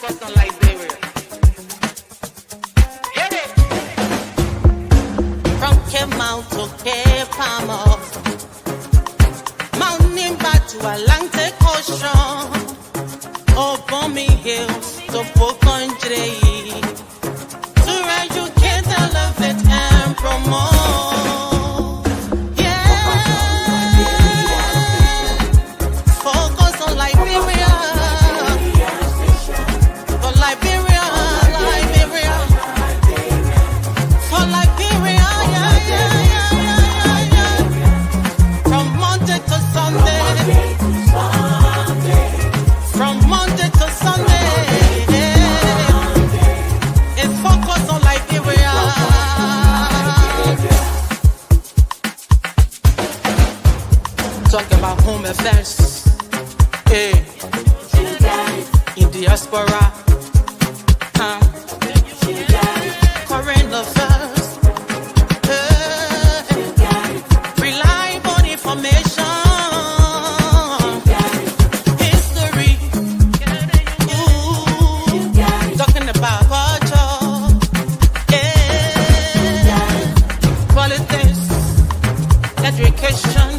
focus on Liberia. Hit it! From Cape to Cape Palmer, Mount Nimba to Atlantic Ocean, Obomi Hills to Boakai, to educate, elevate, and promote. Yeah, focus on Liberia. For Liberia, Liberia. For Liberia, yeah, yeah, yeah, yeah, yeah. From Monday to Sunday. From Monday to Sunday. It's focus on Liberia. Talk about home affairs. Hey. In diaspora. Current affairs. Reliable information. History. Ooh. Talking about culture. Politics. Education.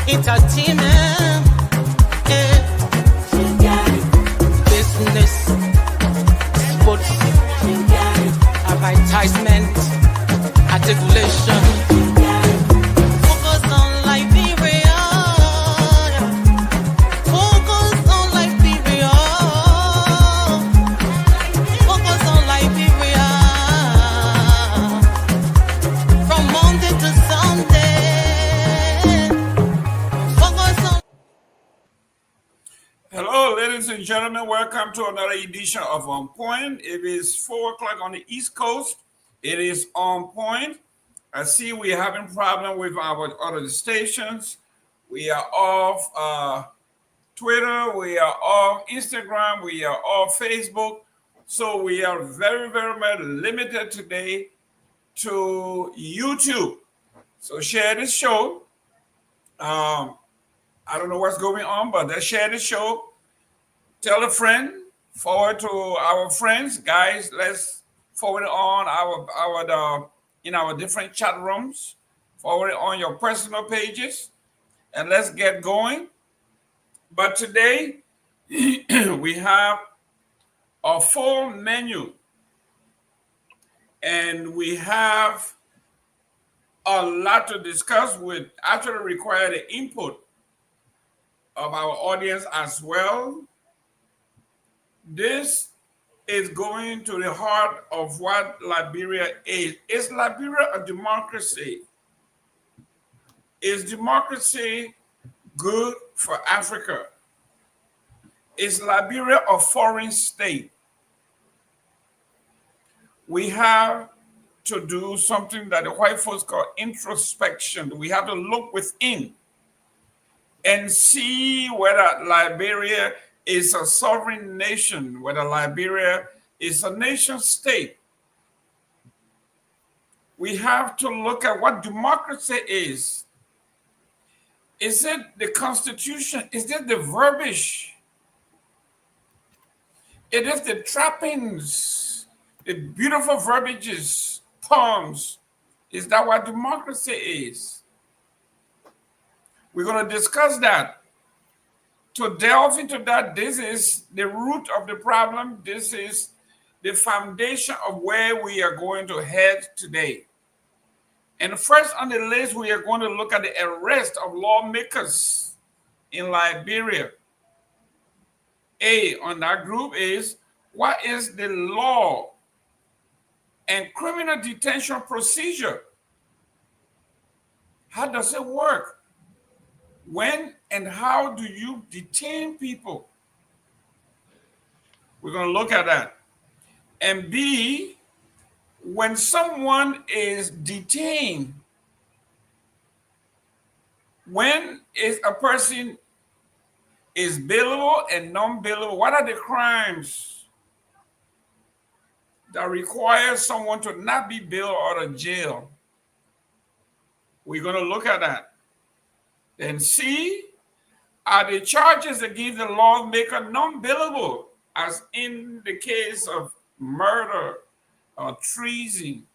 Entertainment. Business. Sports. Advertisement. Articulation. Focus on Liberia. Focus on Liberia. Focus on Liberia. From Monday to Sunday. Focus on. Hello, ladies and gentlemen. Welcome to another edition of On Point. It is 4 o'clock on the East Coast. It is On Point. I see we're having problem with our other stations. We are off Twitter. We are off Instagram. We are off Facebook. So we are very, very much limited today to YouTube. So share this show. I don't know what's going on, but let's share the show. Tell a friend, forward to our friends, guys. Let's forward it on our in our different chat rooms. Forward it on your personal pages, and let's get going. But today we have a full menu, and we have a lot to discuss. With actually require the input of our audience as well. This is going to the heart of what Liberia is. Is Liberia a democracy? Is democracy good for Africa? Is Liberia a foreign state? We have to do something that the white folks call introspection. We have to look within and see whether Liberia is a sovereign nation, whether Liberia is a nation state. We have to look at what democracy is. Is it the Constitution? Is it the verbiage? It is the trappings, the beautiful verbiages, poems. Is that what democracy is? We're going to discuss that. To delve into that, this is the root of the problem. This is the foundation of where we are going to head today. And first on the list, we are going to look at the arrest of lawmakers in Liberia. A on that group is, what is the law and criminal detention procedure? How does it work? When and how do you detain people? We're going to look at that. And B, when someone is detained, when is a person is bailable and non-bailable, what are the crimes that require someone to not be bailed out of jail? We're going to look at that. Then C, are the charges against the lawmaker non-bailable? as in the case of murder or treason,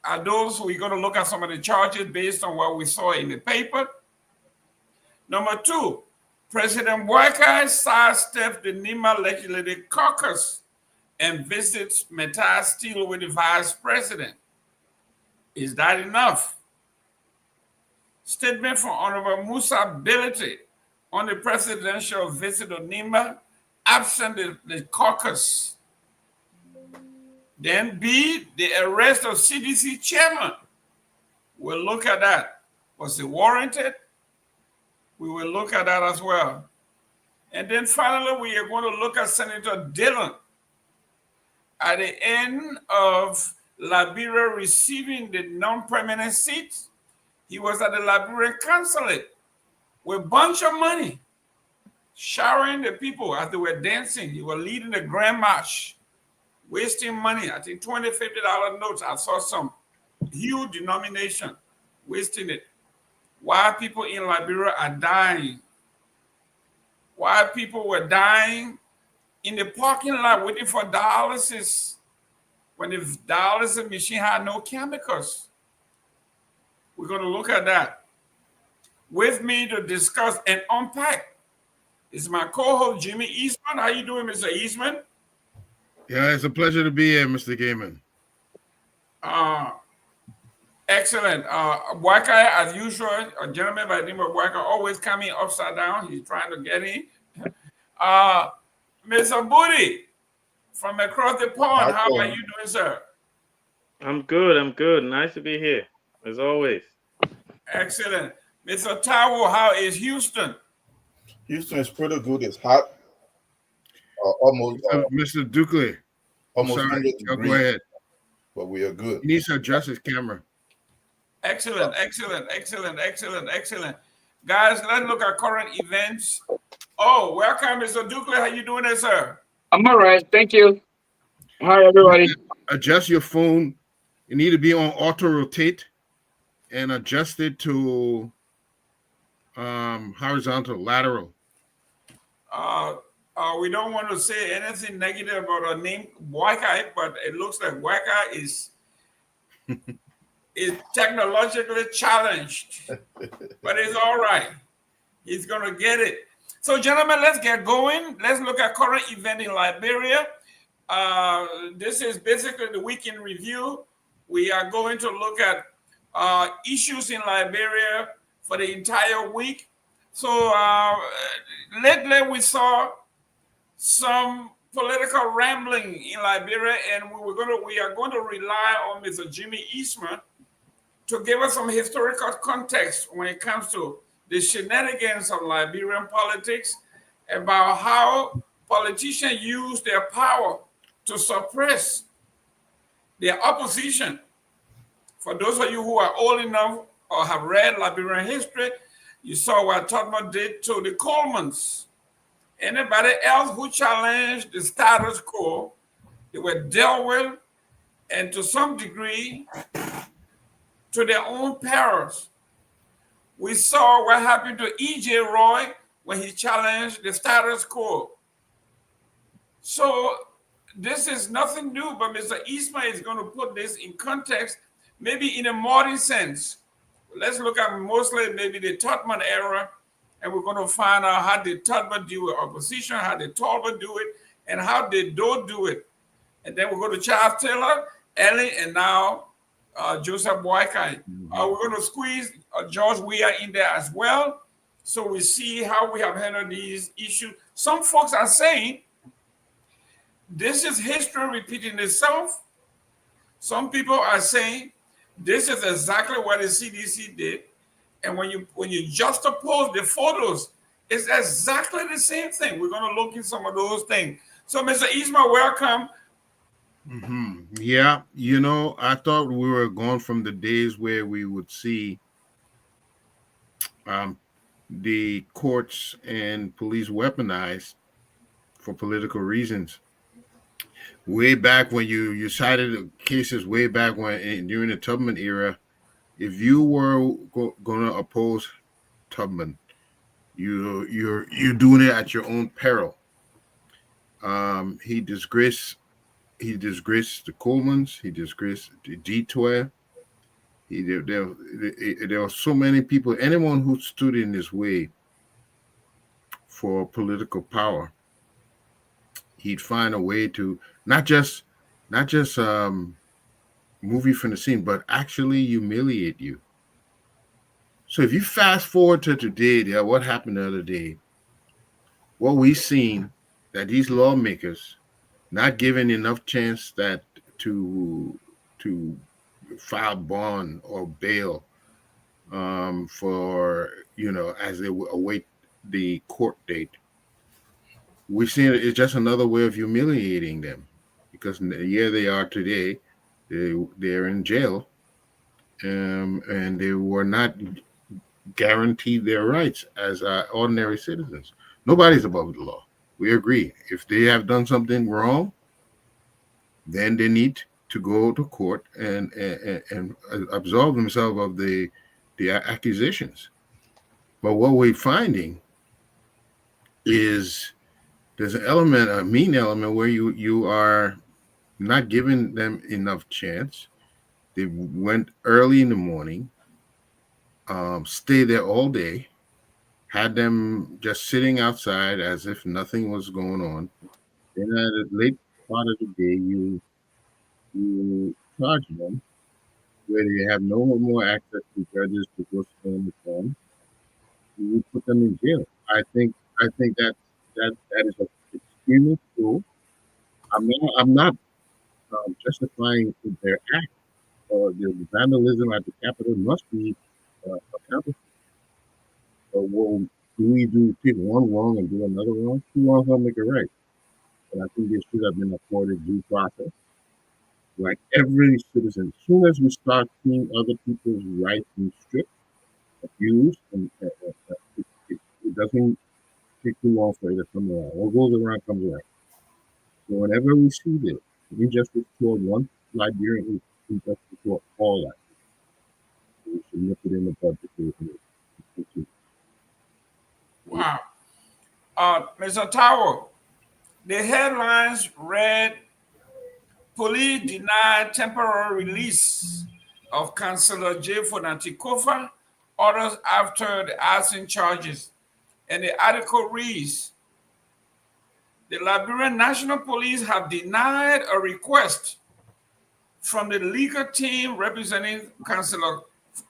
are those we're going to look at some of the charges based on what we saw in the paper. Number two, President Boakai sidestepped the Nimba Legislative Caucus and visits Mittal still with the vice president. Is that enough? Statement from Honorable Musa Bility on the presidential visit of Nimba, absent the caucus. Then B, the arrest of CDC Chairman. We'll look at that. Was it warranted? We will look at that as well. And then finally, we are going to look at Senator Dillon. At the end of Liberia receiving the non-permanent seat, he was at the Liberian consulate with a bunch of money, showering the people as they were dancing. He was leading the grand march, wasting money. I think $20, $50 notes. I saw some huge denomination, wasting it. Why people in Liberia are dying. Why people were dying in the parking lot waiting for dialysis when the dialysis machine had no chemicals. We're going to look at that. With me to discuss and unpack is my co-host, Jimmy Eastman. How you doing, Mr. Eastman? Yeah, it's a pleasure to be here, Mr. Gayman. Excellent. Boakai, as usual, a gentleman by the name of Boakai, always coming upside down. He's trying to get in. Mr. Budy, from across the pond, how are you doing, sir? I'm good. Nice to be here, as always. Excellent. Mr. Tarwoe, how is Houston? Houston is pretty good. It's hot. Almost. Mr. Dukley. Almost Sorry. 100 Go degrees. ahead. But we are good. He needs to adjust his camera. Excellent. Guys, let's look at current events. Oh, welcome, Mr. Dukley. How you doing there, sir? I'm all right. Thank you. Hi, everybody. Adjust your phone. You need to be on auto rotate and adjust it to horizontal, lateral. We don't want to say anything negative about our name, Boakai, but it looks like Boakai is technologically challenged, but it's all right. He's going to get it. So, gentlemen, let's get going. Let's look at current event in Liberia. This is basically the week in review. We are going to look at issues in Liberia for the entire week. So, lately we saw some political rambling in Liberia, and we are going to rely on Mr. Jimmy Eastman to give us some historical context when it comes to the shenanigans of Liberian politics, about how politicians use their power to suppress their opposition. For those of you who are old enough or have read Liberian history, you saw what Tarwoe did to the Colemans. Anybody else who challenged the status quo, they were dealt with, and to some degree, to their own perils. We saw what happened to E.J. Roy when he challenged the status quo. So this is nothing new, but Mr. Eastman is going to put this in context, maybe in a modern sense. Let's look at mostly maybe the Tubman era, and we're going to find out how did Tubman deal with opposition, how did Tarwoe do it, and how did Doe do it. And then we'll go to Charles Taylor, Ellie, and now Joseph Boakai. We're going to squeeze George Weah in there as well, so we see how we have handled these issues. Some folks are saying this is history repeating itself. Some people are saying this is exactly what the CDC did, and when you juxtapose the photos, it's exactly the same thing. We're going to look at some of those things. So, Mr. Eastman, welcome. Yeah, you know, I thought we were gone from the days where we would see the courts and police weaponized for political reasons. Way back when you cited cases way back when during the Tubman era, if you were going to oppose Tubman, you're doing it at your own peril. He disgraced the Colemans. He disgraced the D12. There were so many people. Anyone who stood in his way for political power, he'd find a way to not just move you from the scene, but actually humiliate you. So if you fast forward to today, what happened the other day, what we've seen that these lawmakers not given enough chance that to file bond or bail for as they await the court date. We've seen it's just another way of humiliating them, because here they are today, they're in jail, and they were not guaranteed their rights as ordinary citizens. Nobody's above the law. We agree. If they have done something wrong, then they need to go to court and absolve themselves of the accusations. But what we're finding is there's an element, a mean element, where you are not giving them enough chance. They went early in the morning, stayed there all day, had them just sitting outside as if nothing was going on. Then at a late part of the day, you charge them, where they have no more access to judges to go stand on the phone. You put them in jail. I think that is extremely cruel. I'm not justifying their act, or the vandalism at the Capitol must be accounted for. But what do we do? Take one wrong and do another wrong? Two wrongs don't make it right. And I think they should have been afforded due process, like every citizen. As soon as we start seeing other people's rights being stripped, abused, and it doesn't take too long for it to come around. What goes around comes around. So whenever we see this, injustice toward one Liberian is injustice toward all Liberians. We should nip it in the budget. Wow. Mr. Tarwoe, the headlines read, police denied temporary release of Councillor J. Fonati Kofa, orders after the arson charges. And the article reads, the Liberian National Police have denied a request from the legal team representing Councillor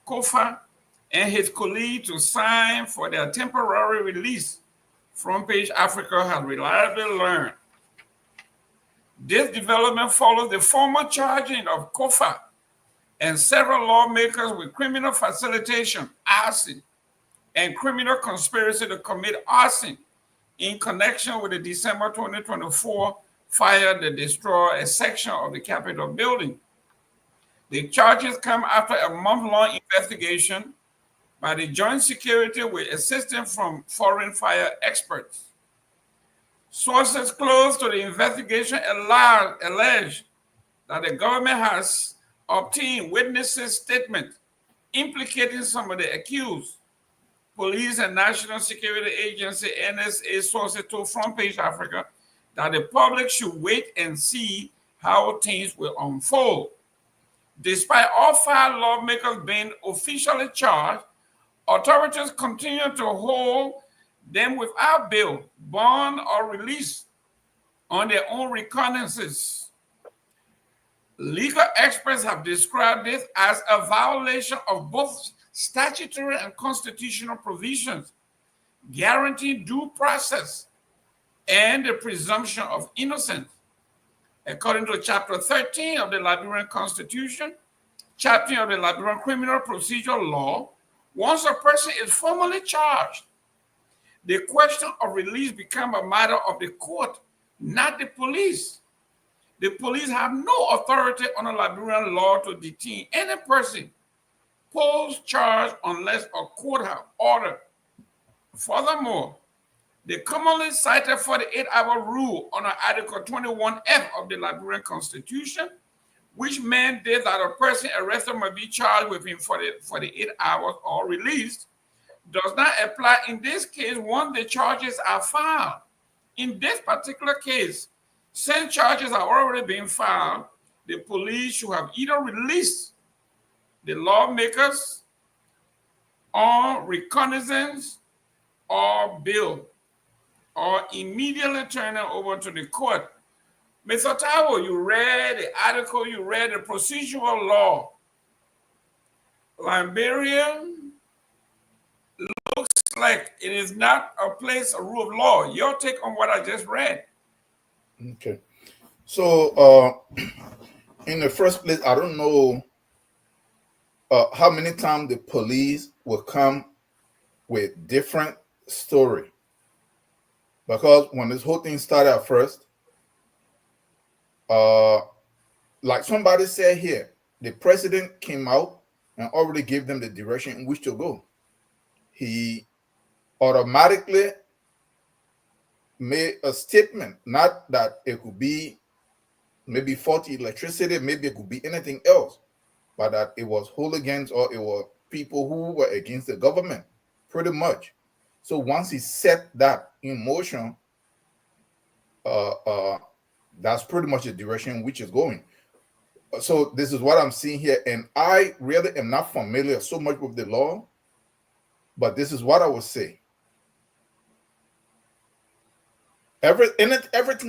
Kofa and his colleague to sign for their temporary release. Front Page Africa has reliably learned. This development follows the former charging of Kofa and several lawmakers with criminal facilitation, arson, and criminal conspiracy to commit arson in connection with the December 2024 fire that destroyed a section of the Capitol building. The charges come after a month-long investigation by the Joint Security with assistance from foreign fire experts. Sources close to the investigation allege that the government has obtained witnesses' statements implicating some of the accused. Police and National Security Agency NSA sources told Front Page Africa that the public should wait and see how things will unfold. Despite all 5 lawmakers being officially charged, authorities continue to hold them without bail, bond, or release on their own recognizances. Legal experts have described this as a violation of both statutory and constitutional provisions guaranteeing due process and the presumption of innocence. According to Chapter 13 of the Liberian Constitution, Chapter of the Liberian Criminal Procedure Law, once a person is formally charged, the question of release becomes a matter of the court, not the police. The police have no authority under Liberian law to detain any person post charge unless a court has ordered. Furthermore, the commonly cited 48-hour rule under Article 21F of the Liberian Constitution, which mandates that a person arrested must be charged within 48 hours or released, does not apply in this case once the charges are filed. In this particular case, since charges are already being filed, the police should have either released the lawmakers on reconnaissance or bail, or immediately turn it over to the court. Mr. Tarwoe, you read the article, you read the procedural law. Liberia looks like it is not a place of rule of law. Your take on what I just read? Okay. So, in the first place, I don't know how many times the police will come with different story. Because when this whole thing started at first, like somebody said here, the president came out and already gave them the direction in which to go. He automatically made a statement, not that it could be maybe faulty electricity, maybe it could be anything else, but that it was hooligans or it was people who were against the government, pretty much. So once he set that in motion, that's pretty much the direction which is going. So this is what I'm seeing here, and I really am not familiar so much with the law, but this is what I would say. Everything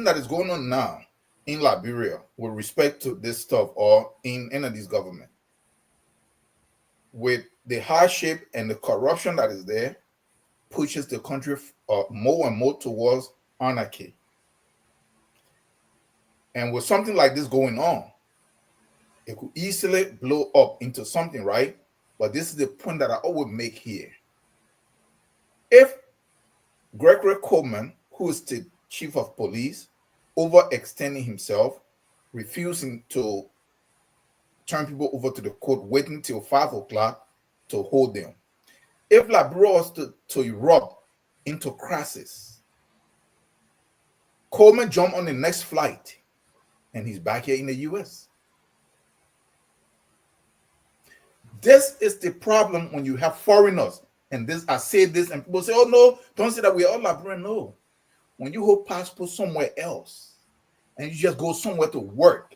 that is going on now in Liberia with respect to this stuff or in any of these government, with the hardship and the corruption that is there, pushes the country more and more towards anarchy. And with something like this going on, it could easily blow up into something, right? But this is the point that I always make here. If Gregory Coleman, who is the chief of police, overextending himself, refusing to turn people over to the court, waiting till 5 o'clock to hold them. If Liberia was to erupt into crisis, Coleman jumped on the next flight and he's back here in the US. This is the problem when you have foreigners. And this, I say this, and people say, oh no, don't say that we're all Liberian. No. When you hold passport somewhere else and you just go somewhere to work,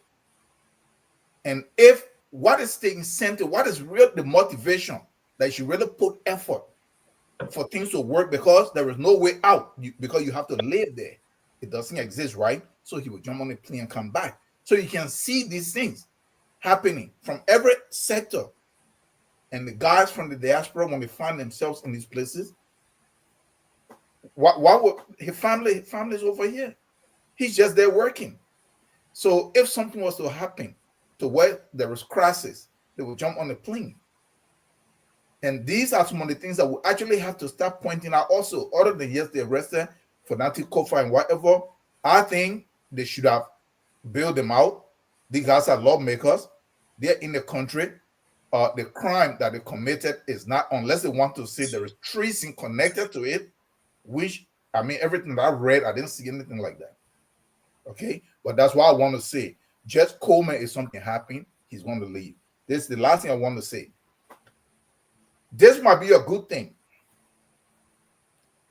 and if what is taking center, what is real the motivation that you really put effort for things to work, because there is no way out, because you have to live there. It doesn't exist, right? So he will jump on the plane and come back. So you can see these things happening from every sector. And the guys from the diaspora, when they find themselves in these places, why would his family's over here? He's just there working. So if something was to happen to where there is crisis, they will jump on the plane. And these are some of the things that we actually have to start pointing out also. Other than yes, they arrested fanatic Kofa and whatever, I think they should have bailed them out. These guys are lawmakers. They're in the country. The crime that they committed is not, unless they want to say there is treason connected to it, which, I mean, everything that I've read, I didn't see anything like that. Okay? But that's why I want to say, Judge Coleman, is something happening, he's going to leave. This is the last thing I want to say. This might be a good thing.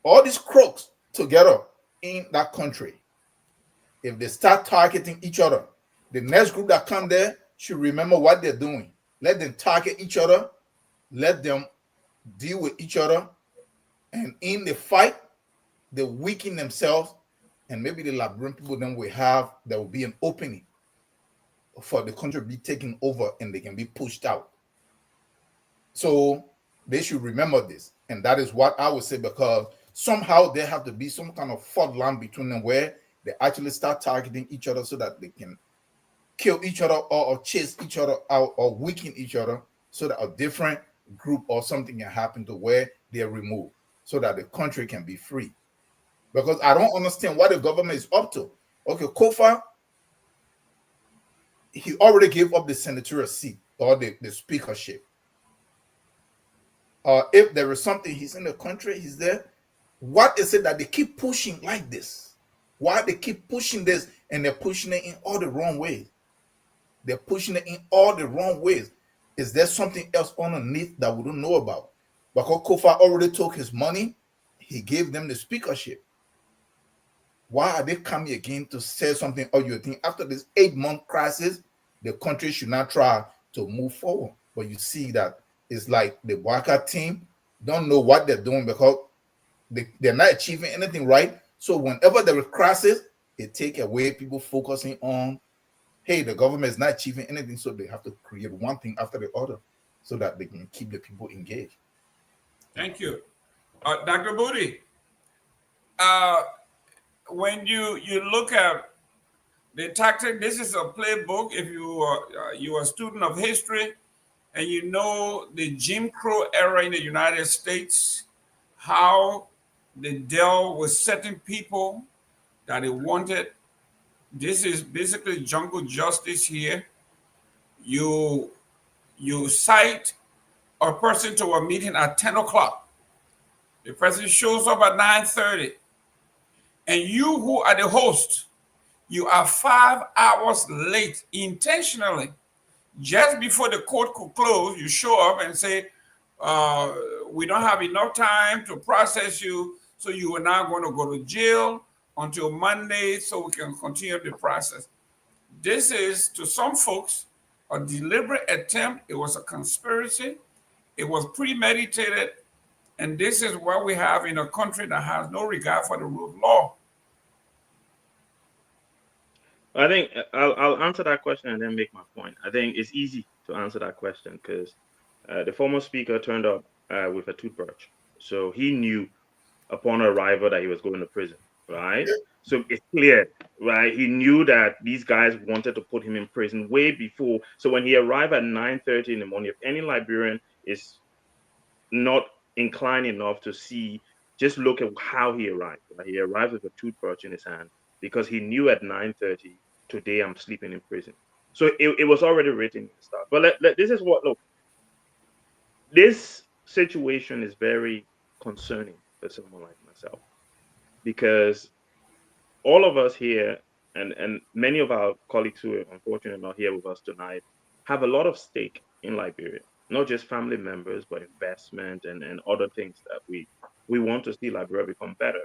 All these crooks together in that country, if they start targeting each other, the next group that come there should remember what they're doing. Let them target each other. Let them deal with each other. And in the fight, they weaken themselves. And maybe the Liberian people then will have, there will be an opening for the country to be taken over and they can be pushed out. So they should remember this. And that is what I would say, because somehow there have to be some kind of fault line between them where they actually start targeting each other so that they can kill each other or chase each other out or weaken each other, so that a different group or something can happen to where they're removed so that the country can be free. Because I don't understand what the government is up to. Okay, Kofa, he already gave up the senatorial seat or the speakership. If there is something, he's in the country, he's there. What is it that they keep pushing like this? Why they keep pushing this, and they're pushing it in all the wrong ways? They're pushing it in all the wrong ways. Is there something else underneath that we don't know about? Because Kofa already took his money, he gave them the speakership. Why are they coming again to say something? Or you think after this 8-month crisis, the country should not try to move forward? But you see that it's like the Boakai team don't know what they're doing because they're not achieving anything right. So whenever there is crisis, it take away people focusing on, hey, the government is not achieving anything, so they have to create one thing after the other so that they can keep the people engaged. Thank you. Dr. Budy, when you look at the tactic, this is a playbook. If you are a student of history and you know the Jim Crow era in the United States, how they dealt with certain people that they wanted. This is basically jungle justice here. You cite a person to a meeting at 10 o'clock. The person shows up at 9:30. And you who are the host, you are 5 hours late intentionally. Just before the court could close, you show up and say, we don't have enough time to process you, so you are now going to go to jail until Monday so we can continue the process. This is, to some folks, a deliberate attempt. It was a conspiracy. It was premeditated. And this is what we have in a country that has no regard for the rule of law. I think I'll answer that question and then make my point. I think it's easy to answer that question because the former speaker turned up with a toothbrush. So he knew upon arrival that he was going to prison, right? So it's clear, right? He knew that these guys wanted to put him in prison way before. So when he arrived at 9:30 in the morning, if any Liberian is not inclined enough to see, just look at how he arrived. Right? He arrived with a toothbrush in his hand because he knew at 9:30, today I'm sleeping in prison. So it was already written and stuff. But this is what, look, this situation is very concerning for someone like myself because all of us here and many of our colleagues who are unfortunately not here with us tonight have a lot of stake in Liberia, not just family members, but investment and other things that we want to see Liberia become better.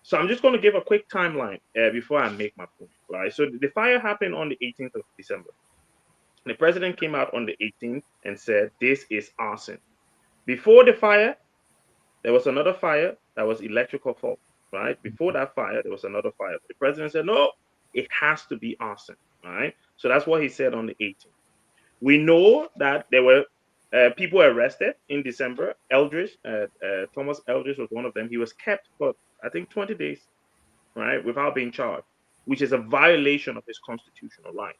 So I'm just going to give a quick timeline before I make my point, right? So the fire happened on the 18th of December. The president came out on the 18th and said, this is arson. Before the fire, there was another fire that was electrical fault, right? Before that fire, there was another fire. The president said, no, it has to be arson, right? So that's what he said on the 18th. We know that there were people arrested in December. Eldridge, Thomas Eldridge was one of them. He was kept for, I think, 20 days, right, without being charged, which is a violation of his constitutional right.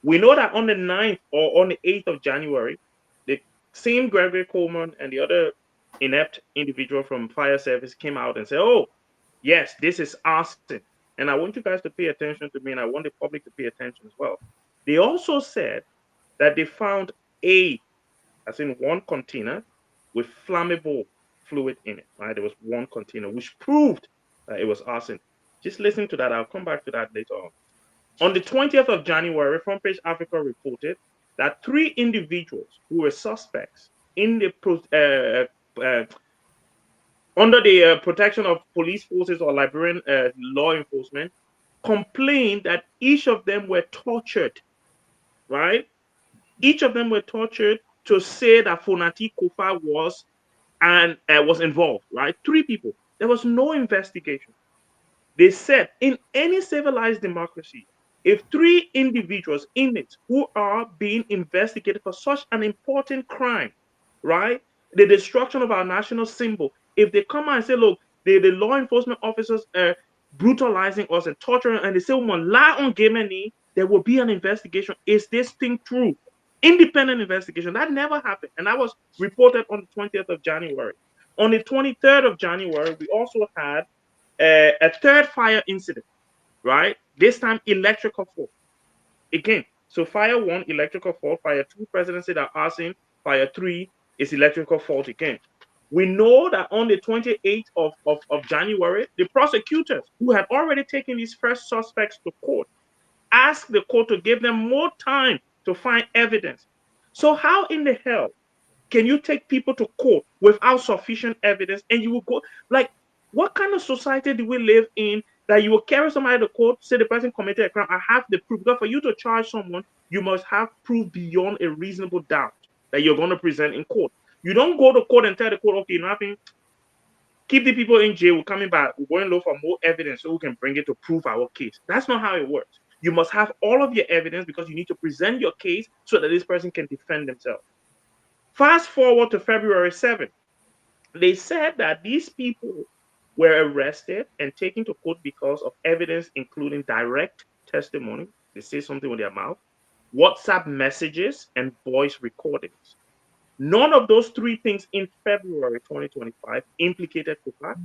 We know that on the 9th or on the 8th of January, the same Gregory Coleman and the other inept individual from fire service came out and said, oh, yes, this is arson. And I want you guys to pay attention to me, and I want the public to pay attention as well. They also said that they found as in one container with flammable fluid in it, right? There was one container, which proved that it was arson. Just listen to that. I'll come back to that later on. On the 20th of January, Front Page Africa reported that 3 individuals who were suspects in the under the protection of police forces or Liberian law enforcement complained that each of them were tortured, right? Each of them were tortured to say that Fonati Kofa was involved, right? 3 people. There was no investigation. They said in any civilized democracy, if 3 individuals, inmates, who are being investigated for such an important crime, right? The destruction of our national symbol, if they come out and say, look, the law enforcement officers are brutalizing us and torturing, and they say, woman, lie on Gayman, there will be an investigation. Is this thing true? Independent investigation. That never happened. And that was reported on the 20th of January. On the 23rd of January, we also had a 3rd fire incident, right? This time, electrical fault. Again, so fire 1, electrical fault. Fire 2, president said that arson. Fire 3 is electrical fault again. We know that on the 28th of January, the prosecutors who had already taken these first suspects to court asked the court to give them more time to find evidence. So how in the hell can you take people to court without sufficient evidence and you will go, like, what kind of society do we live in that you will carry somebody to court, say the person committed a crime. I have the proof. Because for you to charge someone, you must have proof beyond a reasonable doubt that you're going to present in court. You don't go to court and tell the court, okay, nothing. Keep the people in jail. We're coming back. We're going to look for more evidence so we can bring it to prove our case. That's not how it works. You must have all of your evidence because you need to present your case so that this person can defend themselves. Fast forward to February 7th. They said that these people were arrested and taken to court because of evidence, including direct testimony. They say something with their mouth, WhatsApp messages, and voice recordings. None of those three things in February 2025 implicated Kuka.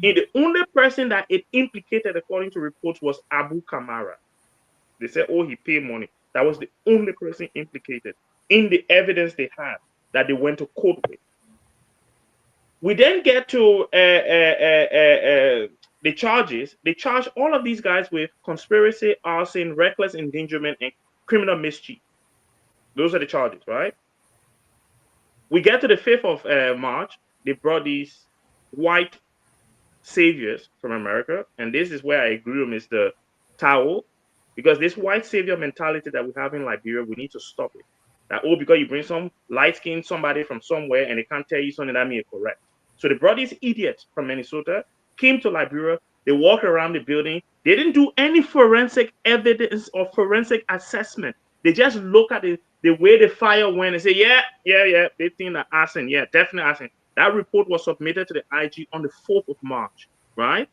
And the only person that it implicated, according to reports, was Abu Kamara. They said, oh, he paid money. That was the only person implicated in the evidence they had that they went to court with. We then get to the charges. They charge all of these guys with conspiracy, arson, reckless endangerment, and criminal mischief. Those are the charges, right? We get to the 5th of March. They brought these white saviors from America. And this is where I agree with Mr. Tarwoe, because this white savior mentality that we have in Liberia, we need to stop it. That, oh, because you bring some light-skinned somebody from somewhere and they can't tell you something that means correct. So they brought these idiots from Minnesota, came to Liberia, they walked around the building. They didn't do any forensic evidence or forensic assessment. They just look at the way the fire went and say, yeah, they think that arson, yeah, definitely arson. That report was submitted to the IG on the 4th of March, right?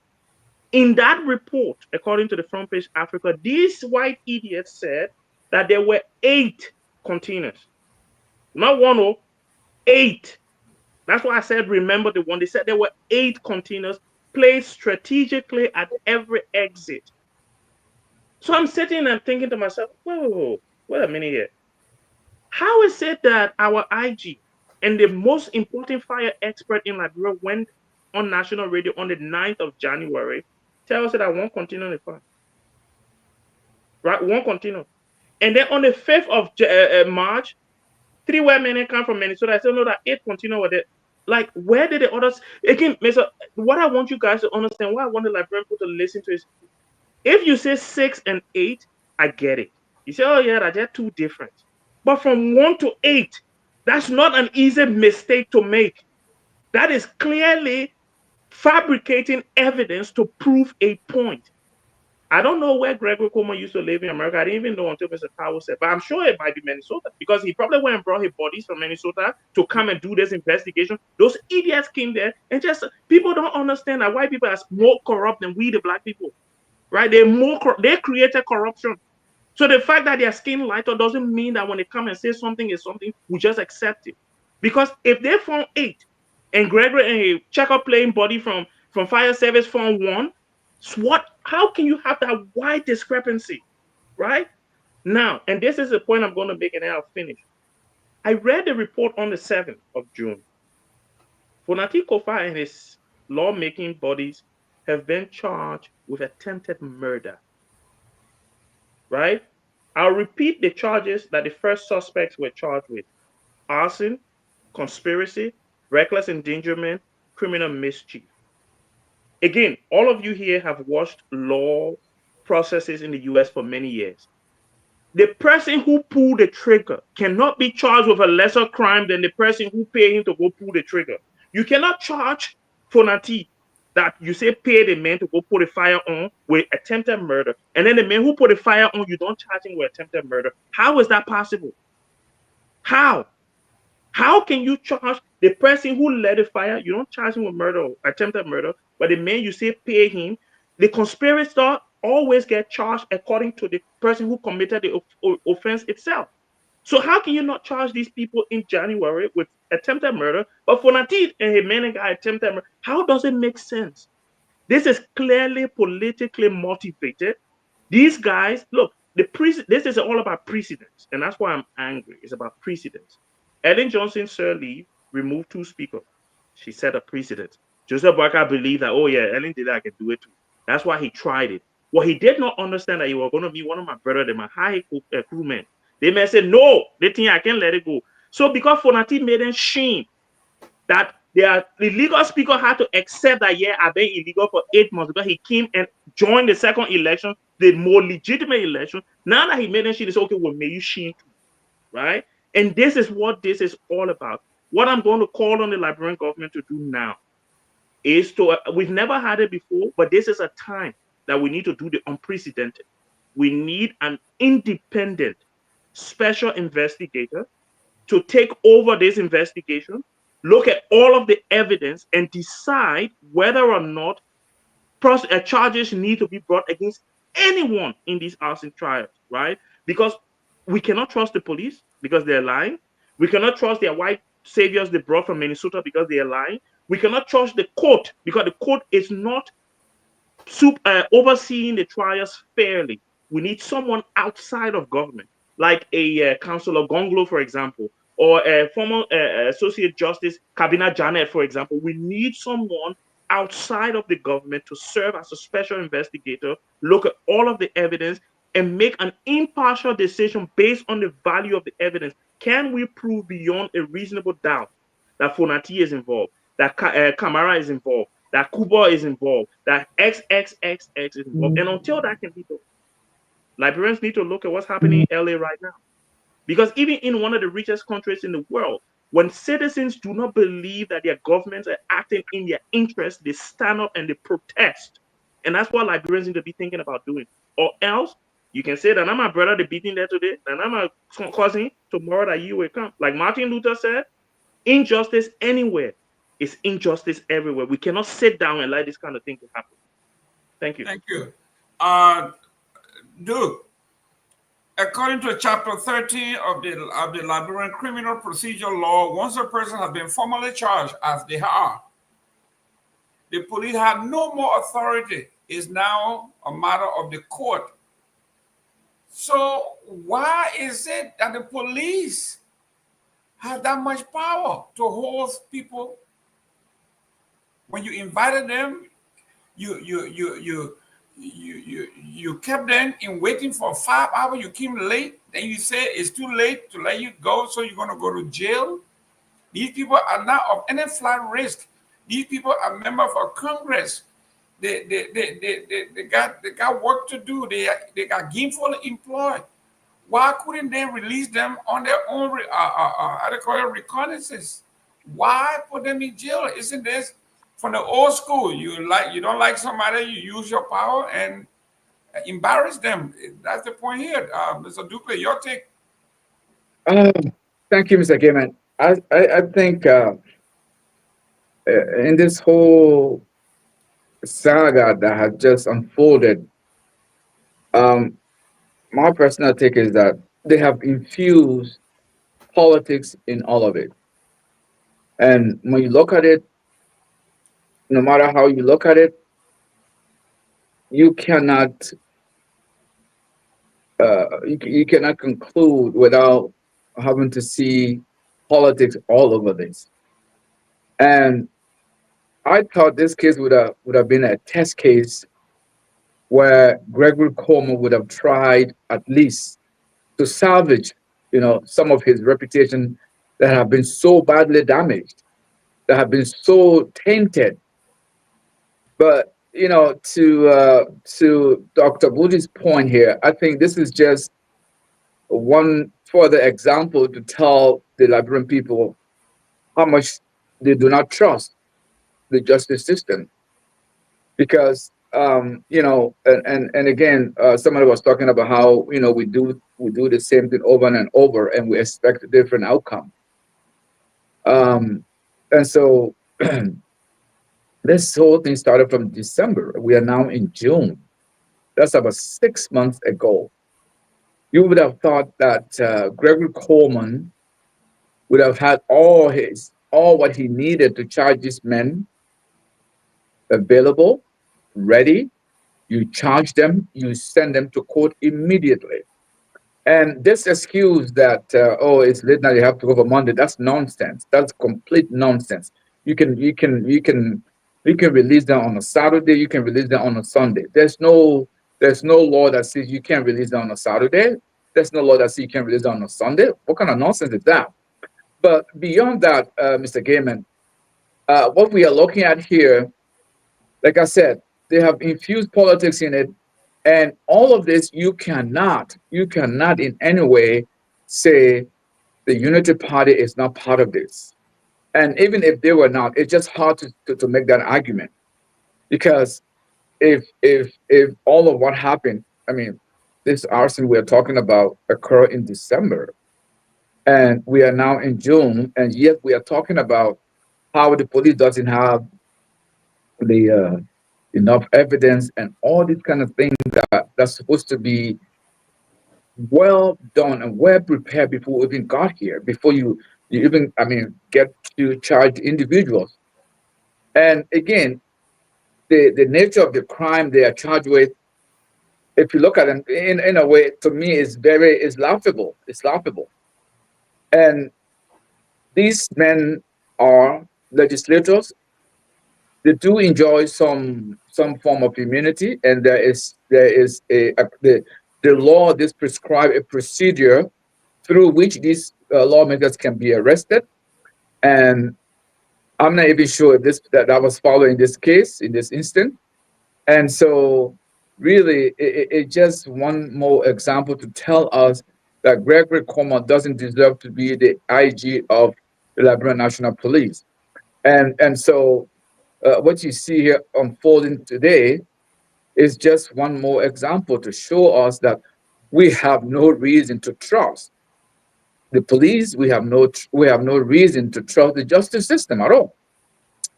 In that report, according to the Front Page Africa, these white idiots said that there were 8 containers. Not 1 or 8. That's why I said, remember the one. They said there were 8 containers placed strategically at every exit. So I'm sitting and thinking to myself, whoa, wait a minute here. How is it that our IG and the most important fire expert in Liberia went on national radio on the 9th of January, tells us that 1 container in the fire? Right, 1 container. And then on the 5th of March, 3 white men come from Minnesota. I still know that 8 containers were there. Like, where did the others? Again, Mr. What I want you guys to understand, what I want the Liberian people to listen to is, if you say 6 and 8, I get it. You say, oh yeah, they're 2 different. But from 1 to 8, that's not an easy mistake to make. That is clearly fabricating evidence to prove a point. I don't know where Gregory Coleman used to live in America. I didn't even know until Mr. Tarwoe said, but I'm sure it might be Minnesota, because he probably went and brought his bodies from Minnesota to come and do this investigation. Those idiots came there, and just people don't understand that white people are more corrupt than we, the black people, right? They created corruption. So the fact that their skin lighter doesn't mean that when they come and say something is something, we just accept it. Because if they found 8 and Gregory and a checkup playing body from fire service found 1, how can you have that wide discrepancy, right? Now, and this is the point I'm going to make, and then I'll finish. I read the report on the 7th of June. Fonati Kofa and his lawmaking bodies have been charged with attempted murder, right? I'll repeat the charges that the first suspects were charged with: arson, conspiracy, reckless endangerment, criminal mischief. Again, all of you here have watched law processes in the US for many years. The person who pulled the trigger cannot be charged with a lesser crime than the person who paid him to go pull the trigger. You cannot charge Fonati that you say pay the man to go put a fire on with attempted murder, and then the man who put a fire on, you don't charge him with attempted murder. How is that possible? How? How can you charge the person who led the fire? You don't charge him with murder or attempted murder, but the man you say pay him. The conspirator always get charged according to the person who committed the offense itself. So how can you not charge these people in January with attempted murder, but for Natit and his man got attempted murder? How does it make sense? This is clearly politically motivated. These guys, look, this is all about precedence, and that's why I'm angry. It's about precedence. Ellen Johnson, Sir Lee, removed 2 speakers. She set a precedent. Joseph Boakai believed that, oh yeah, Ellen did that, I can do it too. That's why he tried it. Well, he did not understand that you were going to be one of my brothers and my high crewmen. They may say, no, they think I can't let it go. So because Fonati made them shame that The illegal speaker had to accept that, yeah, I've been illegal for 8 months because he came and joined the second election, the more legitimate election. Now that he made it, it's okay, well, may you shame too, right? And this is what this is all about. What I'm going to call on the Liberian government to do now is to, we've never had it before, but this is a time that we need to do the unprecedented. We need an independent special investigator to take over this investigation, look at all of the evidence, and decide whether or not charges need to be brought against anyone in these arson trials, right? Because we cannot trust the police because they're lying. We cannot trust their white saviors they brought from Minnesota because they are lying. We cannot trust the court because the court is not overseeing the trials fairly. We need someone outside of government, like a Councillor Gonglo, for example, or a former Associate Justice Kabina Janet, for example. We need someone outside of the government to serve as a special investigator, look at all of the evidence, and make an impartial decision based on the value of the evidence. Can we prove beyond a reasonable doubt that Fonati is involved, that Kamara is involved, that Kuba is involved, that XXXX is involved? And until that can be done, Liberians need to look at what's happening in LA right now. Because even in one of the richest countries in the world, when citizens do not believe that their governments are acting in their interest, they stand up and they protest. And that's what Liberians need to be thinking about doing. Or else, you can say that I'm my brother, the beating there today, and I'm my cousin, tomorrow that you will come. Like Martin Luther said, injustice anywhere is injustice everywhere. We cannot sit down and let this kind of thing to happen. Thank you. Thank you. Duke, according to Chapter 13 of the Liberian Criminal Procedure Law, once a person has been formally charged, as they are, the police have no more authority. It's now a matter of the court. So why is it that the police have that much power to hold people? When you invited them, you kept them in waiting for 5 hours. You came late. Then you say it's too late to let you go, so you're going to go to jail. These people are not of any flight risk. These people are members of Congress. They got work to do. They got gainfully employed. Why couldn't they release them on their own reconnaissance? Why put them in jail? Isn't this from the old school? You don't like somebody, you use your power and embarrass them. That's the point here. Mr. Duque, your take. Thank you, Mr. Gayman. I think in this whole saga that has just unfolded, my personal take is that they have infused politics in all of it. And when you look at it, no matter how you look at it, you cannot you cannot conclude without having to see politics all over this. And I thought this case would have been a test case where Gregory Coleman would have tried at least to salvage, some of his reputation that have been so badly damaged, that have been so tainted. But to Dr. Budy's point here, I think this is just one further example to tell the Liberian people how much they do not trust the justice system. Because and again, somebody was talking about how we do the same thing over and over, and we expect a different outcome. And so this whole thing started from December. We are now in June. That's about 6 months ago. You would have thought that Gregory Coleman would have had all what he needed to charge these men available, ready. You charge them, you send them to court immediately. And this excuse that it's late now, you have to go for Monday, that's nonsense. That's complete nonsense. You can release them on a Saturday, you can release them on a Sunday. There's no law that says you can't release them on a Saturday. There's no law that says you can't release them on a Sunday. What kind of nonsense is that? But beyond that, Mr. Gayman, what we are looking at here, like I said, they have infused politics in it, and all of this you cannot in any way say the Unity Party is not part of this. And even if they were not, it's just hard to make that argument, because if all of what happened, I mean, this arson we're talking about occurred in December, and we are now in June, and yet we are talking about how the police doesn't have the enough evidence and all these kind of things that's supposed to be well done and well prepared before we even got here, before you even, I mean, get to charge individuals. And again, the nature of the crime they are charged with, if you look at them in a way, to me, is laughable. It's laughable. And these men are legislators. They do enjoy some form of immunity, and there is the law this prescribe a procedure through which these lawmakers can be arrested. And I'm not even sure if that was followed in this case, in this instant. And so really it just one more example to tell us that Gregory Cuomo doesn't deserve to be the IG of the Liberian National Police. And so what you see here unfolding today is just one more example to show us that we have no reason to trust the police. We have no reason to trust the justice system at all.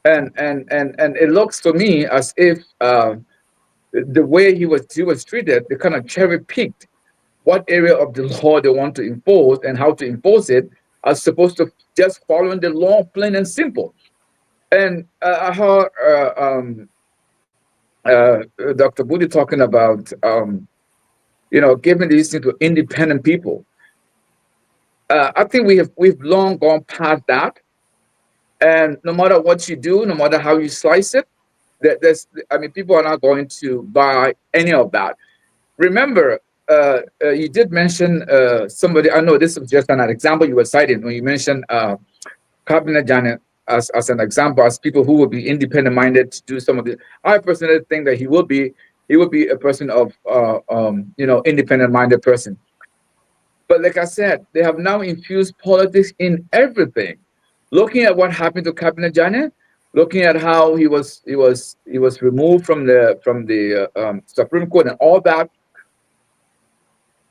And it looks to me as if the way he was treated, they kind of cherry picked what area of the law they want to impose and how to impose it, as opposed to just following the law plain and simple. And I heard Dr. Budy talking about, giving these things to independent people. I think we've long gone past that. And no matter what you do, no matter how you slice it, people are not going to buy any of that. Remember, you did mention somebody. I know this was just an example you were citing when you mentioned Cabinet Janet as an example, as people who will be independent-minded to do some of the. I personally think that he will be a person of independent-minded person. But like I said, they have now infused politics in everything. Looking at what happened to Cabinet Janet, looking at how he was removed from the Supreme Court and all that,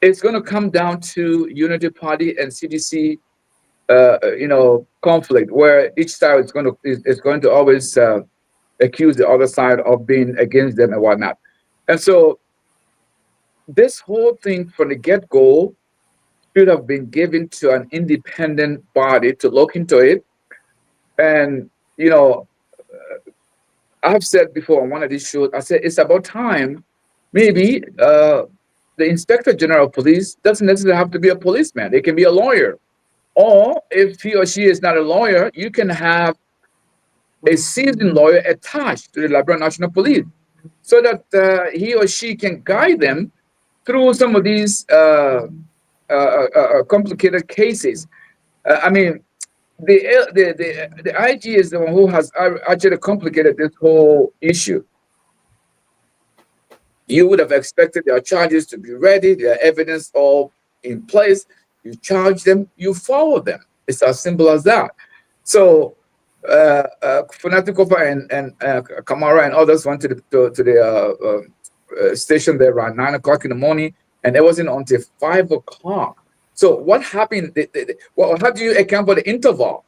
it's going to come down to Unity Party and CDC, conflict, where each side is going to always accuse the other side of being against them and whatnot. And so this whole thing from the get-go should have been given to an independent body to look into it. And I've said before on one of these shows, I said it's about time maybe the Inspector General of Police doesn't necessarily have to be a policeman. They can be a lawyer. Or if he or she is not a lawyer, you can have a seasoned lawyer attached to the Liberian National Police, so that he or she can guide them through some of these complicated cases. The IG is the one who has actually complicated this whole issue. You would have expected their charges to be ready, their evidence all in place. You charge them, you follow them. It's as simple as that. So, Funatikofa and Kamara and others went to the station there around 9 o'clock in the morning, and it wasn't until 5 o'clock. So what happened? How do you account for the interval?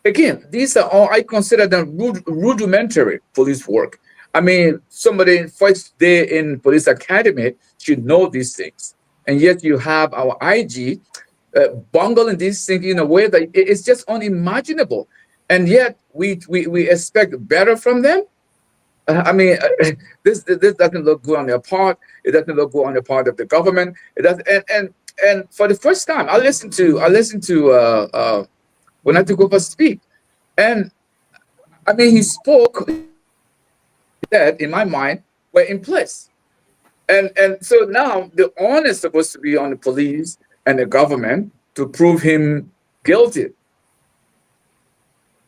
Again, these are all, I consider them rudimentary police work. I mean, somebody first day in police academy should know these things. And yet you have our IG bungling these things in a way that it's just unimaginable. And yet we expect better from them. This doesn't look good on their part. It doesn't look good on the part of the government. It does, and for the first time, I listened to Funatikofa speak, and he spoke that, in my mind, were in place. And so now the onus is supposed to be on the police and the government to prove him guilty.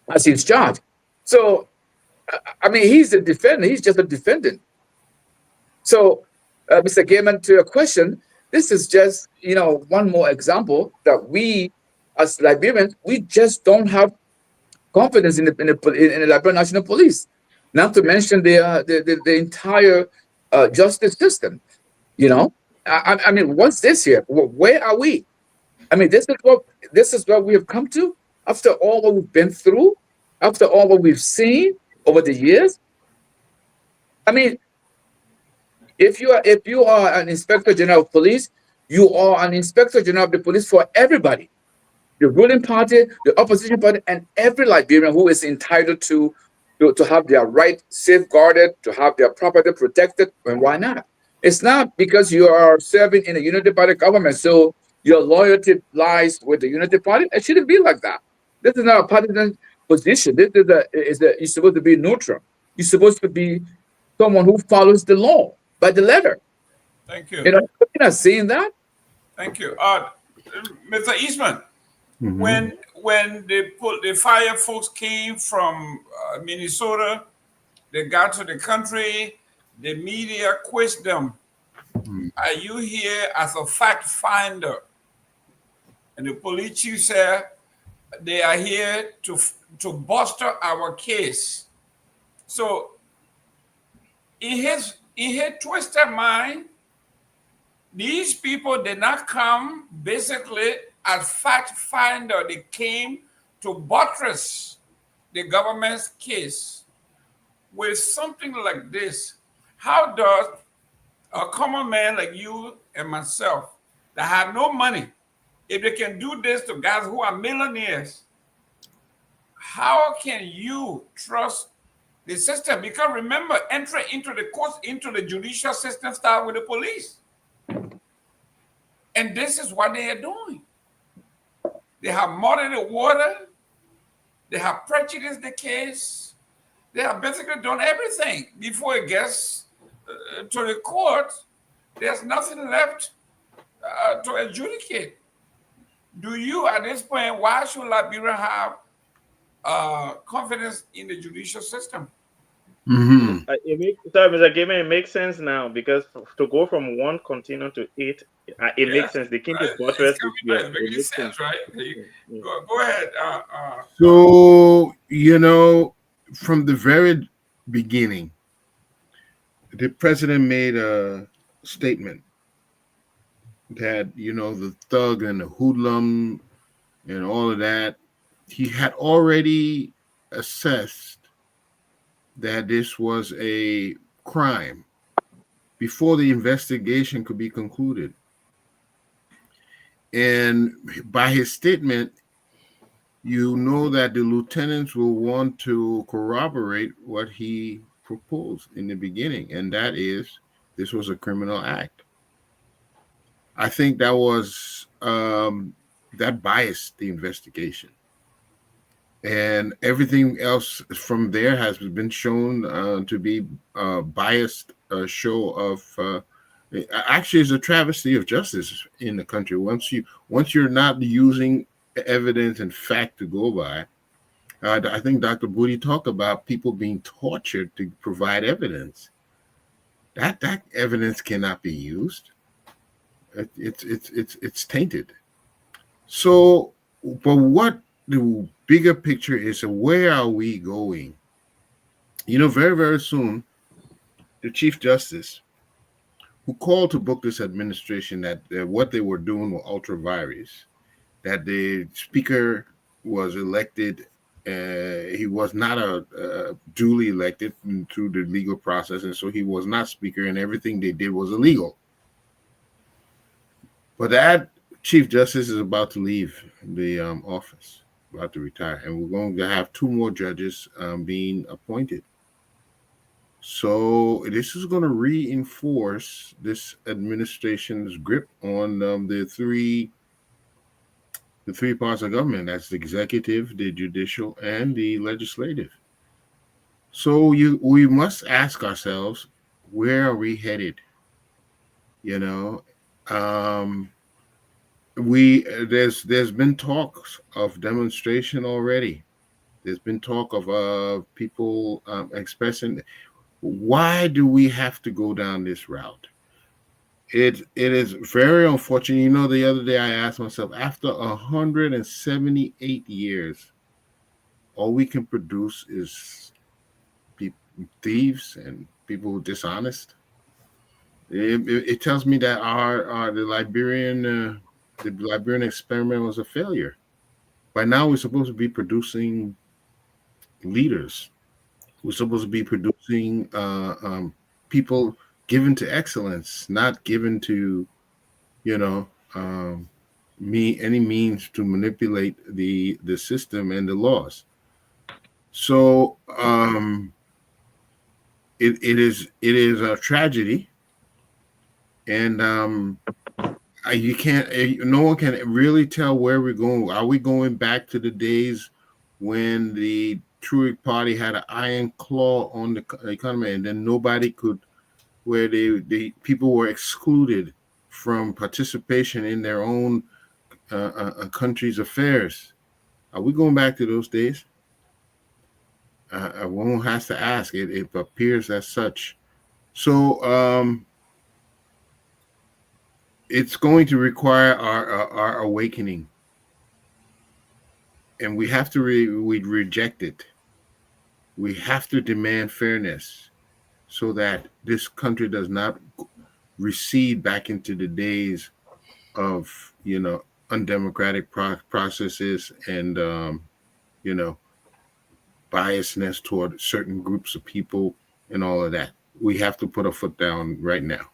as he's charged. So, I mean, he's a defendant. He's just a defendant. So, Mr. Gayman, to your question, this is just, one more example that we, as Liberians, we just don't have confidence in the Liberian National Police. Not to mention the entire justice system. I mean, what's this here? Where are we? I mean, this is what we have come to after all what we've been through, after all what we've seen over the years. I mean, if you are an inspector general of police, you are an inspector general of the police for everybody, the ruling party, the opposition party, and every Liberian who is entitled to have their right safeguarded, to have their property protected. And why not? It's not because you are serving in a unity party government, so your loyalty lies with the unity party. It shouldn't be like that. This is not a partisan position. This is you're supposed to be neutral. You're supposed to be someone who follows the law by the letter. Thank you. You're not seeing that. Thank you. Mr. Eastman, Mhm. when the fire folks came from Minnesota, they got to the country, the media quizzed them. Are you here as a fact finder? And the police chief said, they are here to bolster our case. So in his twisted mind, these people did not come basically as fact finder. They came to buttress the government's case. With something like this, how does a common man like you and myself that have no money, if they can do this to guys who are millionaires, how can you trust the system? Because remember, entry into the courts, into the judicial system starts with the police. And this is what they are doing. They have muddied the water. They have prejudiced the case. They have basically done everything before it gets to the court. There's nothing left to adjudicate. Do you, at this point, why should Liberia have confidence in the judicial system? Mhm. Sorry, Mr. Gayman, it makes sense now because to go from 1 continuum to 8, it makes sense. The king is buttress. It's making sense, right? Go ahead. So, from the very beginning, the president made a statement that, the thug and the hoodlum and all of that, he had already assessed that this was a crime before the investigation could be concluded. And by his statement, you know that the lieutenants will want to corroborate what he proposed in the beginning, and that is this was a criminal act. I think that was that biased the investigation, and everything else from there has been shown to be a biased show of. Actually, it's a travesty of justice in the country. Once you're not using evidence and fact to go by, I think Dr. Budy talked about people being tortured to provide evidence. That evidence cannot be used. It's tainted. So, but what the bigger picture is, where are we going? Very, very soon, the Chief Justice, who called to book this administration that what they were doing were ultra vires, that the speaker was elected. He was not duly elected through the legal process, and so he was not speaker, and everything they did was illegal. But that Chief Justice is about to leave the office, about to retire, and we're going to have 2 more judges being appointed. So this is going to reinforce this administration's grip on the three parts of government. That's the executive, the judicial, and the legislative. So we must ask ourselves, where are we headed? There's been talks of demonstration already. There's been talk of people expressing, why do we have to go down this route? It is very unfortunate. You know, the other day I asked myself, after 178 years, all we can produce is thieves and people who are dishonest. It tells me that the Liberian experiment was a failure. By now, we're supposed to be producing leaders. We're supposed to be producing people given to excellence, not given to, any means to manipulate the system and the laws. So it is a tragedy, and you can't. No one can really tell where we're going. Are we going back to the days when the Truitt Party had an iron claw on the economy, and then nobody could, where the people were excluded from participation in their own country's affairs? Are we going back to those days? One has to ask. It appears as such. So it's going to require our awakening, and we have to reject it. We have to demand fairness, so that this country does not recede back into the days of undemocratic processes and biasness toward certain groups of people and all of that. We have to put a foot down right now.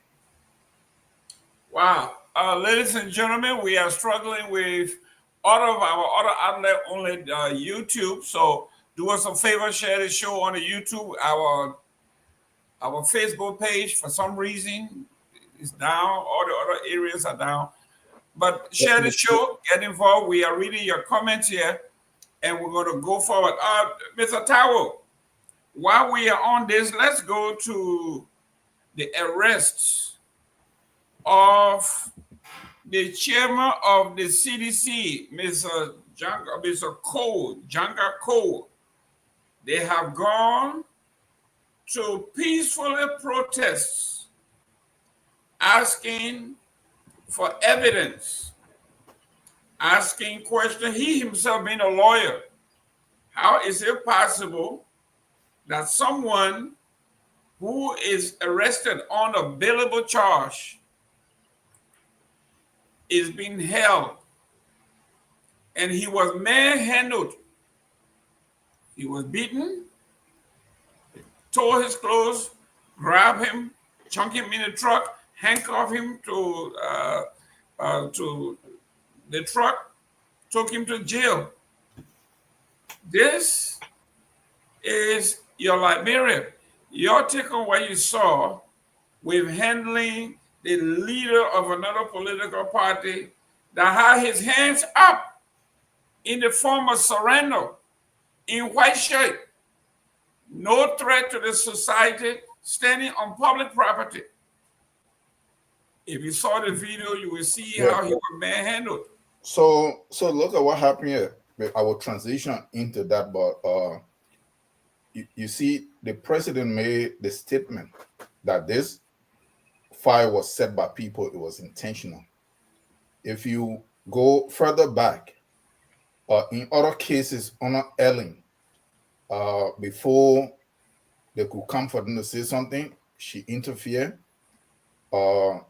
Wow. Ladies and gentlemen, we are struggling with all of our other outlet only YouTube. So do us a favor, share the show on the YouTube. Our Facebook page, for some reason, is down. All the other areas are down. But share the show, get involved. We are reading your comments here, and we're going to go forward. Mr. Tarwoe, while we are on this, let's go to the arrests of the chairman of the CDC, Mr. Janga Cole. They have gone to peacefully protest, asking for evidence, asking questions. He himself being a lawyer, how is it possible that someone who is arrested on a bailable charge is being held? And he was manhandled. He was beaten, tore his clothes, grabbed him, chunk him in the truck, handcuffed him to the truck, took him to jail. This is your Liberia. Your take on what you saw with handling the leader of another political party that had his hands up in the form of surrender, in white shirt, no threat to the society, standing on public property. If you saw the video, you will see how he was manhandled. So look at what happened here. I will transition into that, but you see, the president made the statement that this fire was set by people, it was intentional. If you go further back, in other cases, Honor Ellen, before they could come for them to say something, she interfered. How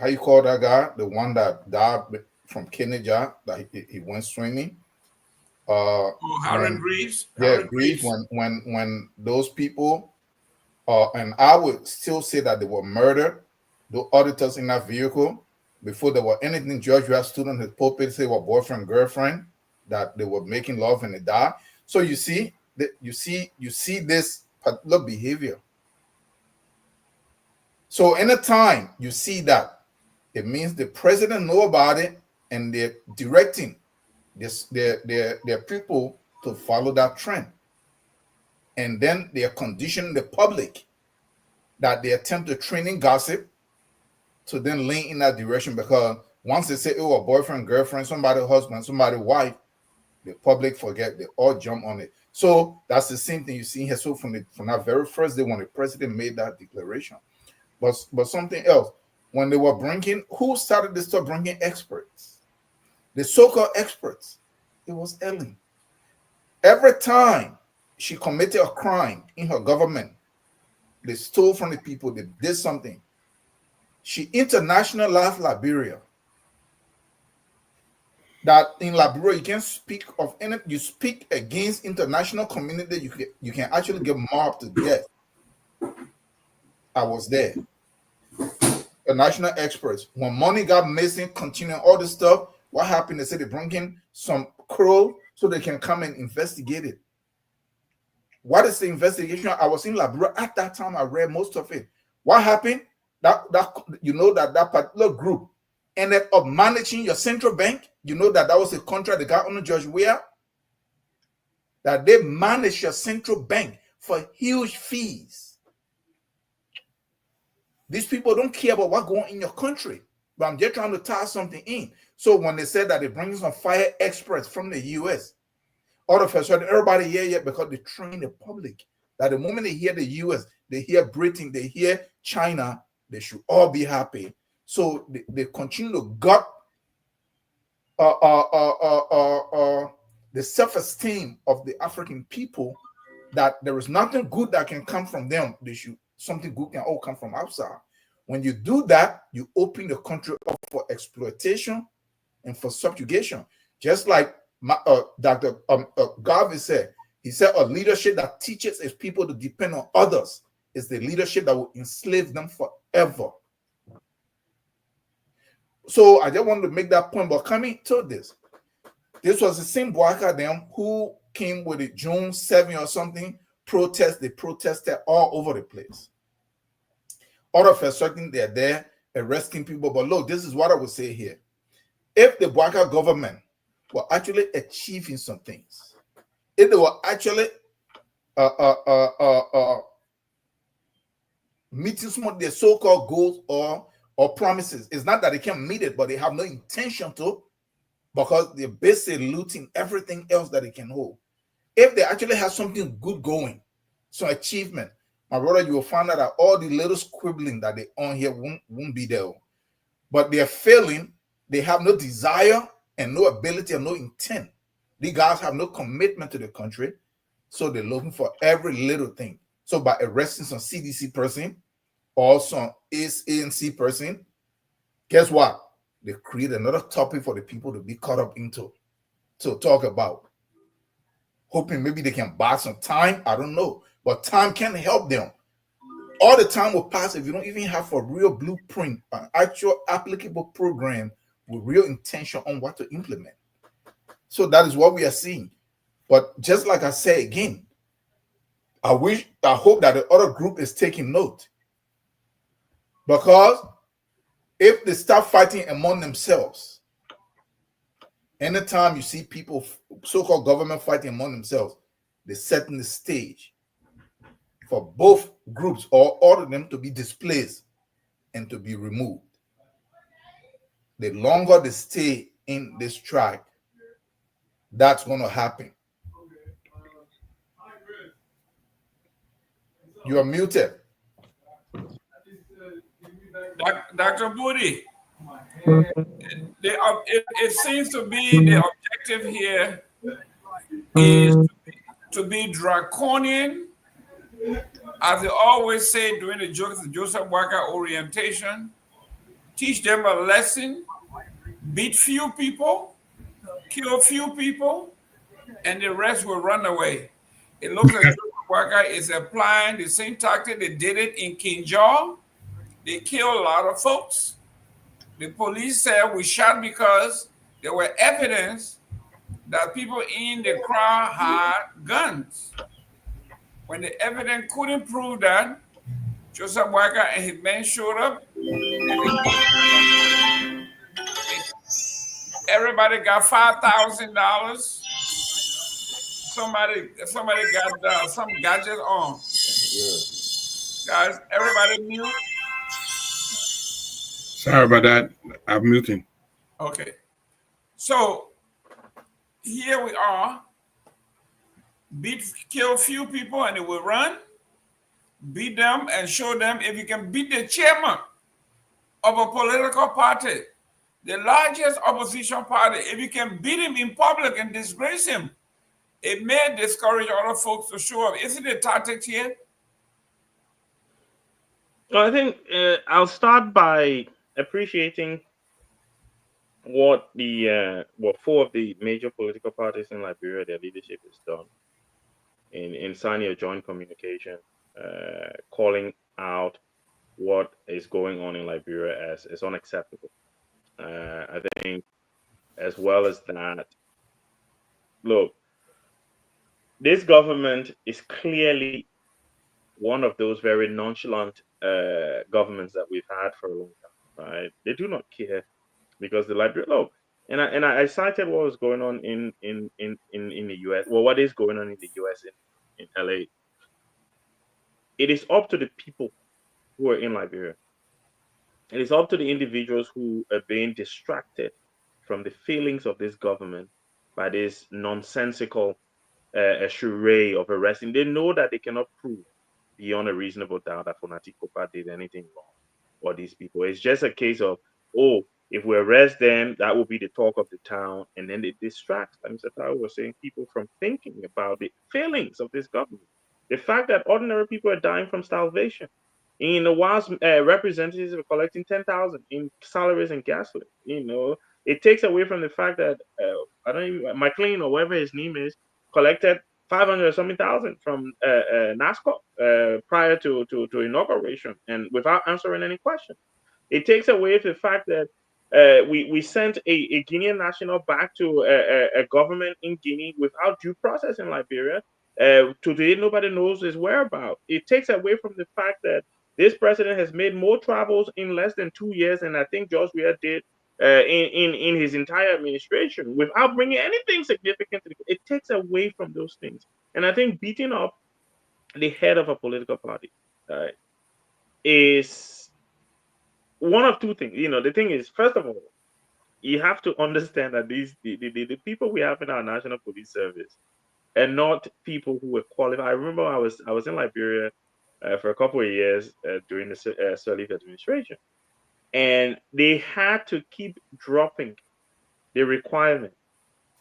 you call that guy? The one that died from kidney jar, that he went swimming. Harold Greaves. Yeah, Greaves. When those people, and I would still say that they were murdered, the auditors in that vehicle, before there were anything. George Rice stood on his pulpit, say were boyfriend, girlfriend, that they were making love and they died. So you see this particular behavior. So anytime you see that, it means the president know about it and they're directing their people to follow that trend. And then they are conditioning the public that they attempt to training gossip to then lean in that direction, because once they say, oh, a boyfriend, girlfriend, somebody husband, somebody wife, The public forget, they all jump on it. So that's the same thing you see here. So from that very first day when the president made that declaration, but something else, when they were bringing, who started this stuff, bringing experts, the so-called experts? It was Ellen. Every time she committed a crime in her government, they stole from the people, they did something. She internationalized Liberia. That in Liberia you can speak of any, you speak against international community, you can actually get mobbed to death. I was there. The national experts, when money got missing, continuing all this stuff, what happened? They said they bring in some crow so they can come and investigate it. What is the investigation? I was in Liberia at that time. I read most of it. What happened? That you know that particular group ended up managing your central bank. You know that was a contract they got on George Weah. That they manage your central bank for huge fees. These people don't care about what's going on in your country, but I'm just trying to tie something in. So when they said that they bring some fire experts from the U.S., all of a sudden everybody here because they train the public that the moment they hear the U.S., they hear Britain, they hear China, they should all be happy. So they continue to gut the self-esteem of the African people, that there is nothing good that can come from them. Something good can all come from outside. When you do that, you open the country up for exploitation and for subjugation. Just like Dr. Garvey said, he said a leadership that teaches its people to depend on others is the leadership that will enslave them forever. So I just wanted to make that point. But coming to this was the same Boakai them who came with the June 7 or something protest. They protested all over the place. All of a sudden, they're there arresting people. But look, this is what I would say here. If the Boakai government were actually achieving some things, if they were actually meeting some of their so-called goals or promises, it's not that they can't meet it, but they have no intention to, because they're basically looting everything else that they can hold. If they actually have something good going, some achievement, my brother, you will find out that all the little scribbling that they on here won't be there. But they're failing. They have no desire and no ability and no intent. These guys have no commitment to the country. So they're looking for every little thing. So by arresting some CDC person or some ANC person, guess what? They create another topic for the people to be caught up into, to talk about. Hoping maybe they can buy some time. I don't know. But time can help them. All the time will pass if you don't even have a real blueprint, an actual applicable program with real intention on what to implement. So that is what we are seeing. But just like I say again, I hope that the other group is taking note. Because if they start fighting among themselves, anytime you see people, so-called government fighting among themselves, they're setting the stage for both groups or all of them to be displaced and to be removed. The longer they stay in this track, that's going to happen. You are muted. Dr. Budy, it seems to be the objective here is to be draconian, as they always say during the Joseph Boakai orientation, teach them a lesson, beat few people, kill few people, and the rest will run away. It looks like Joseph Boakai is applying the same tactic. They did it in Kinjal. They killed a lot of folks. The police said we shot because there were evidence that people in the crowd had guns. When the evidence couldn't prove that, Joseph Boakai and his men showed up. Everybody got $5,000. Somebody got some gadget on. Guys, everybody mute. Sorry about that. I'm muting. Okay. So here we are, kill few people and it will run, beat them and show them if you can beat the chairman of a political party, the largest opposition party, if you can beat him in public and disgrace him, it may discourage other folks to show up. Isn't it tactics here? Well, I think I'll start by appreciating what four of the major political parties in Liberia, their leadership has done in signing a joint communication, calling out what is going on in Liberia as unacceptable. I think, as well as that, look, this government is clearly one of those very nonchalant governments that we've had for a long time, right? They do not care because the Liberia, look, and I cited what was going on in the US. Well, what is going on in the US in LA? It is up to the people who are in Liberia. It is up to the individuals who are being distracted from the feelings of this government by this nonsensical charade of arresting. They know that they cannot prove beyond a reasonable doubt that Fonati Kopa did anything wrong, or these people. It's just a case of, oh, if we arrest them, that will be the talk of the town, and then it distracts, like Mr. Tarwoe was saying, people from thinking about the failings of this government. The fact that ordinary people are dying from starvation. In the whilst representatives are collecting 10,000 in salaries and gasoline, it takes away from the fact that McLean or whatever his name is collected 500 or something thousand from NASCO prior to inauguration and without answering any question. It takes away the fact that we sent a Guinean national back to a government in Guinea without due process in Liberia. Today, nobody knows his whereabouts. It takes away from the fact that this president has made more travels in less than 2 years than I think George Weah did in his entire administration without bringing anything significant. It takes away from those things. And I think beating up the head of a political party is one of two things. The thing is, first of all, you have to understand that the people we have in our National Police Service are not people who were qualified. I remember I was in Liberia for a couple of years during the Sirleaf administration, and they had to keep dropping the requirement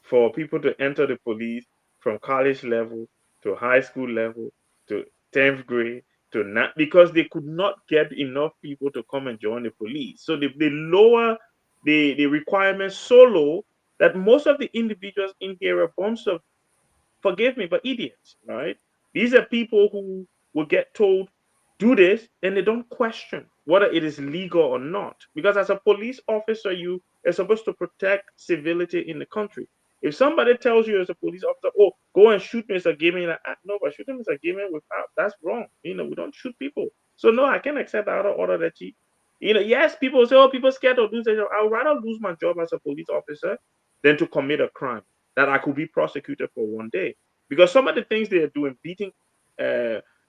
for people to enter the police from college level to high school level to 10th grade to not, because they could not get enough people to come and join the police. So they lower the requirements so low that most of the individuals in here are a bunch of, forgive me, but idiots, right? These are people who will get told, do this, and they don't question whether it is legal or not. Because as a police officer, you are supposed to protect civility in the country. If somebody tells you as a police officer, oh, go and shoot Mr. Gayman, no, but shooting Mr. Gayman that's wrong. We don't shoot people. So no, I can't accept that order that yes, people say, oh, people scared of losing their job. I would rather lose my job as a police officer than to commit a crime that I could be prosecuted for one day. Because some of the things they are doing, beating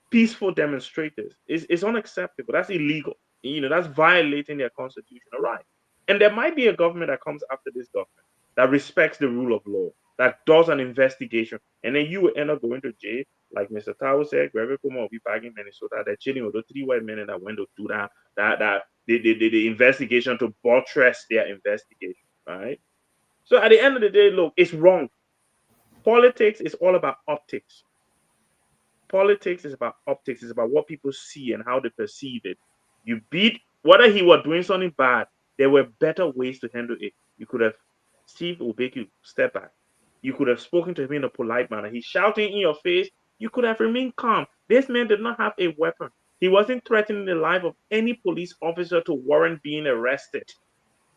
peaceful demonstrators, is unacceptable. That's illegal. That's violating their constitutional right. And there might be a government that comes after this government that respects the rule of law, that does an investigation, and then you will end up going to jail, like Mr. Tarwoe said. Gregory Kuma will be back in Minnesota. They're chilling with the 3 white men that went to do the investigation to buttress their investigation, right? So at the end of the day, look, it's wrong. Politics is all about optics. Politics is about optics. It's about what people see and how they perceive it. You beat, whether he was doing something bad, there were better ways to handle it. You could have, Steve will make you step back. You could have spoken to him in a polite manner. He's shouting in your face. You could have remained calm. This man did not have a weapon. He wasn't threatening the life of any police officer to warrant being arrested.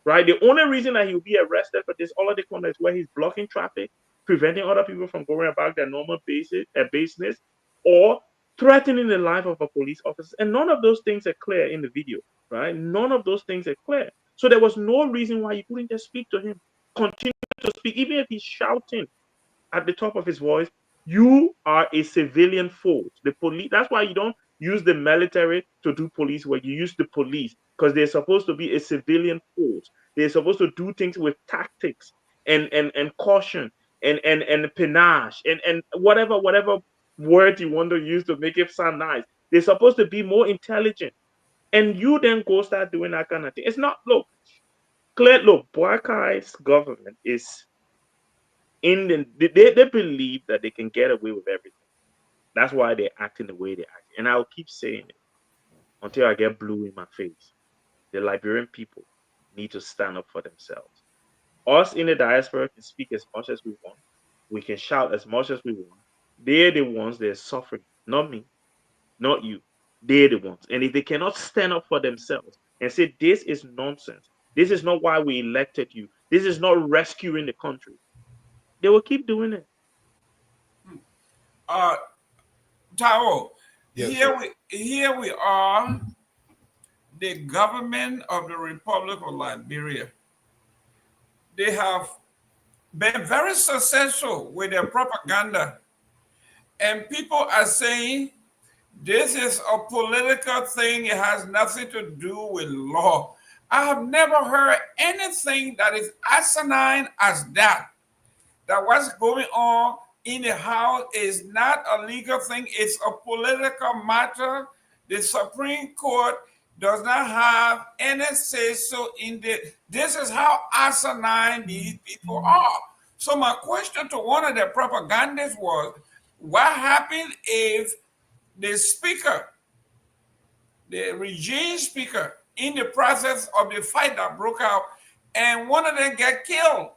Right? The only reason that he'll be arrested for this holiday corner is where he's blocking traffic, preventing other people from going about their normal business, or threatening the life of a police officer. And none of those things are clear in the video, right? None of those things are clear. So there was no reason why you couldn't just speak to him, continue to speak, even if he's shouting at the top of his voice. You are a civilian force. The police. That's why you don't use the military to do police work. You use the police because they're supposed to be a civilian force. They're supposed to do things with tactics and caution and panache and whatever word you want to use to make it sound nice. They're supposed to be more intelligent. And you then go start doing that kind of thing. It's not, look, Boakai's government is in they believe that they can get away with everything. That's why they're acting the way they act. And I'll keep saying it until I get blue in my face. The Liberian people need to stand up for themselves. Us in the diaspora can speak as much as we want. We can shout as much as we want. They're the ones that are suffering, not me, not you. They're the ones. And if they cannot stand up for themselves and say, this is nonsense, this is not why we elected you, this is not rescuing the country, they will keep doing it. Tarwoe, Yes, here we are, the government of the Republic of Liberia. They have been very successful with their propaganda. And people are saying this is a political thing. It has nothing to do with law. I have never heard anything that is asinine as that. That what's going on in the House is not a legal thing. It's a political matter. The Supreme Court does not have any say-so in it. This is how asinine these people are. So my question to one of the propagandists was, what happened if the speaker, the regime speaker, in the process of the fight that broke out, and one of them get killed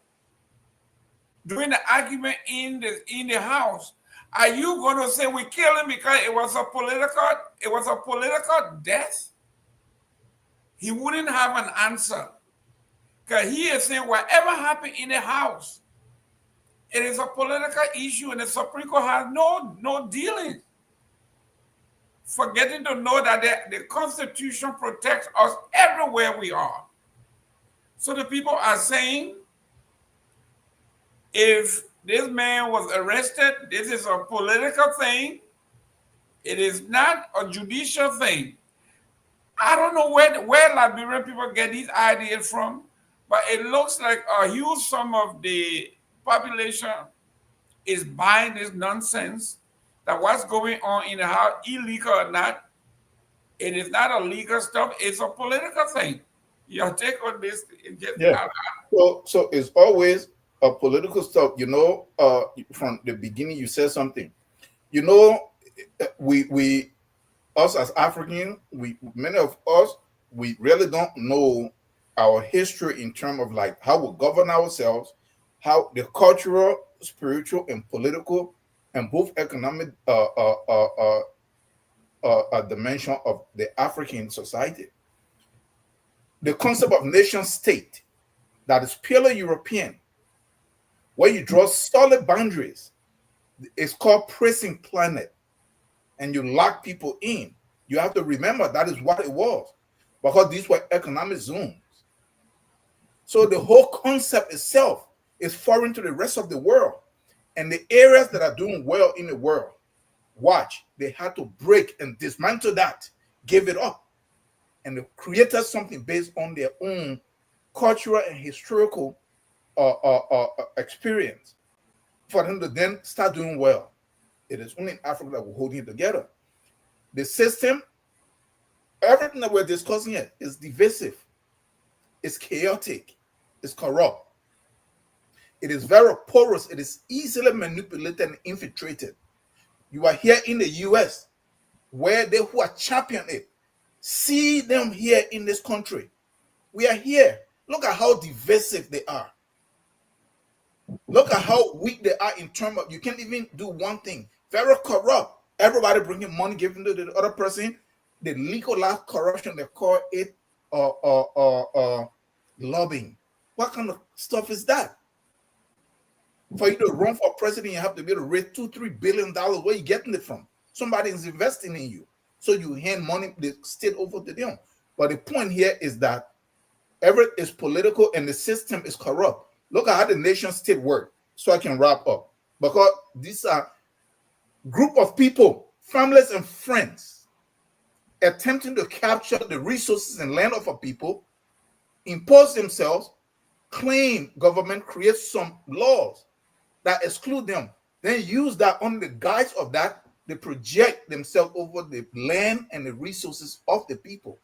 during the argument in the House? Are you going to say we killed him because it was a political death? He wouldn't have an answer, because he is saying whatever happened in the House, it is a political issue, and the Supreme Court has no dealing. Forgetting to know that the Constitution protects us everywhere we are. So the people are saying, if this man was arrested, this is a political thing. It is not a judicial thing. I don't know where Liberian people get these ideas from, but it looks like a huge sum of the population is buying this nonsense, that what's going on in the House, illegal or not, it is not a legal stuff, it's a political thing. Your take on this? So it's always a political stuff. You know, from the beginning, you said something. You know, we us as Africans, many of us, we really don't know our history in terms of like how we govern ourselves, how the cultural, spiritual, and political, and both economic dimension of the African society. The concept of nation state that is purely European, where you draw solid boundaries, is called prison planet, and you lock people in. You have to remember that is what it was, because these were economic zones. So the whole concept itself is foreign to the rest of the world. And the areas that are doing well in the world, watch, they had to break and dismantle that, give it up, and they created something based on their own cultural and historical experience for them to then start doing well. It is only in Africa that we're holding it together. The system, everything that we're discussing here is divisive, it's chaotic, it's corrupt. It is very porous. It is easily manipulated and infiltrated. You are here in the US, where they who are championing it, see them here in this country. We are here. Look at how divisive they are. Look at how weak they are in terms of, you can't even do one thing. Very corrupt. Everybody bringing money, giving to the other person. The legalized corruption, they call it lobbying. What kind of stuff is that? For you to run for president, you have to be able to raise $2-3 billion. Where are you getting it from? Somebody is investing in you. So you hand money, the state over to them. But the point here is that everything is political and the system is corrupt. Look at how the nation state work. So I can wrap up. Because these are group of people, families and friends, attempting to capture the resources and land of a people, impose themselves, claim government, create some laws that exclude them, then use that on the guise of that, they project themselves over the land and the resources of the people.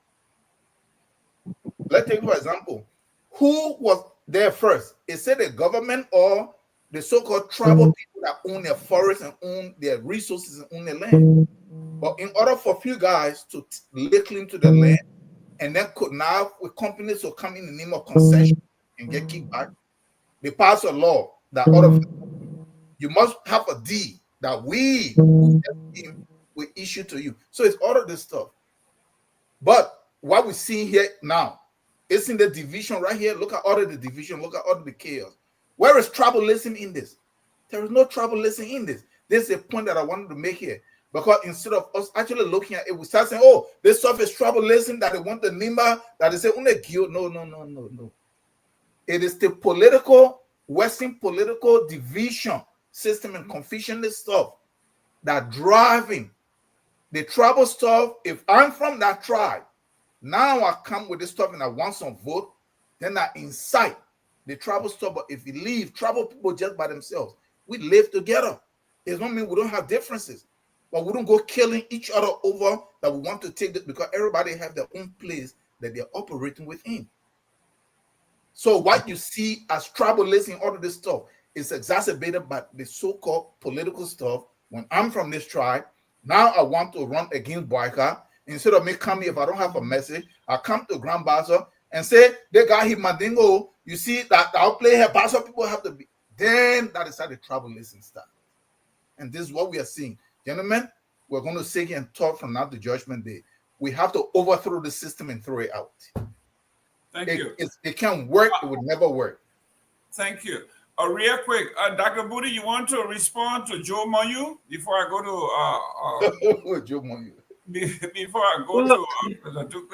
Let's take, for example, who was there first? Is it the government or the so-called tribal people that own their forests and own their resources and own their land? But in order for few guys to lay claim to the land, and then could now with companies will come in the name of concession and get kickback, they pass a law that you must have a deed that we will issue to you. So it's all of this stuff. But what we see here now, it's in the division right here. Look at all of the division. Look at all of the chaos. Where is tribalism in this? There is no tribalism in this. This is a point that I wanted to make here. Because instead of us actually looking at it, we start saying, oh, this stuff is tribalism, that they want the Nimba, that they say, no. It is the political, Western political division system and confusionist stuff that driving the tribal stuff. If I'm from that tribe, now I come with this stuff and I want some vote, then I incite the tribal stuff. But if you leave tribal people just by themselves, we live together. It doesn't mean we don't have differences, but we don't go killing each other over that we want to take it, because everybody have their own place that they're operating within. So what you see as tribalism, all of this stuff is exacerbated by the so-called political stuff. When I'm from this tribe, now I want to run against Boakai. Instead of me coming, if I don't have a message, I come to Grand Baza and say, they got him Mandingo. You see that I'll play here, Baza people have to be. Then that is how the tribalism starts. And this is what we are seeing. Gentlemen, we're going to sit here and talk from now to Judgment Day. We have to overthrow the system and throw it out. Thank you. It can't work. It would never work. Thank you. Real quick, Dr. Budy, you want to respond to Joe Moyu before I go to Joe Moyu. Before I go to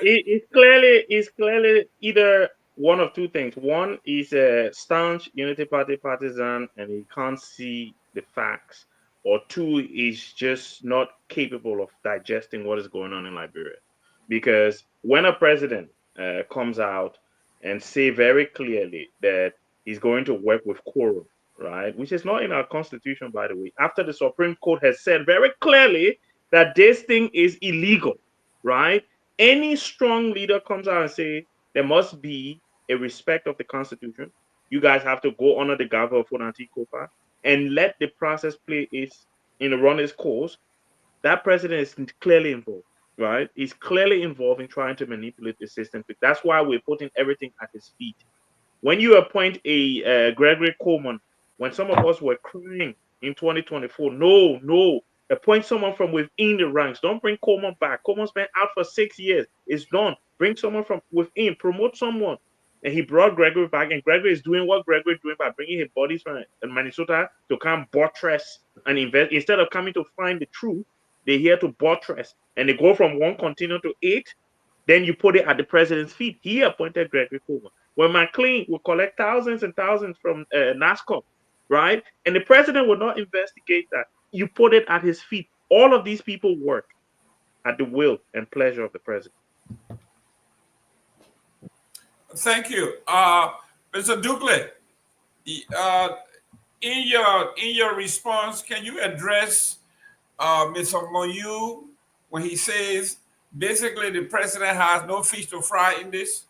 it's clearly either one of two things. One is a staunch Unity Party partisan and he can't see the facts, or two is just not capable of digesting what is going on in Liberia. Because when a president comes out and say very clearly that he's going to work with quorum, right, which is not in our constitution, by the way, after the Supreme Court has said very clearly that this thing is illegal, right? Any strong leader comes out and say there must be a respect of the Constitution. You guys have to go under the governor of Fonanti Kopa and let the process run its course. That president is clearly involved, right? He's clearly involved in trying to manipulate the system. That's why we're putting everything at his feet. When you appoint a Gregory Coleman, when some of us were crying in 2024, no, appoint someone from within the ranks. Don't bring Coleman back. Coleman's been out for 6 years. It's done. Bring someone from within. Promote someone. And he brought Gregory back, and Gregory is doing what Gregory is doing by bringing his bodies from Minnesota to come buttress and invest. Instead of coming to find the truth, they're here to buttress. And they go from 1 container to 8. Then you put it at the president's feet. He appointed Gregory Coleman. When McLean will collect thousands and thousands from NASCOM, right? And the president will not investigate that. You put it at his feet. All of these people work at the will and pleasure of the president. Thank you. Mr. Dukley, in your response, can you address Mr. Moyu when he says basically the president has no fish to fry in this?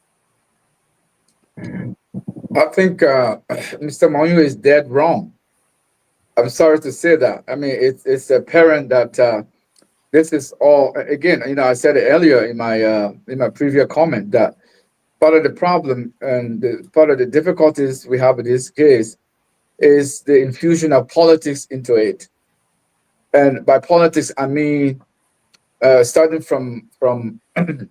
I think Mr. Moyu is dead wrong. I'm sorry to say that. I mean, it's apparent that this is all, again, I said it earlier in my previous comment that part of the problem and part of the difficulties we have in this case is the infusion of politics into it. And by politics, I mean, starting from the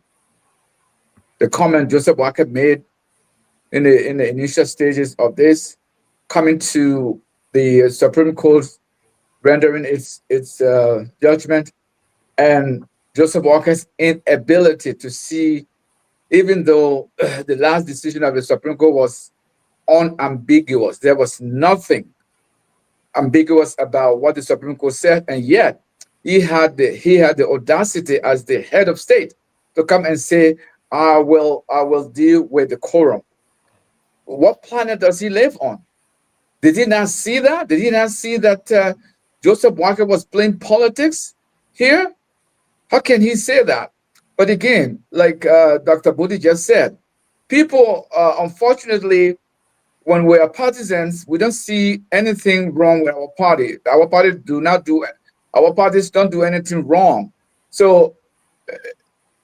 comment Joseph Boakai made in the initial stages of this, coming to the Supreme Court rendering its judgment, and Joseph Boakai's inability to see, even though the last decision of the Supreme Court was unambiguous, there was nothing ambiguous about what the Supreme Court said, and yet he had the audacity as the head of state to come and say, I will deal with the quorum. What planet does he live on? Did he not see that? Did he not see that Joseph Walker was playing politics here? How can he say that? But again, like Dr. Budy just said, people, unfortunately, when we are partisans, we don't see anything wrong with our party. Our parties don't do anything wrong. So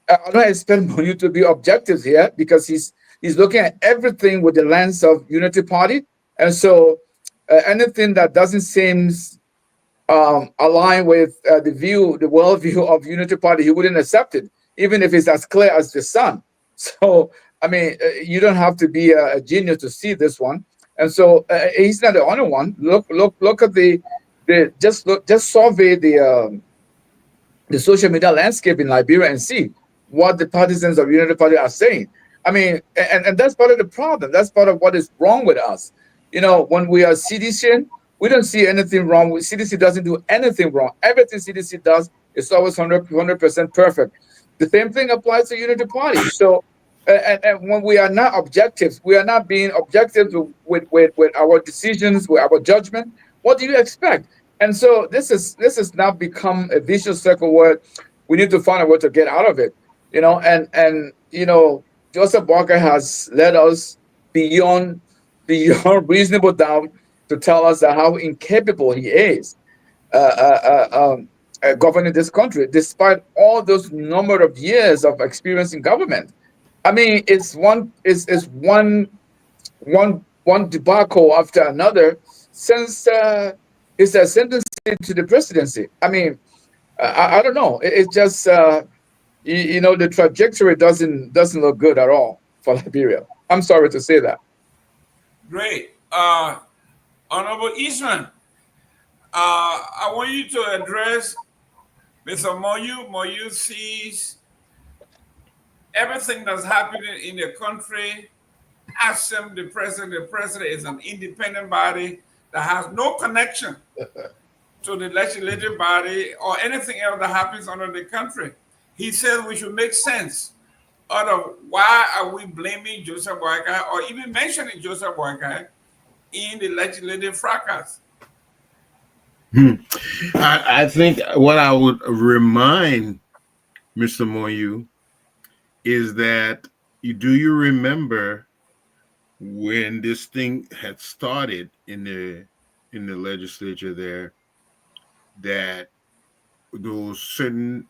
I don't expect you to be objective here because he's looking at everything with the lens of Unity Party, and so anything that doesn't seem align with the worldview of Unity Party, he wouldn't accept it, even if it's as clear as the sun. So, I mean, you don't have to be a genius to see this one. And so he's not the only one. Look at just survey the social media landscape in Liberia and see what the partisans of Unity Party are saying. I mean, and that's part of the problem. That's part of what is wrong with us. You know, when we are CDC, we don't see anything wrong. CDC doesn't do anything wrong. Everything CDC does is always 100% perfect. The same thing applies to Unity Party. So, and when we are not objective, we are not being objective with our decisions, with our judgment. What do you expect? And so this has now become a vicious circle where we need to find a way to get out of it. You know, and you know, Joseph Walker has led us beyond reasonable doubt to tell us that how incapable he is governing this country, despite all those number of years of experience in government. I mean, it's one debacle after another since his ascendancy to the presidency. I mean, I don't know. It's just you know, the trajectory doesn't look good at all for Liberia. I'm sorry to say that. Great. Honorable Eastman, I want you to address Mr. Moyu. Moyu sees everything that's happening in the country. Ask him, the president is an independent body that has no connection to the legislative body or anything else that happens under the country. He says we should make sense out of why are we blaming Joseph Boakai or even mentioning Joseph Boakai in the legislative fracas. I think what I would remind Mr. Moyu is that you remember when this thing had started in the legislature there, that those certain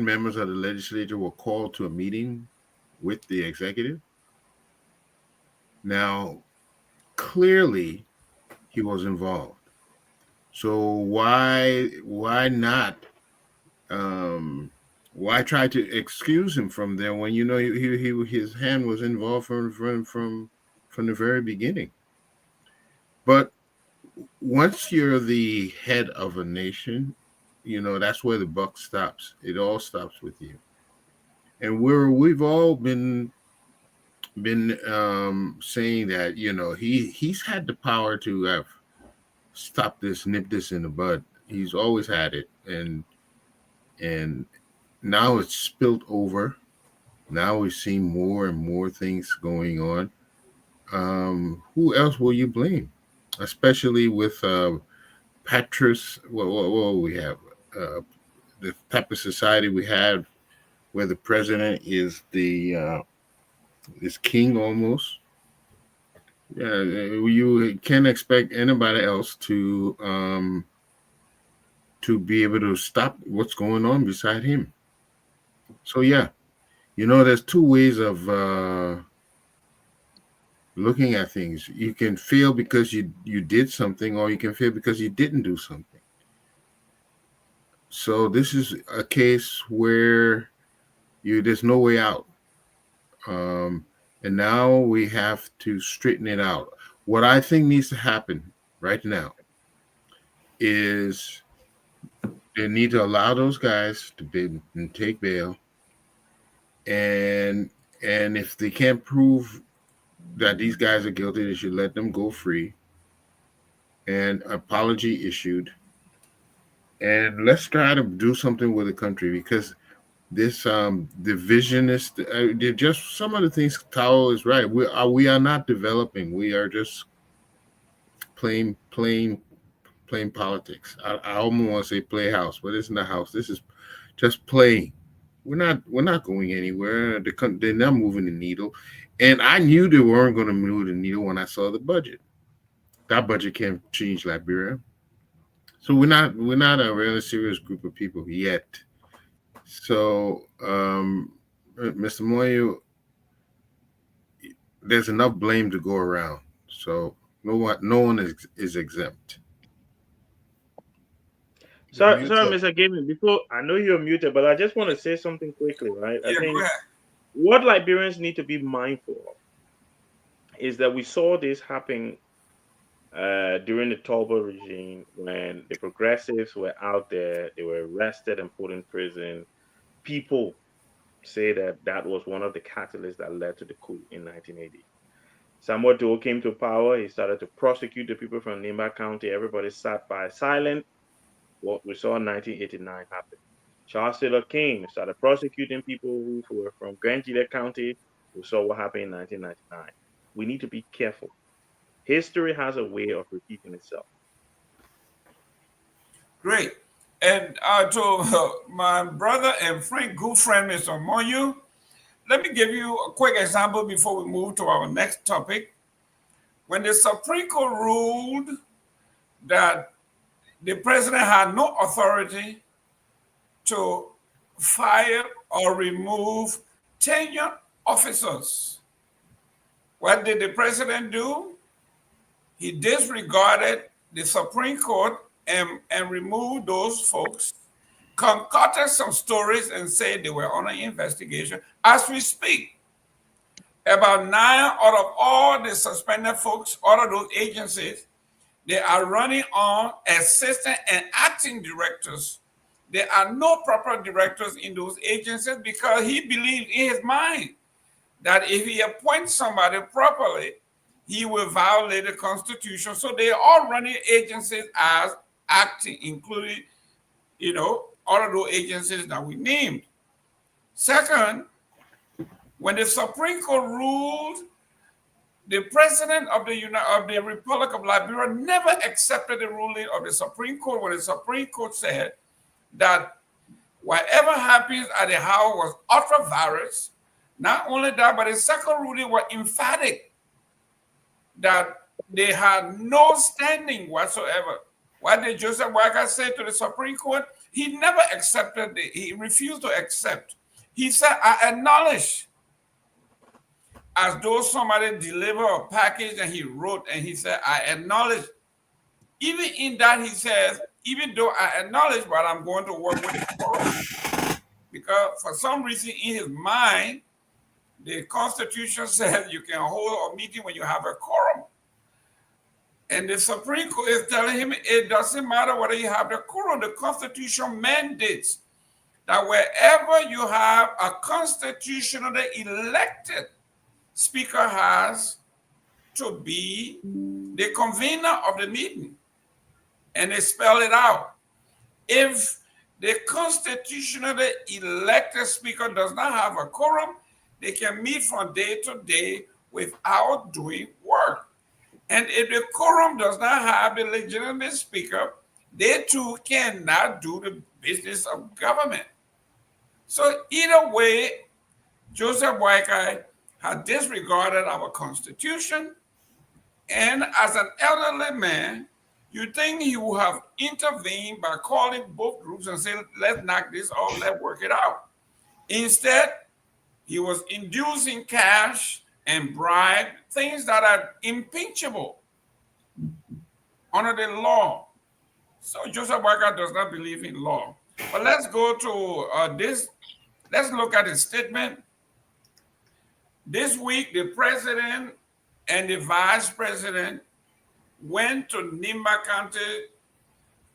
members of the legislature were called to a meeting with the executive. Now, clearly, he was involved. So why not? Why try to excuse him from there when you know his hand was involved from the very beginning? But once you're the head of a nation, you know that's where the buck stops. It all stops with you. And we've all been saying that, you know, he's had the power to have stopped this, nip this in the bud. He's always had it, and now it's spilled over. Now we see more and more things going on. Who else will you blame? Especially with Patrice, what we have, the type of society we have where the president is is king almost. Yeah, you can't expect anybody else to be able to stop what's going on beside him. So yeah, you know, there's two ways of looking at things. You can fail because you did something, or you can fail because you didn't do something. So this is a case where there's no way out. And now we have to straighten it out. What I think needs to happen right now is they need to allow those guys to take bail. And if they can't prove that these guys are guilty, they should let them go free. And apology issued. And let's try to do something with the country, because this divisionist, just some of the things Tarwoe is right. We are not developing. We are just plain politics. I almost want to say playhouse, but it's not house. This is just playing. We're not going anywhere. They're not moving the needle, and I knew they weren't going to move the needle when I saw the budget. That budget can't change Liberia, so we're not a really serious group of people yet. So, Mr. Moyo, there's enough blame to go around. So no one is exempt. Sorry, Mr. Gayman, before I know you're muted, but I just want to say something quickly, right? I think what Liberians need to be mindful of is that we saw this happen during the Tarwoe regime when the progressives were out there, they were arrested and put in prison. People say that was one of the catalysts that led to the coup in 1980. Samuel Doe came to power. He started to prosecute the people from Nimba County. Everybody sat by silent. What we saw in 1989 happen. Charles Taylor came and started prosecuting people who were from Grand County. We saw what happened in 1999. We need to be careful. History has a way of repeating itself. Great. And to my brother and good friend, Mr. Moyo, let me give you a quick example before we move to our next topic. When the Supreme Court ruled that the president had no authority to fire or remove tenured officers, what did the president do? He disregarded the Supreme Court and removed those folks, concocted some stories and said they were under investigation. As we speak, about 9 out of all the suspended folks, all of those agencies, they are running on assistant and acting directors. There are no proper directors in those agencies because he believed in his mind that if he appoints somebody properly, he will violate the Constitution. So they are all running agencies as acting, including, all of those agencies that we named. Second, when the Supreme Court ruled, the president of the Republic of Liberia never accepted the ruling of the Supreme Court when the Supreme Court said that whatever happens at the house was ultra virus. Not only that, but the second ruling was emphatic that they had no standing whatsoever. What did Joseph Boakai say to the Supreme Court? He never accepted it. He refused to accept. He said, I acknowledge, as though somebody delivered a package and he wrote and he said, I acknowledge. Even in that, he says, even though I acknowledge, but I'm going to work with the quorum. Because for some reason in his mind, the Constitution says you can hold a meeting when you have a quorum. And the Supreme Court is telling him it doesn't matter whether you have the quorum. The Constitution mandates that wherever you have a constitutionally elected speaker has to be the convener of the meeting. And they spell it out. If the constitutionally elected speaker does not have a quorum, they can meet from day to day without doing work. And if the quorum does not have the legitimate speaker, they too cannot do the business of government. So either way, Joseph Boakai had disregarded our Constitution, and as an elderly man, you think he would have intervened by calling both groups and saying, let's knock this off, let's work it out. Instead, he was inducing cash and bribe, things that are impeachable under the law. So Joseph Boakai does not believe in law. But let's go to this. Let's look at his statement. This week, the president and the vice president went to Nimba County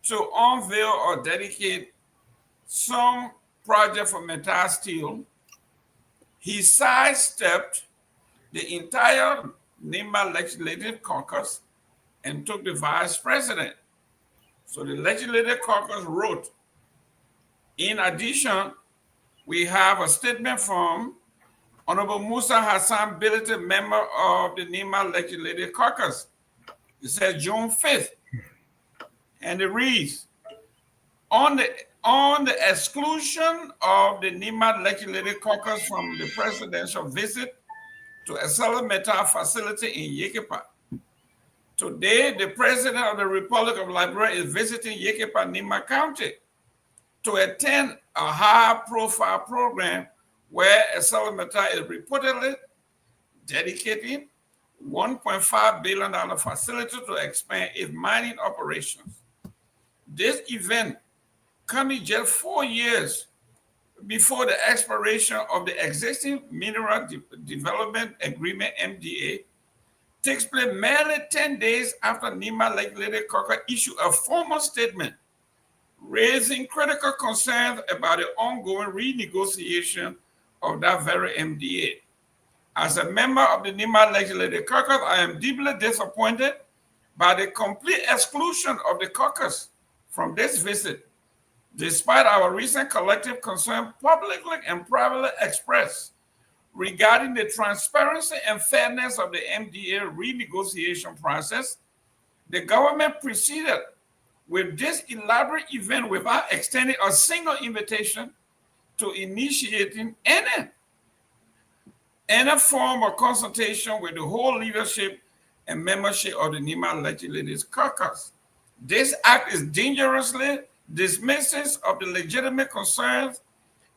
to unveil or dedicate some project for Mittal Steel. He sidestepped the entire Nimba Legislative Caucus and took the vice president. So the Legislative Caucus wrote, in addition, we have a statement from Honorable Musa Bility, member of the Nimba Legislative Caucus. It says June 5th. And it reads, on the exclusion of the Nimba Legislative Caucus from the presidential visit to a Mittal facility in Yekepa. Today, the President of the Republic of Liberia is visiting Yekepa, Nimba County to attend a high-profile program where a Mittal is reportedly dedicating $1.5 billion facility to expand its mining operations. This event, coming just 4 years before the expiration of the existing Mineral Development Agreement, MDA, takes place merely 10 days after Nimba Legislative Caucus issued a formal statement raising critical concerns about the ongoing renegotiation of that very MDA. As a member of the Nimba Legislative Caucus, I am deeply disappointed by the complete exclusion of the caucus from this visit, despite our recent collective concern publicly and privately expressed regarding the transparency and fairness of the MDA renegotiation process. The government proceeded with this elaborate event without extending a single invitation to initiating any form of consultation with the whole leadership and membership of the Nimba Legislative Caucus. This act is dangerously dismissive of the legitimate concerns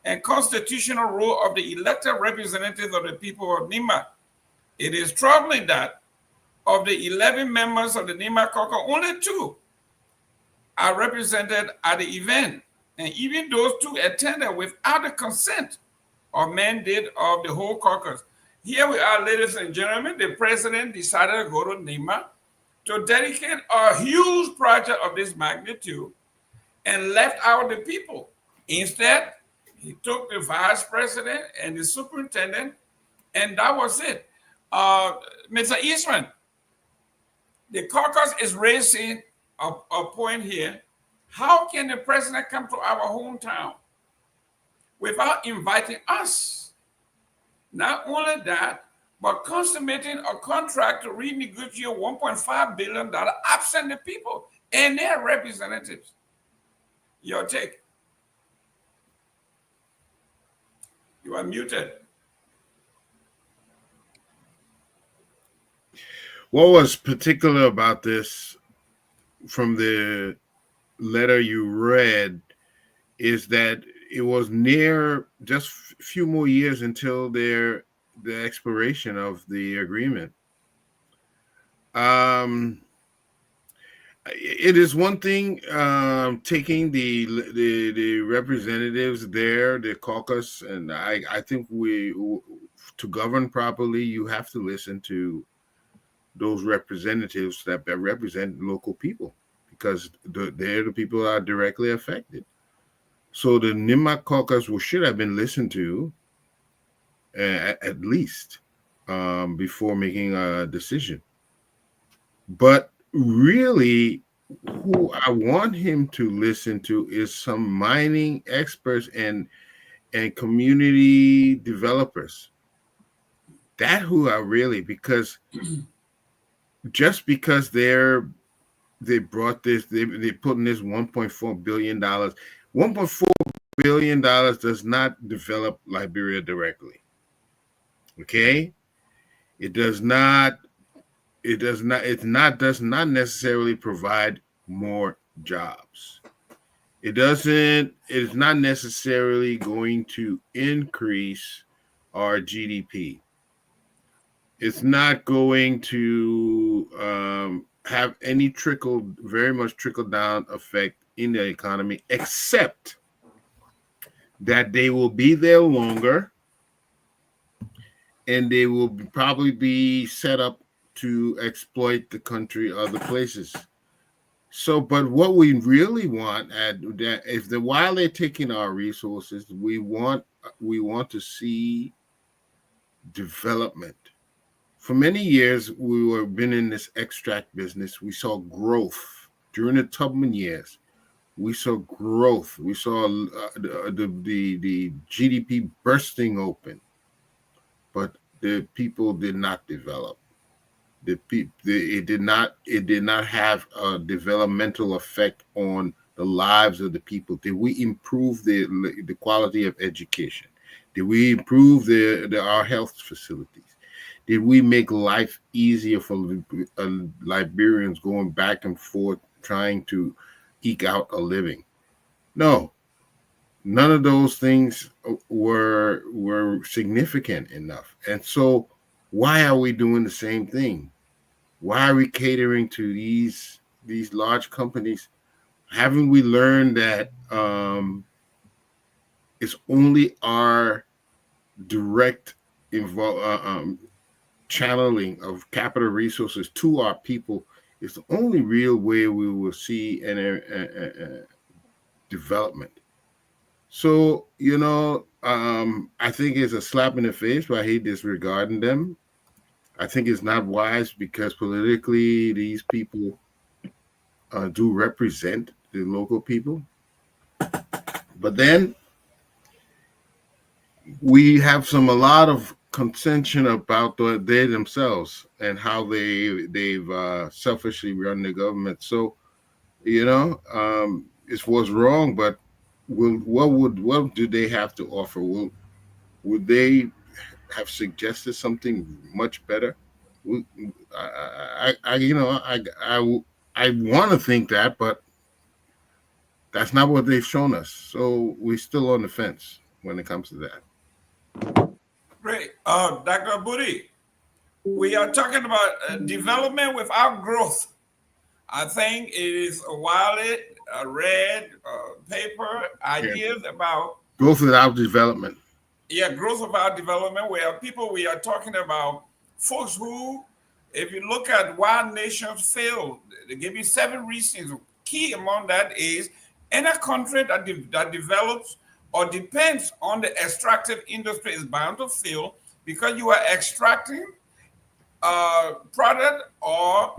and constitutional role of the elected representatives of the people of Nimba. It is troubling that of the 11 members of the Nimba Caucus, only 2 are represented at the event, and even those 2 attended without the consent or mandate of the whole caucus. Here we are, ladies and gentlemen. The president decided to go to Nimba to dedicate a huge project of this magnitude and left out the people. Instead, he took the vice president and the superintendent, and that was it. Mr. Eastman, the caucus is raising a point here. How can the president come to our hometown without inviting us? Not only that, but consummating a contract to renegotiate $1.5 billion absent the people and their representatives. Your take. You are muted. What was particular about this from the letter you read is that it was near just a few more years until the expiration of the agreement. It is one thing taking the representatives there, the caucus, and I think to govern properly, you have to listen to those representatives that represent local people, because they're the people that are directly affected. So the Nimba caucus should have been listened to at least before making a decision. But really, who I want him to listen to is some mining experts and community developers. That who are really, because just because they brought this, they put in this $1.4 billion. $1.4 billion does not develop Liberia directly. Okay? It does not necessarily provide more jobs. It is not necessarily going to increase our GDP. It's not going to have any very much trickle down effect in the economy, except that they will be there longer and they will probably be set up to exploit the country other places. So, but what we really want is that while they're taking our resources, we want to see development. For many years, we were been in this extract business. We saw growth during the Tubman years. We saw growth. We saw the GDP bursting open, but the people did not develop. It did not have a developmental effect on the lives of the people. Did we improve the quality of education? Did we improve our health facilities? Did we make life easier for Liberians going back and forth trying to eke out a living? No, none of those things were significant enough. And so, why are we doing the same thing? Why are we catering to these large companies? Haven't we learned that it's only our direct channeling of capital resources to our people is the only real way we will see an development? So, I think it's a slap in the face by he disregarding them. I think it's not wise because politically these people do represent the local people. But then we have a lot of contention about they themselves and how they've selfishly run the government. So it was wrong, but what do they have to offer? Would they have suggested something much better? I want to think that, but that's not what they've shown us. So we're still on the fence when it comes to that. Great. Dr. Budy, we are talking about development without growth. I think it is a widely read paper, ideas about growth without development. Yeah, growth without development, where we are talking about folks who, if you look at why nations fail, they give you 7 reasons. Key among that is any country that develops or depends on the extractive industry is bound to fail because you are extracting product or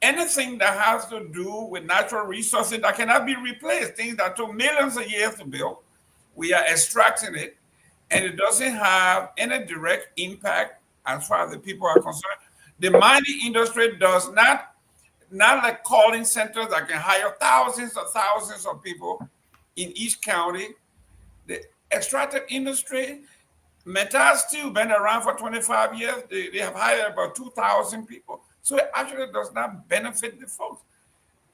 anything that has to do with natural resources that cannot be replaced, things that took millions of years to build. We are extracting it, and it doesn't have any direct impact as far as the people are concerned. The mining industry does not like calling centers that can hire thousands of people in each county. The extractive industry, Mittal still been around for 25 years. They have hired about 2,000 people. So it actually does not benefit the folks.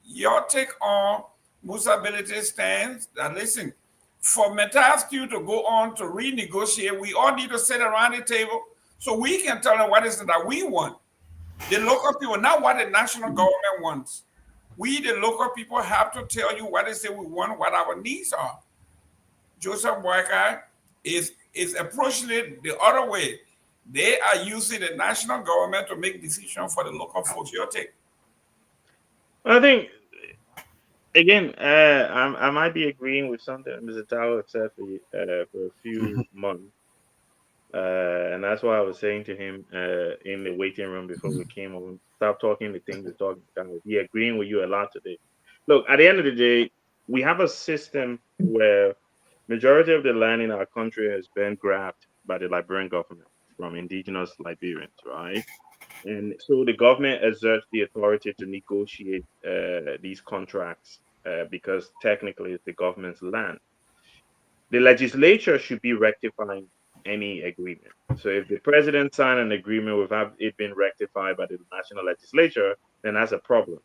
Your take on Musa Bility's stance that, listen, for Mittal still to go on to renegotiate, we all need to sit around the table so we can tell them what is it that we want. The local people, not what the national government wants. We, the local people, have to tell you what is it we want, what our needs are. Joseph Boakai is approaching it the other way. They are using the national government to make decisions for the local folks. Your take? I think, again, I might be agreeing with something Mr. Tarwoe said for a few months. And that's why I was saying to him in the waiting room before we came over, stop talking the things we're talking about. He agreeing with you a lot today. Look, at the end of the day, we have a system where majority of the land in our country has been grabbed by the Liberian government from indigenous Liberians, right? And so the government exerts the authority to negotiate these contracts because technically it's the government's land. The legislature should be rectifying any agreement. So if the president signed an agreement without it being rectified by the national legislature, then that's a problem.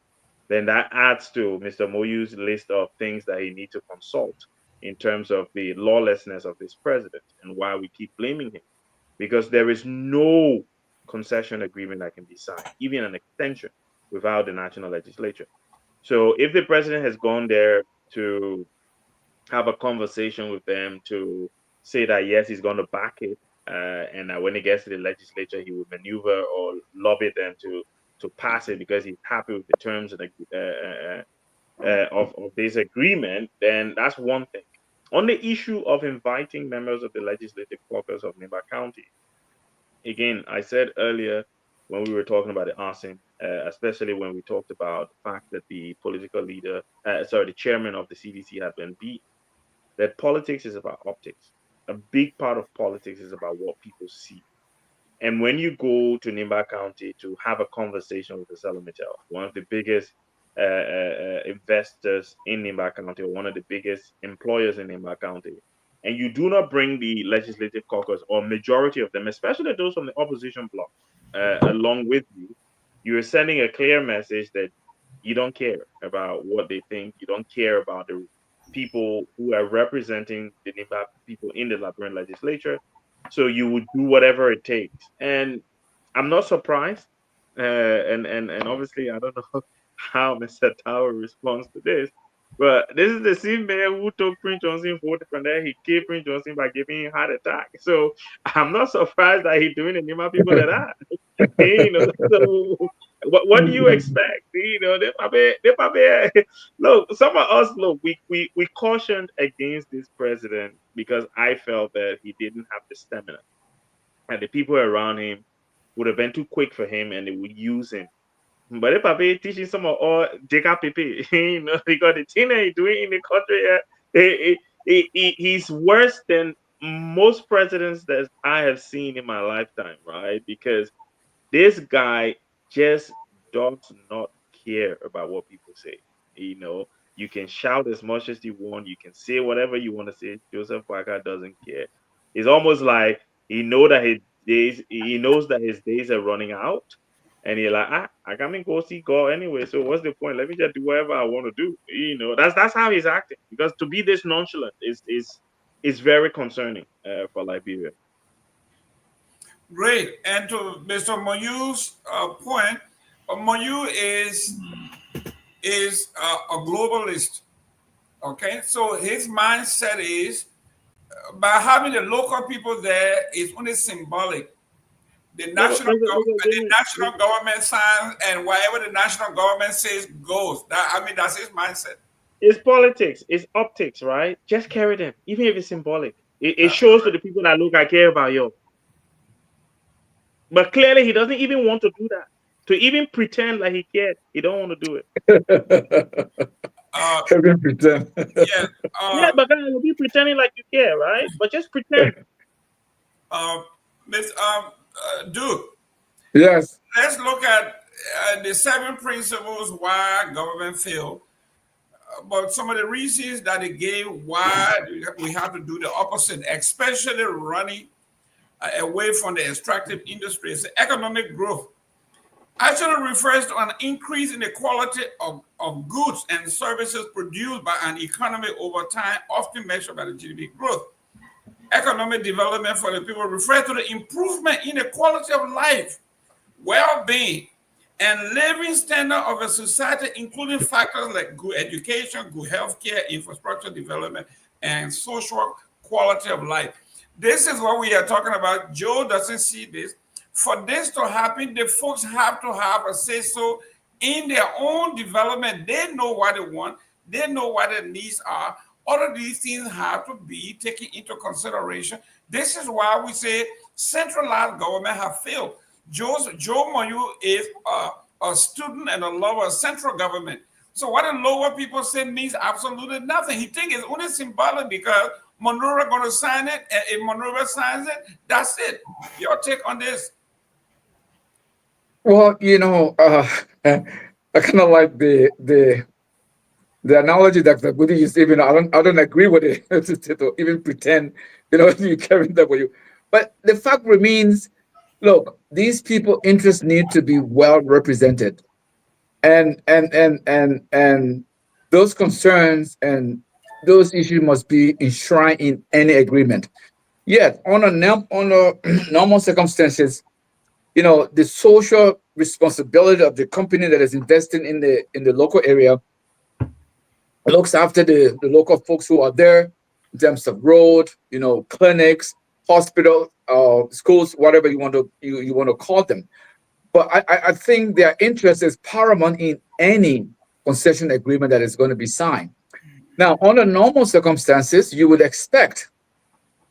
Then that adds to Mr. Moyu's list of things that he needs to consult in terms of the lawlessness of this president and why we keep blaming him. Because there is no concession agreement that can be signed, even an extension, without the national legislature. So if the president has gone there to have a conversation with them to say that yes, he's going to back it, and that when it gets to the legislature, he will maneuver or lobby them to pass it because he's happy with the terms of this agreement, then that's one thing. On the issue of inviting members of the Legislative Caucus of Nimba County, again, I said earlier when we were talking about the Arson, especially when we talked about the fact that the the chairman of the CDC had been beat, that politics is about optics. A big part of politics is about what people see. And when you go to Nimba County to have a conversation with the Mittal, one of the biggest investors in Nimba County, or one of the biggest employers in Nimba County, and you do not bring the Legislative Caucus or majority of them, especially those from the opposition bloc, along with you, you are sending a clear message that you don't care about what they think. You don't care about the people who are representing the Nimba people in the Liberian legislature. So you would do whatever it takes. And I'm not surprised. And obviously, I don't know how Mr. Tarwoe responds to this. But this is the same man who took Prince Johnson voted from there. He killed Prince Johnson by giving him a heart attack. So I'm not surprised that he's doing the Nimba people that. So what do you expect? They probably look. Some of us we cautioned against this president because I felt that he didn't have the stamina, and the people around him would have been too quick for him, and they would use him. But if I teaching some of all Jacob Pepe, because the thing that he's doing in the country, he's worse than most presidents that I have seen in my lifetime, right? Because this guy just does not care about what people say. You can shout as much as you want. You can say whatever you want to say. Joseph Boakai doesn't care. It's almost like he knows that his days are running out. And he's like, I can't go see God anyway. So what's the point? Let me just do whatever I want to do. That's how he's acting. Because to be this nonchalant is very concerning for Liberia. Great. And to Mr. Moyu's point, Moyu is a globalist. Okay, so his mindset is by having the local people there is only symbolic. The national government signs, and whatever the national government says goes. That's his mindset. It's politics. It's optics, right? Just carry them, even if it's symbolic. It shows to the people that look, I care about you. But clearly, he doesn't even want to do that. To even pretend like he cared, he don't want to do it. Even pretend. Yeah, but then you'll be pretending like you care, right? But just pretend. Miss Duke. Yes. Let's look at the 7 principles why government failed. But some of the reasons that it gave why we have to do the opposite, especially running away from the extractive industry. It's economic growth. Actually refers to an increase in the quality of goods and services produced by an economy over time, often measured by the GDP growth. Economic development for the people refers to the improvement in the quality of life, well-being, and living standard of a society, including factors like good education, good healthcare, infrastructure development, and social quality of life. This is what we are talking about. Joe doesn't see this. For this to happen, the folks have to have a say-so in their own development. They know what they want. They know what their needs are. All of these things have to be taken into consideration. This is why we say centralized government have failed. Joe Moyu is a student and a lover of central government. So what the lower people say means absolutely nothing. He thinks it's only symbolic because Monroe going to sign it, and if Monroe signs it, that's it. Your take on this? Well, I kind of like the analogy that the Budy is even. I don't agree with it to even pretend you carry that with you. But the fact remains, look, these people' interests need to be well represented, and those concerns and those issues must be enshrined in any agreement. Yet, on a normal circumstances, the social responsibility of the company that is investing in the local area looks after the local folks who are there in terms of road, clinics, hospital, schools, whatever you want to call them. But I think their interest is paramount in any concession agreement that is going to be signed. Now, under normal circumstances, you would expect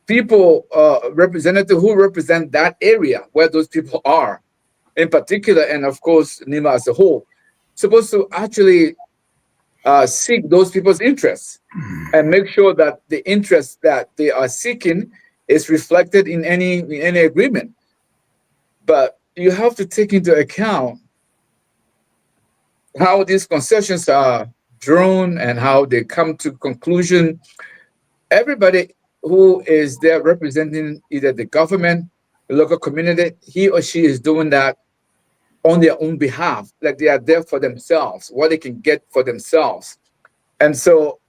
people, representatives who represent that area where those people are, in particular, and of course, Nimba as a whole, supposed to actually seek those people's interests and make sure that the interest that they are seeking is reflected in any agreement. But you have to take into account how these concessions are drawn and how they come to conclusion. Everybody who is there representing either the government, the local community, he or she is doing that on their own behalf, like they are there for themselves, what they can get for themselves. And so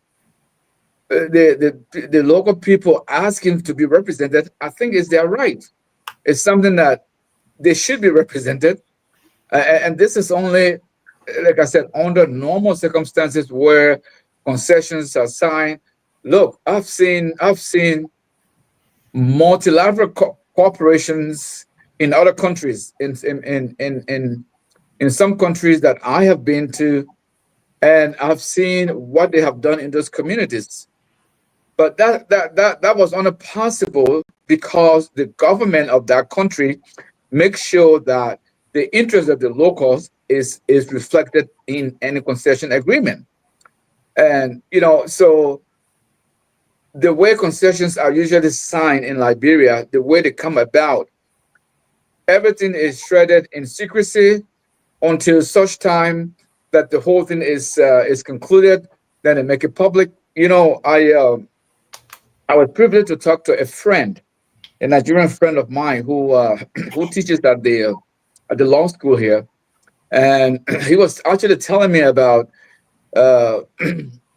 the local people asking to be represented, I think is their right. It's something that they should be represented. And this is only, like I said, under normal circumstances where concessions are signed. Look, I've seen multilateral corporations in other countries, in some countries that I have been to, and I've seen what they have done in those communities. But that was only possible because the government of that country makes sure that the interest of the locals is reflected in any concession agreement. And so the way concessions are usually signed in Liberia, the way they come about, everything is shredded in secrecy until such time that the whole thing is concluded. Then they make it public. I was privileged to talk to a friend, a Nigerian friend of mine who teaches at the law school here, and he was actually telling me about the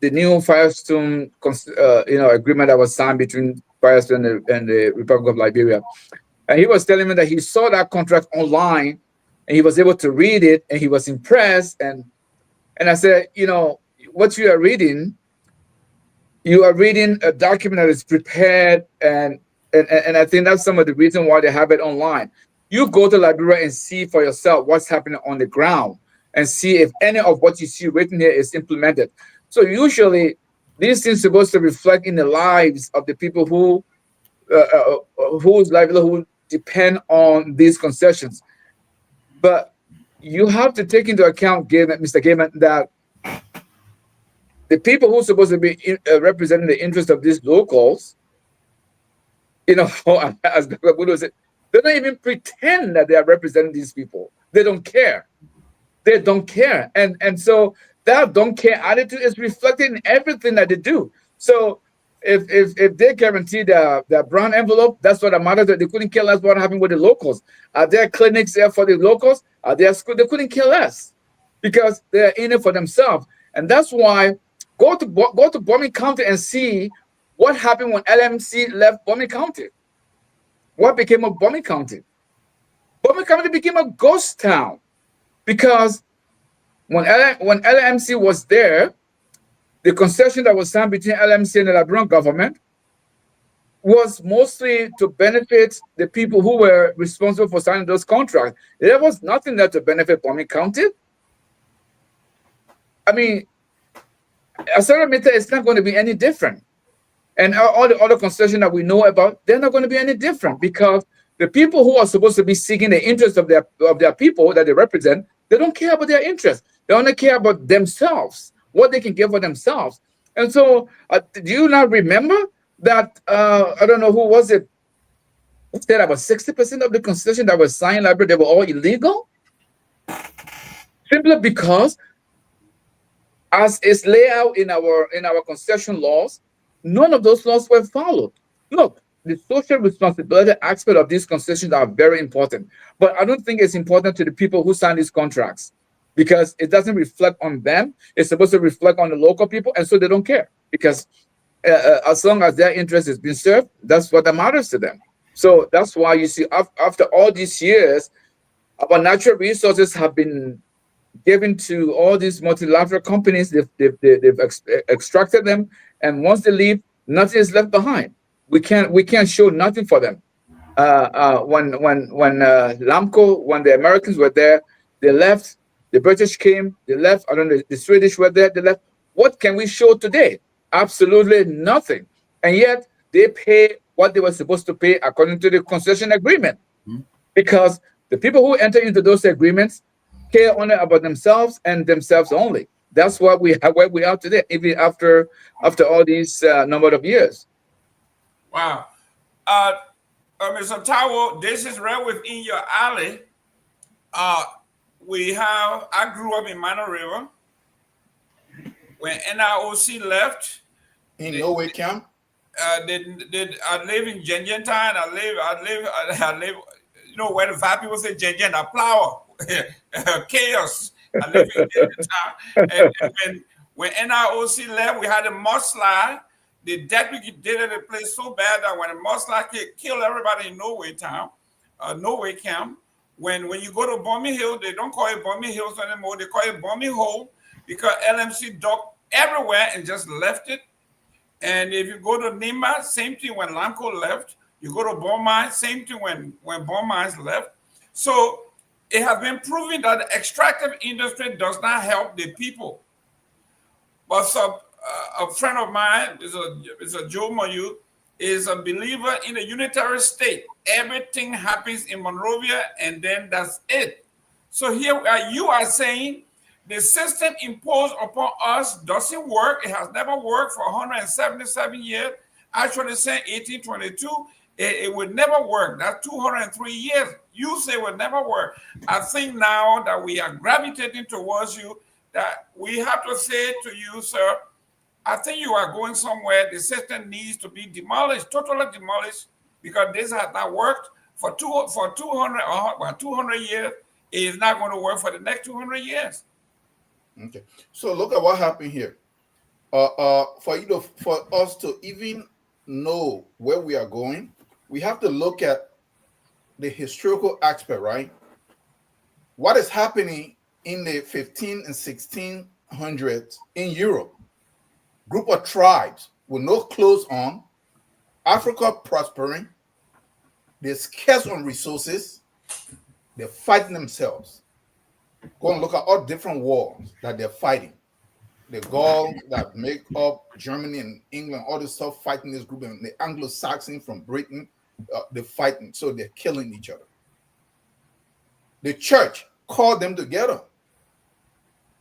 new Firestone agreement that was signed between Firestone and the Republic of Liberia. And he was telling me that he saw that contract online and he was able to read it and he was impressed. And I said, what you are reading a document that is prepared, and I think that's some of the reason why they have it online. You go to Liberia and see for yourself what's happening on the ground and see if any of what you see written here is implemented. So usually these things are supposed to reflect in the lives of the people whose livelihood depend on these concessions. But you have to take into account, Mr. Gayman, that the people who are supposed to be representing the interest of these locals, as Dr. Budy said, they don't even pretend that they are representing these people. They don't care. They don't care. And so that don't care attitude is reflected in everything that they do. So if they guarantee their brown envelope, that's what matters. They couldn't care less what happened with the locals. Are there clinics there for the locals? Are there schools? They couldn't care less because they're in it for themselves. And that's why go to Boakai County and see what happened when LMC left Boakai County. What became of Boakai County? Boakai County became a ghost town because when LMC was there, the concession that was signed between LMC and the Liberian government was mostly to benefit the people who were responsible for signing those contracts. There was nothing there to benefit Boakai County. I mean, Mittal is not going to be any different. And all the other concessions that we know about, they're not going to be any different because the people who are supposed to be seeking the interest of their people that they represent, they don't care about their interests. They only care about themselves, what they can get for themselves. And so, do you not remember that, I don't know who was it, said about 60% of the concessions that were signed in Liberia, they were all illegal? Simply because, as is laid out in our concession laws, none of those laws were followed. Look, the social responsibility aspect of these concessions are very important, but I don't think it's important to the people who sign these contracts because it doesn't reflect on them. It's supposed to reflect on the local people, and so they don't care because as long as their interest is being served, that's what matters to them. So that's why you see after all these years, our natural resources have been given to all these multilateral companies. They've extracted them, and once they leave, nothing is left behind. We can't show nothing for them. When Lamco, when the Americans were there, they left. The British came, they left. I don't know, the Swedish were there, they left. What can we show today? Absolutely nothing. And yet they pay what they were supposed to pay according to the concession agreement, because the people who enter into those agreements care only about themselves and themselves only. That's why where we are today, even after all these number of years. Wow. Mr. Tarwoe, this is right within your alley. I grew up in Minor River. When NIOC left, In no way camp. I live in Jenjen town. I live, you know, where the five people say Jenjen, a flower, chaos. I live in Jenjen town. And when NIOC left, we had a mudslide. The deputy did it the place so bad that when a mudslide killed everybody in Norway town, Norway camp. When you go to Bommy Hill, they don't call it Bommy Hills anymore. They call it Bommy Hole because LMC dug everywhere and just left it. And if you go to Nimba, same thing when Lamco left. You go to Boakai, same thing when Boakai left. So it has been proven that the extractive industry does not help the people. But a friend of mine is a Joe Mayu, is a believer in the unitary state. Everything happens in Monrovia, and then that's it. So here you are saying the system imposed upon us doesn't work. It has never worked for 177 years. Actually, saying 1822, it would never work. That's 203 years. You say it would never work. I think now that we are gravitating towards you, that we have to say to you, sir, I think you are going somewhere. The system needs to be demolished, totally demolished, because this has not worked for 200 years. It is not going to work for the next 200 years. Okay, so look at what happened here. For us to even know where we are going, we have to look at the historical aspect, right? What is happening in the 15 and 1600s in Europe? Group of tribes with no clothes on, Africa prospering, they're scarce on resources, they're fighting themselves. Go and look at all different wars that they're fighting. The Gauls that make up Germany and England, all this stuff fighting this group, and the Anglo-Saxon from Britain, they're fighting, so they're killing each other. The church called them together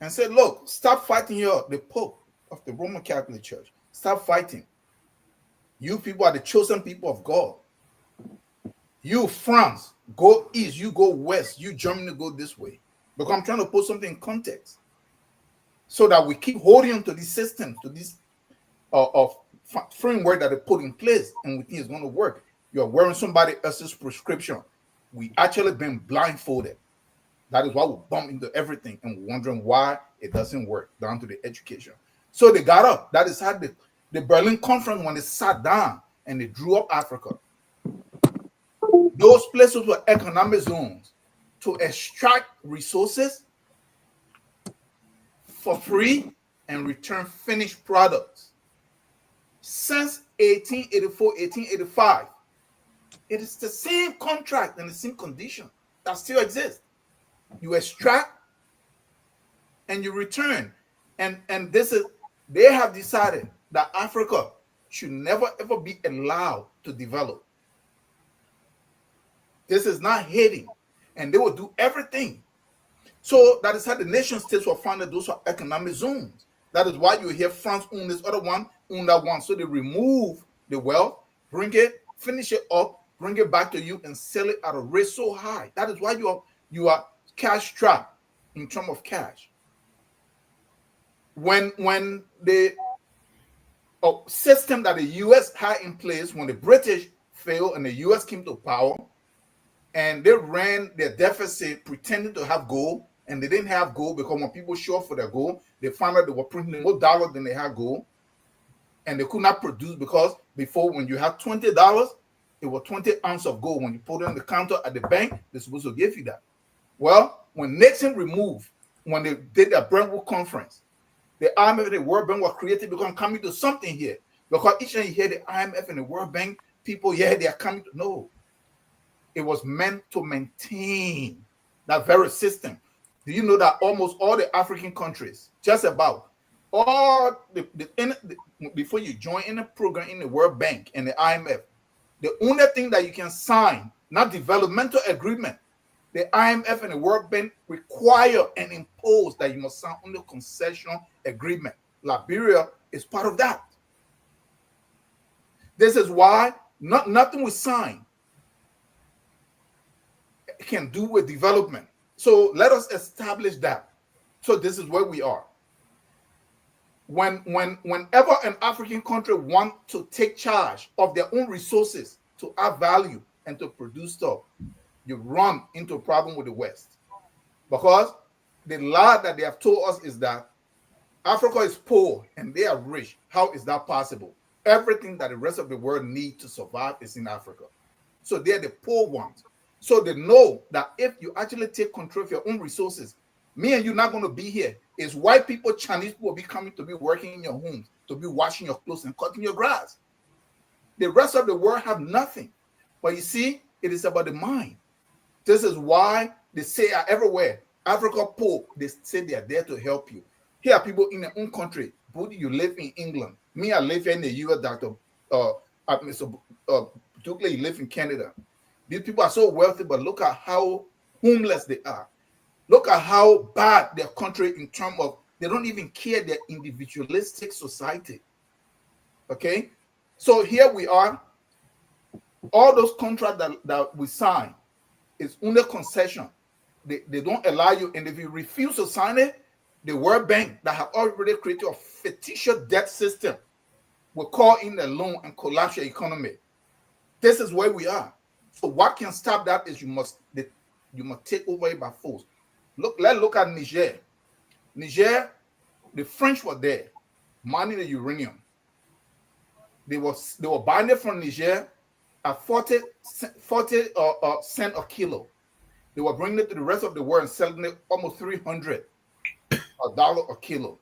and said, look, stop fighting here. The Pope of the Roman Catholic Church, stop fighting. You people are the chosen people of God. You, France, go east, you go west, you, Germany, go this way. Because I'm trying to put something in context so that we keep holding on to this system, to this framework that they put in place, and we think it's going to work. You're wearing somebody else's prescription. We actually been blindfolded. That is why we bump into everything and we're wondering why it doesn't work, down to the education. So they got up. That is how the Berlin Conference, when they sat down and they drew up Africa. Those places were economic zones to extract resources for free and return finished products. Since 1884, 1885, it is the same contract and the same condition that still exists. You extract and you return. And this is, they have decided that Africa should never ever be allowed to develop. This is not Haiti, and they will do everything. So that is how the nation states were founded. Those are economic zones. That is why you hear France own this other one, own that one. So they remove the wealth, bring it, finish it up, bring it back to you, and sell it at a rate so high. That is why you are cash trapped in terms of cash. When the system that the U.S. had in place, when the British failed and the U.S. came to power, and they ran their deficit pretending to have gold, and they didn't have gold because when people show up for their gold, they found out they were printing more dollars than they had gold, and they could not produce because before, when you had $20, it was 20 ounces of gold. When you put it on the counter at the bank, they're supposed to give you that. Well, when Nixon removed, when they did that Brentwood conference, the IMF and the World Bank were created because I'm coming to something here. Because each time you hear the IMF and the World Bank, people, they are coming to, no. It was meant to maintain that very system. Do you know that almost all the African countries, just about all before you join in a program in the World Bank and the IMF, the only thing that you can sign, not developmental agreement, the IMF and the World Bank require and impose that you must sign on the concession agreement. Liberia is part of that. This is why nothing was signed can do with development. So let us establish that. So this is where we are. Whenever an African country wants to take charge of their own resources to add value and to produce stuff, you run into a problem with the West. Because the lie that they have told us is that Africa is poor and they are rich. How is that possible? Everything that the rest of the world needs to survive is in Africa. So they're the poor ones. So they know that if you actually take control of your own resources, me and you not going to be here. It's white people, Chinese people will be coming to be working in your homes, to be washing your clothes and cutting your grass. The rest of the world have nothing. But you see, it is about the mind. This is why they say everywhere, Africa poor, they say they are there to help you. Here are people in their own country. Budy, you live in England. Me, I live here in the US, Dr. Mr. Dukley, you live in Canada. These people are so wealthy, but look at how homeless they are. Look at how bad their country in terms of, they don't even care their individualistic society. Okay? So here we are. All those contracts that we sign is under concession. They don't allow you, and if you refuse to sign it, the World Bank that have already created a fictitious debt system will call in a loan and collapse your economy. This is where we are. So what can stop that is you must take over it by force. Let's look at Niger. Niger, the French were there, mining the uranium. They were buying it from Niger at 40 cents a kilo. They were bringing it to the rest of the world and selling it almost $300 a kilo.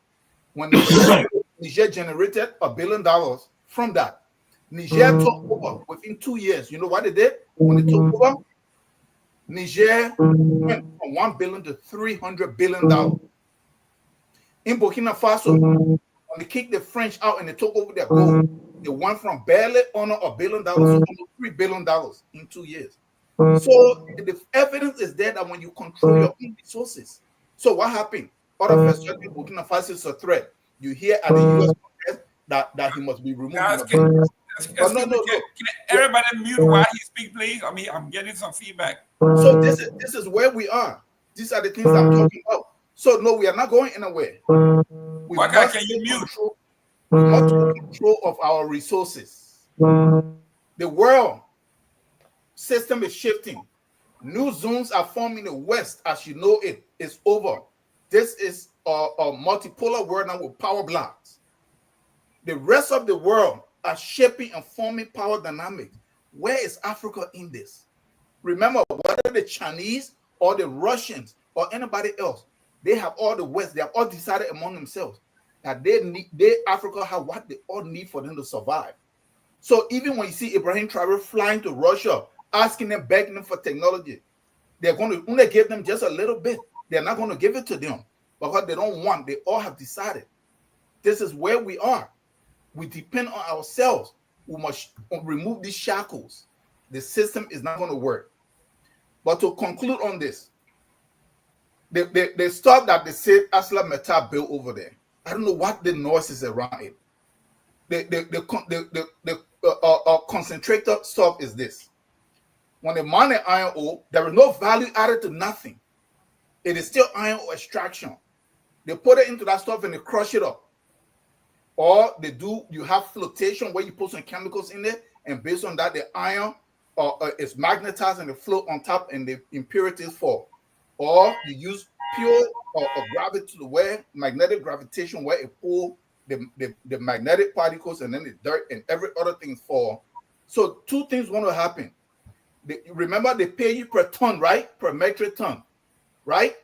When Niger generated $1 billion from that, Niger took over within 2 years. You know what they did when they took over? Niger went from $1 billion to $300 billion. In Burkina Faso, when they kicked the French out and they took over their gold, they went from barely under $1 billion to almost $3 billion in 2 years. So the evidence is there that when you control your own resources. So what happened? All of a sudden, Burkina Faso is a threat. You hear at the U.S. Congress that he must be removed. Can everybody mute while he speaks, please? I mean, I'm getting some feedback. So this is where we are. These are the things I'm talking about. So no, we are not going anywhere. We must can you mute? We must take control of our resources. The world system is shifting. New zones are forming in the West, as you know it. It's over. This is a multipolar world now with power blocks. The rest of the world are shaping and forming power dynamics. Where is Africa in this? Remember, whether the Chinese or the Russians or anybody else, they have all the West. They have all decided among themselves that Africa have what they all need for them to survive. So even when you see Ibrahim Traoré flying to Russia, asking them, begging them for technology, they're going to only give them just a little bit. They're not going to give it to them because they don't want. They all have decided. This is where we are. We depend on ourselves. We must remove these shackles. The system is not going to work. But to conclude on this, the stuff that they said Asla Mittal built over there, I don't know what the noise is around it. The concentrator stuff is this. When they mine the iron ore, there is no value added to nothing. It is still iron ore extraction. They put it into that stuff and they crush it up. Or you have flotation where you put some chemicals in it, and based on that, the iron is magnetized and they float on top and the impurities fall. Or you use pure gravity where magnetic gravitation where it pulls the magnetic particles and then the dirt and every other thing fall. So two things want to happen. Remember, they pay you per ton, right? Per metric ton, right?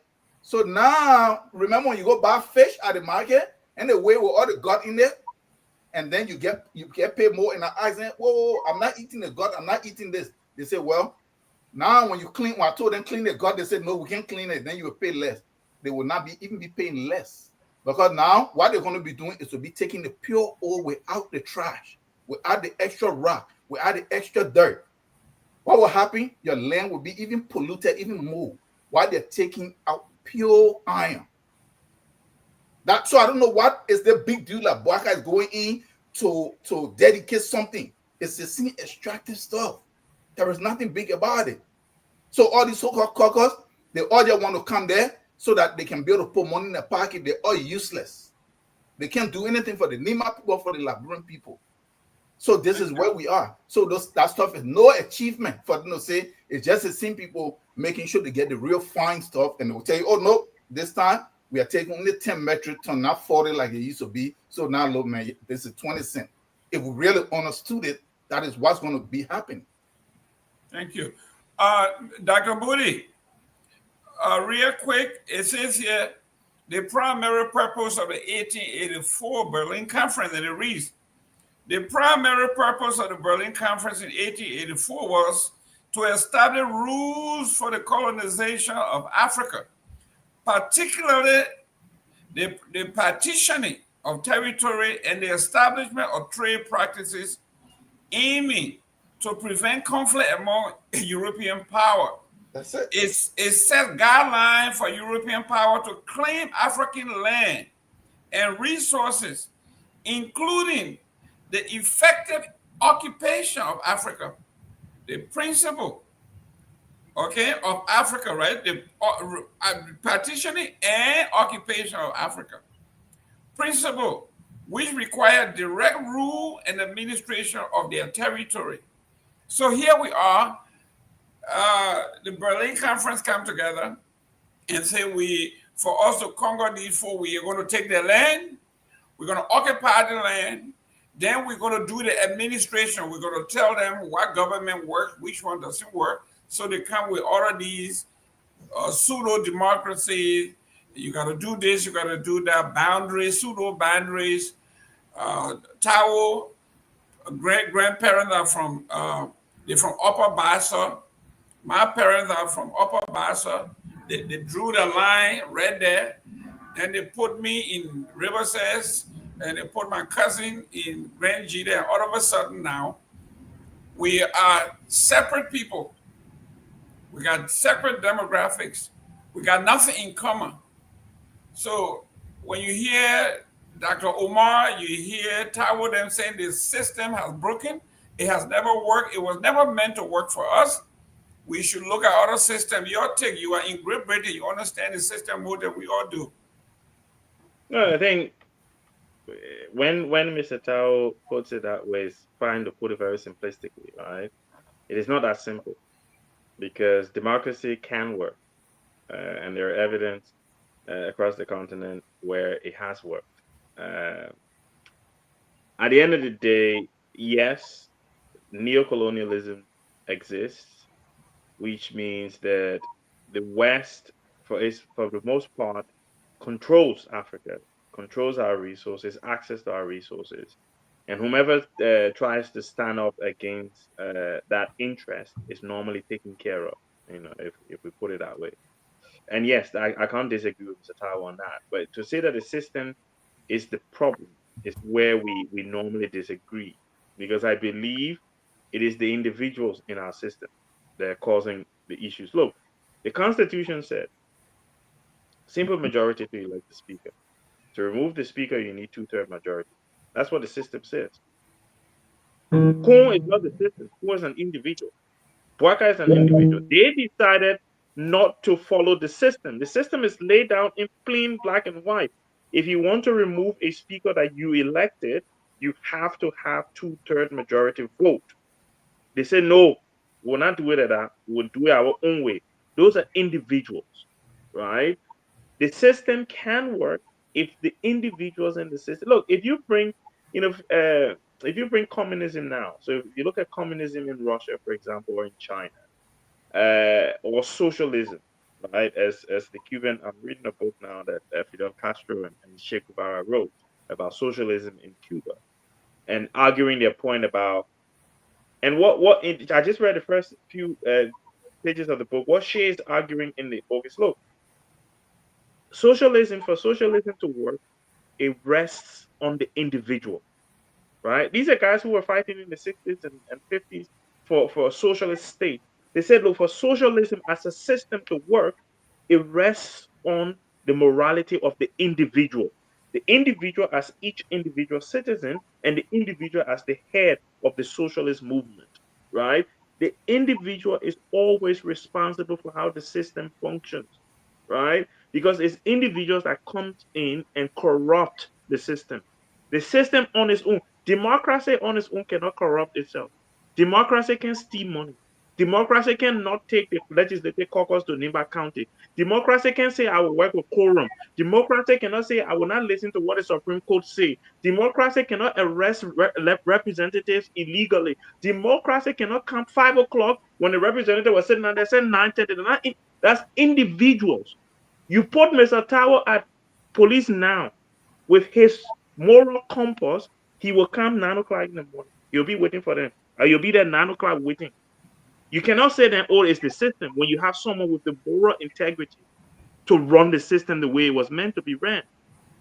So now, remember when you go buy fish at the market and they weigh with all the gut in there, and then you get paid more in the eyes. And whoa, I'm not eating the gut. I'm not eating this. They say, well, now when I told them clean the gut, they said, no, we can't clean it. Then you will pay less. They will not even be paying less. Because now what they're going to be doing is to be taking the pure ore without the trash, without the extra rock, without the extra dirt. What will happen? Your land will be even polluted, even more, while they're taking out pure iron. So I don't know what is the big deal that Boakai is going in to dedicate something. It's the same extractive stuff. There is nothing big about it. So all these so-called caucus, they all just want to come there so that they can be able to put money in their pocket. They're all useless. They can't do anything for the Nimba people, for the Liberian people. So this is where we are. So that stuff is no achievement for them to say. It's just the same people making sure they get the real fine stuff, and they'll tell you, oh no, this time we are taking only 10 metric ton, not 40 like it used to be. So now look, man, this is 20 cents. If we really understood it, that is what's going to be happening. Thank you. Dr. Budy, real quick, it says here, the primary purpose of the 1884 Berlin Conference, and it reads, the primary purpose of the Berlin Conference in 1884 was to establish rules for the colonization of Africa, particularly the partitioning of territory and the establishment of trade practices aiming to prevent conflict among European power. That's it. It set guidelines for European power to claim African land and resources, including the effective occupation of Africa, the principle, okay, of Africa, right? The partitioning and occupation of Africa. Principle, which require direct rule and administration of their territory. So here we are, the Berlin Conference come together and say for us to conquer these four, we are going to take their land, we're going to occupy the land, then we're going to do the administration. We're going to tell them what government works, which one doesn't work. So they come with all of these pseudo-democracy. You got to do this, you got to do that, boundaries, pseudo-boundaries. Tarwoe, great-grandparents are from, they're from Upper Bassa. My parents are from Upper Bassa. They drew the line right there. Then they put me in Riverside, and they put my cousin in Grand Gita, and all of a sudden now, we are separate people. We got separate demographics. We got nothing in common. So when you hear Dr. Omar, you hear Tarwoe them saying this system has broken, it has never worked, it was never meant to work for us. We should look at other systems. Your take, you are in Great Britain, you understand the system more than we all do. No, I think when Mr. Tarwoe puts it that way, it's fine to put it very simplistically, right? It is not that simple, because democracy can work, and there are evidence across the continent where it has worked. At the end of the day, yes, neocolonialism exists, which means that the West, for the most part, controls Africa, controls our resources, access to our resources, and whomever tries to stand up against that interest is normally taken care of, if we put it that way. And yes, I can't disagree with Mr. Tarwoe on that, but to say that the system is the problem is where we normally disagree, because I believe it is the individuals in our system that are causing the issues. Look, the Constitution said simple majority to elect the speaker. To remove the speaker, you need 2/3 majority. That's what the system says. Kong is not the system. Kong is an individual. Boakai is an individual. They decided not to follow the system. The system is laid down in plain black and white. If you want to remove a speaker that you elected, you have to have 2/3 majority vote. They say, no, we'll not do it at that. We'll do it our own way. Those are individuals, right? The system can work if the individuals in the system. Look, if you bring, if you bring communism now, so if you look at communism in Russia, for example, or in China, or socialism, right? As the Cuban, I'm reading a book now that Fidel Castro and Che Guevara wrote about socialism in Cuba, and arguing their point about, and I just read the first few pages of the book. What Che is arguing in the book is, look, for socialism to work, it rests on the individual, right? These are guys who were fighting in the 60s and 50s for a socialist state. They said, look, for socialism as a system to work, it rests on the morality of the individual as each individual citizen, and the individual as the head of the socialist movement, right? The individual is always responsible for how the system functions, right? Because it's individuals that come in and corrupt the system. The system on its own, democracy on its own cannot corrupt itself. Democracy can steal money. Democracy cannot take the legislative caucus to Nimba County. Democracy can say, I will work with quorum. Democracy cannot say, I will not listen to what the Supreme Court say. Democracy cannot arrest representatives illegally. Democracy cannot come 5 o'clock when the representative was sitting down there, said 9:30. That's individuals. You put Mr. Tarwoe at police now with his moral compass, he will come 9 o'clock in the morning. You'll be waiting for them. Or you'll be there 9 o'clock waiting. You cannot say that, oh, it's the system when you have someone with the moral integrity to run the system the way it was meant to be ran,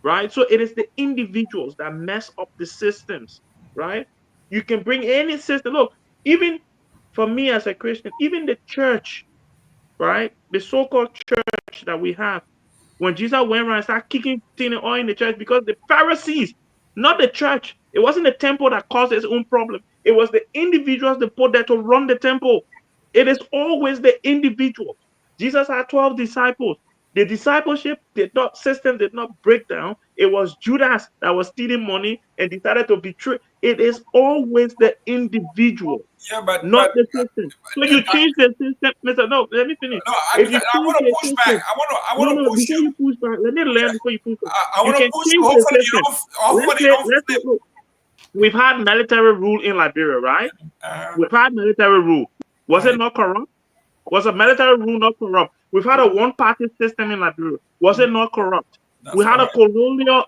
right? So it is the individuals that mess up the systems, right? You can bring any system. Look, even for me as a Christian, even the church, right? The so-called church that we have, when Jesus went around and started kicking oil in the church, because the Pharisees, not the church, it wasn't the temple that caused its own problem. It was the individuals that put there to run the temple. It is always the individuals. Jesus had 12 disciples. The discipleship system did not break down. It was Judas that was stealing money and decided to betray. It is always the individual, Yeah, but not the system. So you change the system, Mr. No, let me finish. no, If you I change want to the push system, back. I want to no, push before you. you push back, let me learn before you push back. I You want to can push you. change the Hopefully system. you don't. Look, we've had military rule in Liberia, right? We've had military rule. Was it not corrupt? Was a military rule not corrupt? We've had a one-party system in Liberia. Was it not corrupt? We had a colonial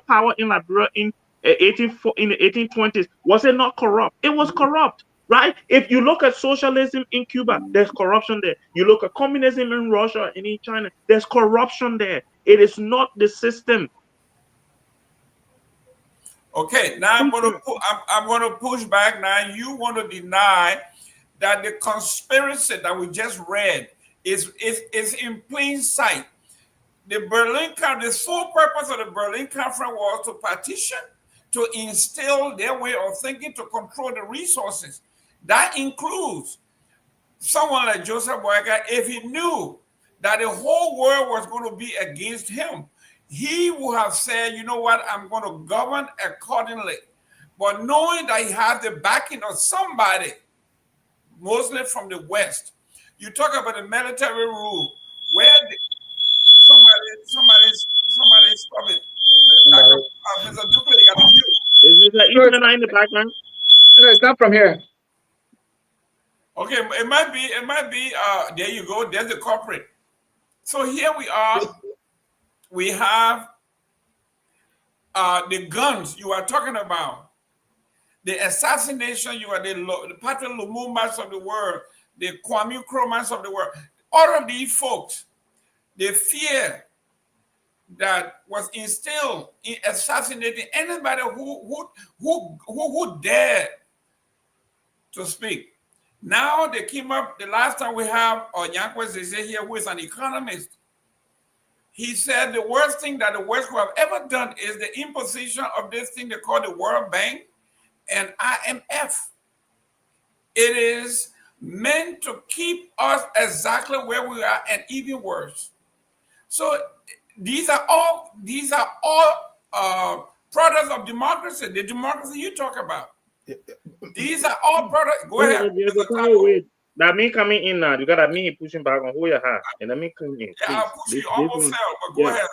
power in Liberia in the 1820s. Was it not corrupt? It was corrupt, right? If you look at socialism in Cuba, there's corruption there. You look at communism in Russia and in China, there's corruption there. It is not the system. Okay, now I'm going to push back. Now you want to deny that the conspiracy that we just read is in plain sight. The sole purpose of the Berlin Conference was to partition, to instill their way of thinking, to control the resources. That includes someone like Joseph Boakai. If he knew that the whole world was going to be against him, he would have said, you know what, I'm going to govern accordingly. But knowing that he had the backing of somebody, mostly from the West, you talk about the military rule, where somebody stop it. Mr. Duplin, you got the mute. Is Mr. Ethan in the background? No, it's not from here. Okay, it might be, there you go, there's the culprit. So here we are. We have the guns you are talking about, the assassination, you are the Patrick Lumumbas of the world, the Kwame Nkrumahs of the world. All of these folks, the fear that was instilled in assassinating anybody who dared to speak. Now they came up, the last time we have Onyankwe Zeze here, who is an economist. He said the worst thing that the West would have ever done is the imposition of this thing they call the World Bank and IMF. It is meant to keep us exactly where we are and even worse. So these are all products of democracy, the democracy you talk about. These are all products. Go ahead. That me coming in now. You got me pushing back on who you have, and let me come in. Yeah, I'll push you almost fell, but go ahead.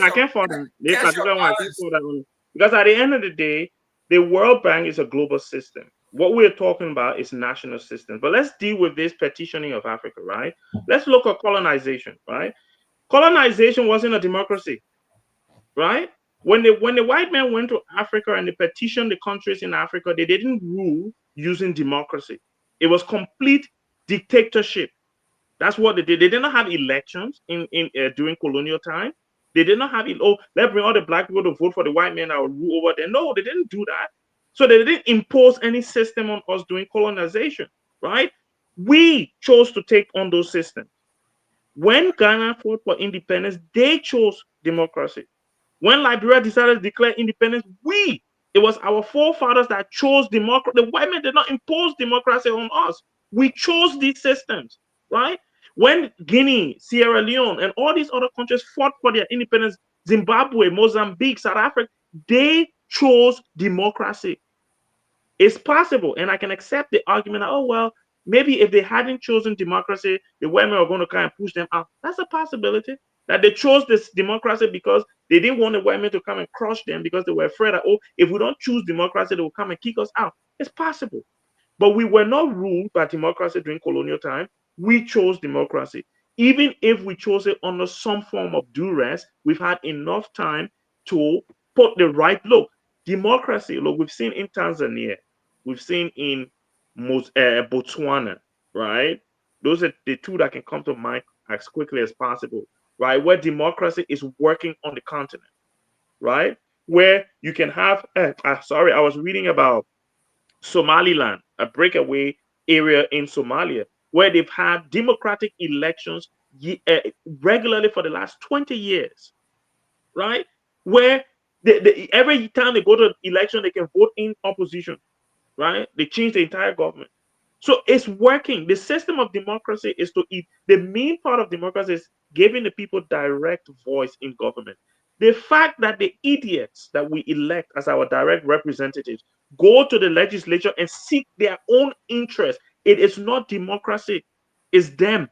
I can't fall down. Because at the end of the day, the World Bank is a global system. What we're talking about is national systems. But let's deal with this petitioning of Africa, right? Let's look at colonization, right? Colonization wasn't a democracy, right? When the white men went to Africa and they petitioned the countries in Africa, they didn't rule using democracy. It was complete dictatorship. That's what they did. They did not have elections during colonial time. They did not have let's bring all the black people to vote for the white men that will rule over there. No, they didn't do that. So they didn't impose any system on us during colonization, right? We chose to take on those systems. When Ghana fought for independence, they chose democracy. When Liberia decided to declare independence, it was our forefathers that chose democracy. The white men did not impose democracy on us. We chose these systems, right? When Guinea, Sierra Leone, and all these other countries fought for their independence, Zimbabwe, Mozambique, South Africa, they chose democracy. It's possible, and I can accept the argument that, oh, well, maybe if they hadn't chosen democracy, the women are going to kind of push them out. That's a possibility. That they chose this democracy because they didn't want the women to come and crush them because they were afraid that, oh, if we don't choose democracy, they will come and kick us out. It's possible. But we were not ruled by democracy during colonial time. We chose democracy. Even if we chose it under some form of duress, we've had enough time to put the right look. Democracy, look, we've seen in Tanzania, we've seen in Botswana, right? Those are the two that can come to mind as quickly as possible, right? Where democracy is working on the continent, right? Where you can have, sorry, I was reading about Somaliland, a breakaway area in Somalia, where they've had democratic elections regularly for the last 20 years, right? Where every time they go to election, they can vote in opposition, right? They change the entire government. So it's working. The system of democracy is the main part of democracy is giving the people direct voice in government. The fact that the idiots that we elect as our direct representatives go to the legislature and seek their own interest, it is not democracy. It's them.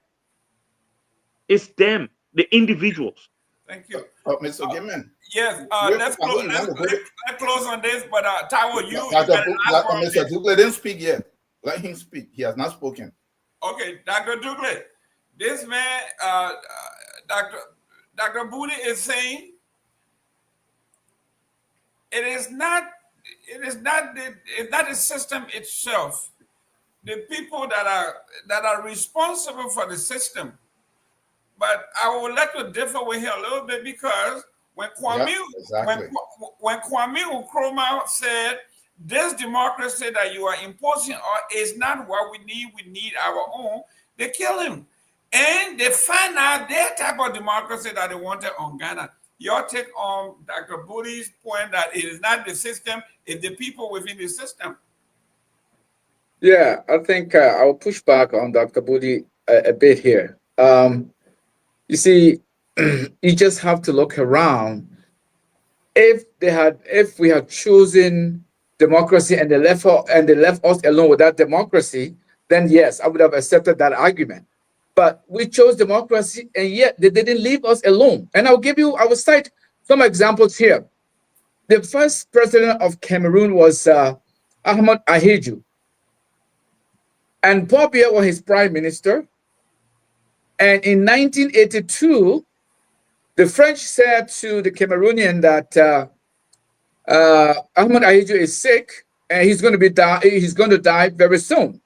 It's them, the individuals. Thank you. Mr. Gayman. Yes, let's close on this. But Tarwoe, Mr. Dugley didn't speak yet. Let him speak. He has not spoken. Okay, Dr. Dugley, this man, Dr. Budy is saying it's not the system itself. The people that are responsible for the system. But I would like to differ with him a little bit because when Kwame Nkrumah said this democracy that you are imposing is not what we need our own, they kill him. And they find out their type of democracy that they wanted on Ghana. Your take on Dr. Budy's point that it is not the system, it's the people within the system. Yeah, I think I'll push back on Dr. Budy a bit here. You see, you just have to look around. If we had chosen democracy and they left us alone with that democracy, then yes, I would have accepted that argument. But we chose democracy, and yet they didn't leave us alone. And I will cite some examples here. The first president of Cameroon was Ahmed Ahidjo, and Paul Biya was his prime minister. And in 1982, the French said to the Cameroonian that Ahmed Ahidjo is sick and he's going to die very soon.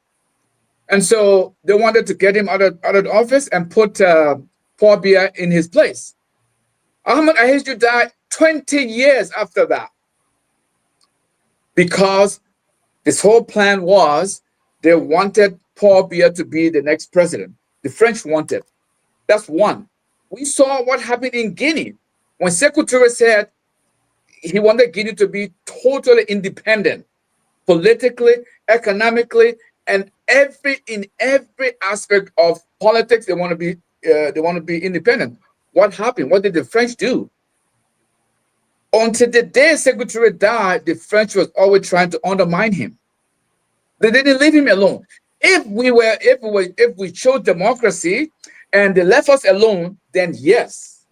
And so they wanted to get him out of the office and put Paul Biya in his place. Ahmed Ahidjo died 20 years after that because this whole plan was they wanted Paul Biya to be the next president. The French wanted. That's one. We saw what happened in Guinea when Sekou Touré said he wanted Guinea to be totally independent, politically, economically, and in every aspect of politics. They want to be independent. What happened? What did the French do? Until the day Sekou Touré died, the French was always trying to undermine him. They didn't leave him alone. If we chose democracy and they left us alone, then yes.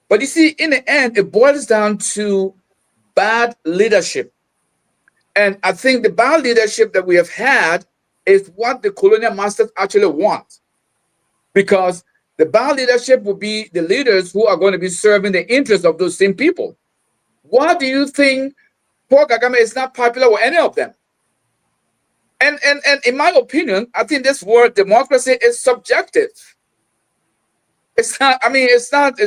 But you see, in the end, it boils down to bad leadership. And I think the bad leadership that we have had is what the colonial masters actually want. Because the bad leadership will be the leaders who are going to be serving the interests of those same people. Why do you think Paul Kagame is not popular with any of them? And in my opinion, I think this word democracy is subjective. It's not, I mean, it's not,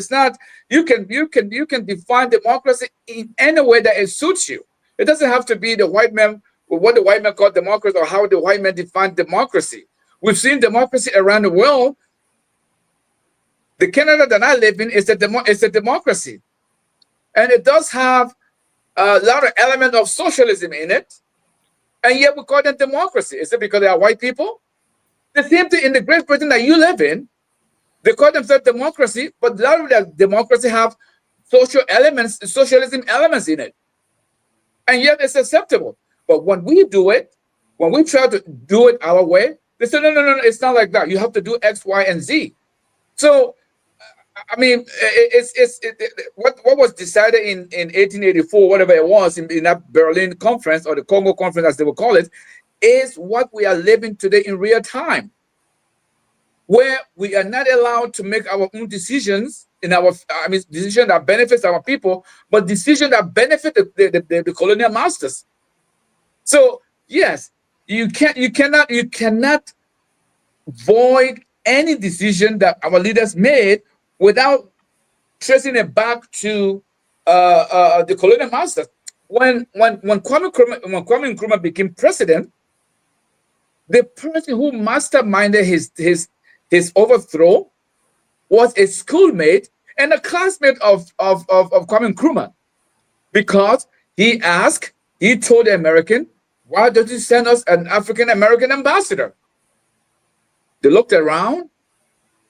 you can define democracy in any way that it suits you. It doesn't have to be the white man, or what the white man called democracy, or how the white man defined democracy. We've seen democracy around the world. The Canada that I live in is a democracy. And it does have a lot of element of socialism in it. And yet we call them democracy. Is it because they are white people? The same thing in the Great Britain that you live in. They call themselves democracy, but a lot of that democracy have socialism elements in it. And yet it's acceptable. But when we do it, when we try to do it our way, they say, no, it's not like that. You have to do X, Y, and Z. So, I mean, what was decided in 1884, whatever it was, in that Berlin conference, or the Congo conference, as they would call it, is what we are living today in real time, where we are not allowed to make our own decisions decision that benefits our people, but decision that benefit the colonial masters. So yes, you cannot void any decision that our leaders made without tracing it back to the colonial masters. When Kwame Nkrumah became president, the person who masterminded his overthrow was a schoolmate and a classmate of Kwame Nkrumah, because he told the American, why don't you send us an African-American ambassador? They looked around,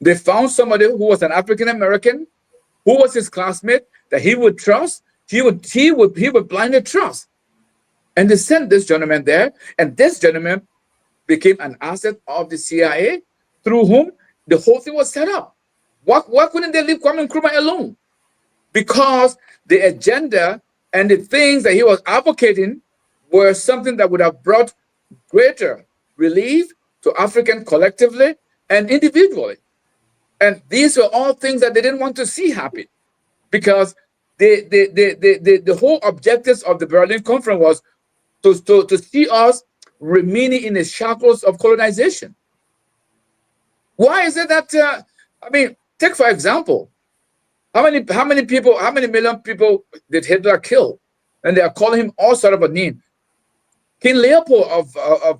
they found somebody who was an African-American, who was his classmate, that he would trust, he would blindly trust. And they sent this gentleman there, and this gentleman became an asset of the CIA, through whom the whole thing was set up. Why couldn't they leave Kwame Nkrumah alone? Because the agenda and the things that he was advocating were something that would have brought greater relief to African collectively and individually. And these were all things that they didn't want to see happen, because the whole objectives of the Berlin Conference was to see us remaining in the shackles of colonization. Why is it that, take for example, how many million people did Hitler kill? And they are calling him all sort of a name. King Leopold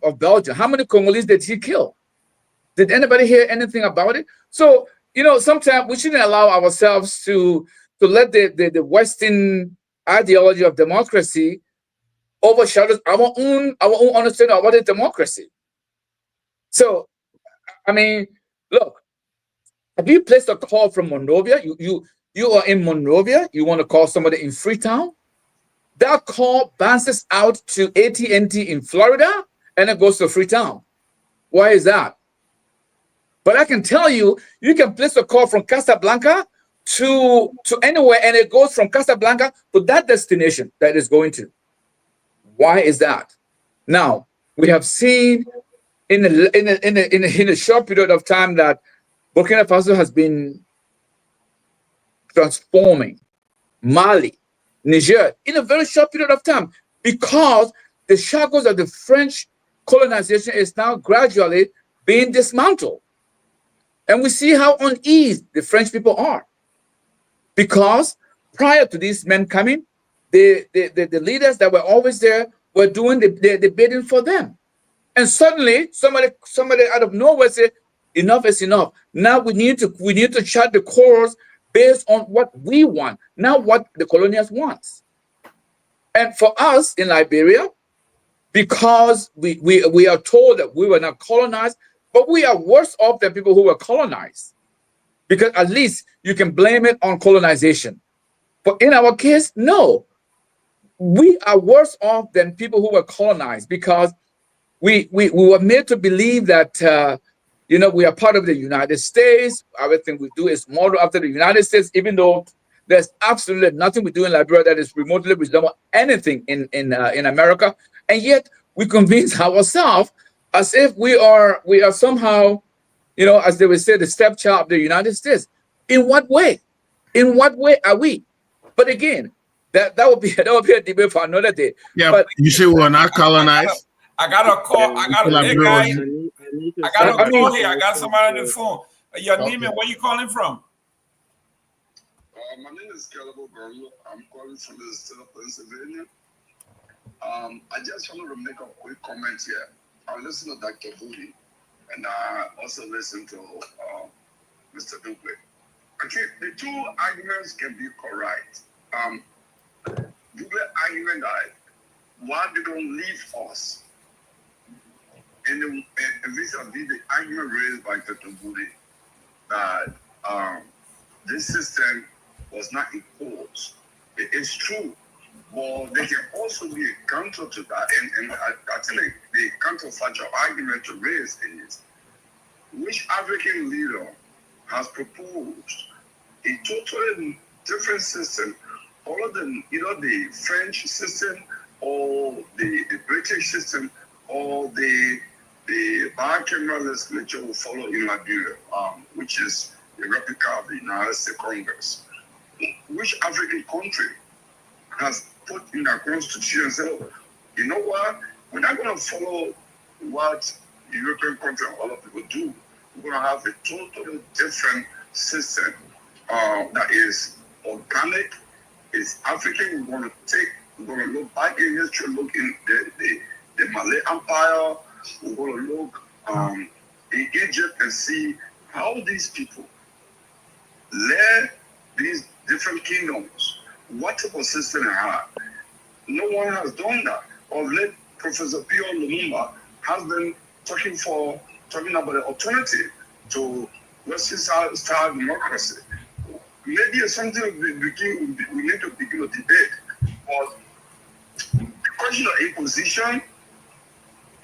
of Belgium, how many Congolese did he kill? Did anybody hear anything about it? So, sometimes we shouldn't allow ourselves to let the Western ideology of democracy overshadow our own understanding of what is democracy. So, look, have you placed a call from Monrovia? You are in Monrovia, you want to call somebody in Freetown? That call bounces out to AT&T in Florida, and it goes to Freetown. Why is that? But I can tell you, you can place a call from Casablanca to anywhere, and it goes from Casablanca to that destination that it's going to. Why is that? Now, we have seen in a short period of time that Burkina Faso has been transforming. Mali, Niger, in a very short period of time, because the shackles of the French colonization is now gradually being dismantled. And we see how uneasy the French people are, because prior to these men coming, the leaders that were always there were doing the bidding for them. And suddenly somebody out of nowhere said, enough is enough. Now we need to chart the course based on what we want, not what the colonials want. And for us in Liberia, because we are told that we were not colonized, but we are worse off than people who were colonized, because at least you can blame it on colonization. But in our case, no, we are worse off than people who were colonized, because we were made to believe that we are part of the United States. Everything we do is modeled after the United States, even though there's absolutely nothing we do in Liberia that is remotely resemble anything in America. And yet we convince ourselves as if we are somehow, as they would say, the stepchild of the United States. In what way? In what way are we? But again, that would be a debate for another day. Yeah, but you say we are not colonized. I got a call. I got a guy. I got a call here. I got somebody on the phone. Your name and where you calling from? My name is Caleb O'Gurley. I'm calling from the state of Pennsylvania. I just wanted to make a quick comment here. I listened to Dr. Budy, and I also listened to Mr. Duque. Okay, the two arguments can be correct. Duque argument that why they don't leave us and vis-a-vis the argument raised by Dr. Budy that this system was not imposed. It is true, but there can also be a counter to that. And I think the counterfactual argument to raise is which African leader has proposed a totally different system, other than the French system or the British system or the bicameral legislature will follow in Liberia, which is a replica of the United States Congress. Which African country has put in their constitution and said, oh, you know what, we're not going to follow what European countries and other people do. We're going to have a totally different system that is organic, is African. We're going to look back in history, look in the Malay Empire. We're going to look in Egypt and see how these people led these different kingdoms, what type of system they had. No one has done that. Or late Professor P.O. Lumumba has been talking about the alternative to Western style democracy. Maybe it's something we need to begin a debate. But the question of imposition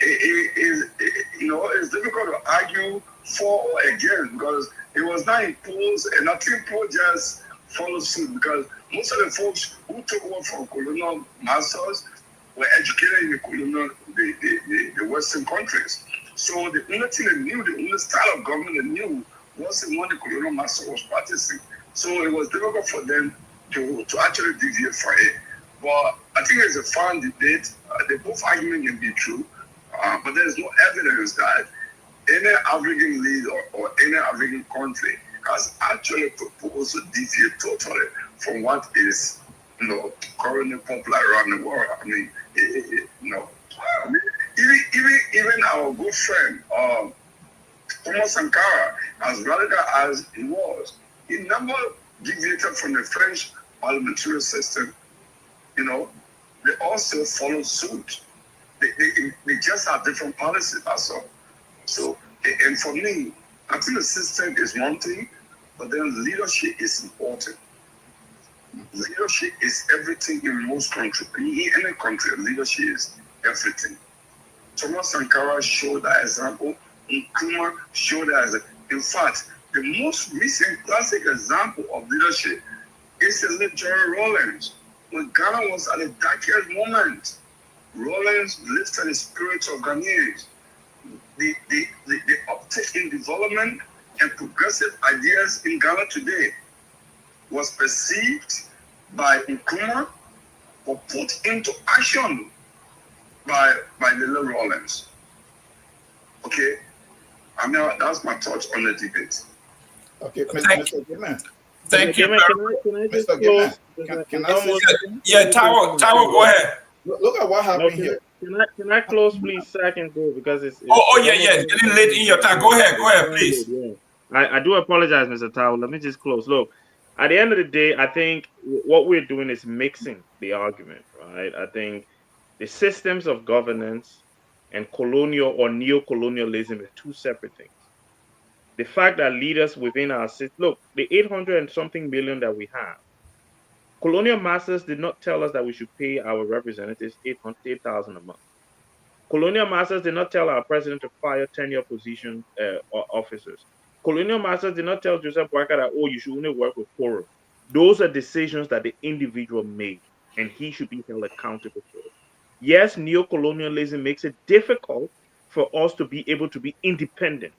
is it's difficult to argue for or against, because it was not imposed, and I think people just follow suit, because most of the folks who took over from colonial masters were educated in the Western countries. So the only thing they knew, the only style of government they knew was the one the colonial master was practicing. So it was difficult for them to actually deviate from it. But I think it's a fun debate. The both arguments can be true, but there's no evidence that any African leader or any African country has actually proposed to deviate totally from what is, currently popular around the world. I mean, even our good friend Thomas Sankara, as radical as he was, he never deviated from the French parliamentary system. They also follow suit. They just have different policies, that's all. So, and for me, I think the system is one thing, but then leadership is important. Leadership is everything in most countries. In any country, leadership is everything. Thomas Sankara showed that example. Nkrumah showed that example. In fact, the most recent classic example of leadership is the late Jerome Rawlings. When Ghana was at the darkest moment, Rawlings lifted the spirits of Ghanaians. The uptake in development and progressive ideas in Ghana today was perceived by Nkrumah or put into action by the little Rawlings. Okay? I mean, that's my thoughts on the debate. Okay, Mr. Gayman. Thank you. Can I just Mr. close? Gayman, can I say something? Yeah, Tarwoe, go ahead. Look at what happened here. Can I close, please, so I can go, because it's It's getting late in your time. Go ahead, please. Yeah. I do apologize, Mr. Tarwoe. Let me just close. Look, at the end of the day, I think what we're doing is mixing the argument, right? I think the systems of governance and colonial or neo-colonialism are two separate things. The fact that leaders within our system, look, the 800 and something million that we have, colonial masters did not tell us that we should pay our representatives $8,000 a month. Colonial masters did not tell our president to fire tenure position officers. Colonial masters did not tell Joseph Boakai that, you should only work with Koro. Those are decisions that the individual made, and he should be held accountable for it. Yes, neo-colonialism makes it difficult for us to be able to be independent.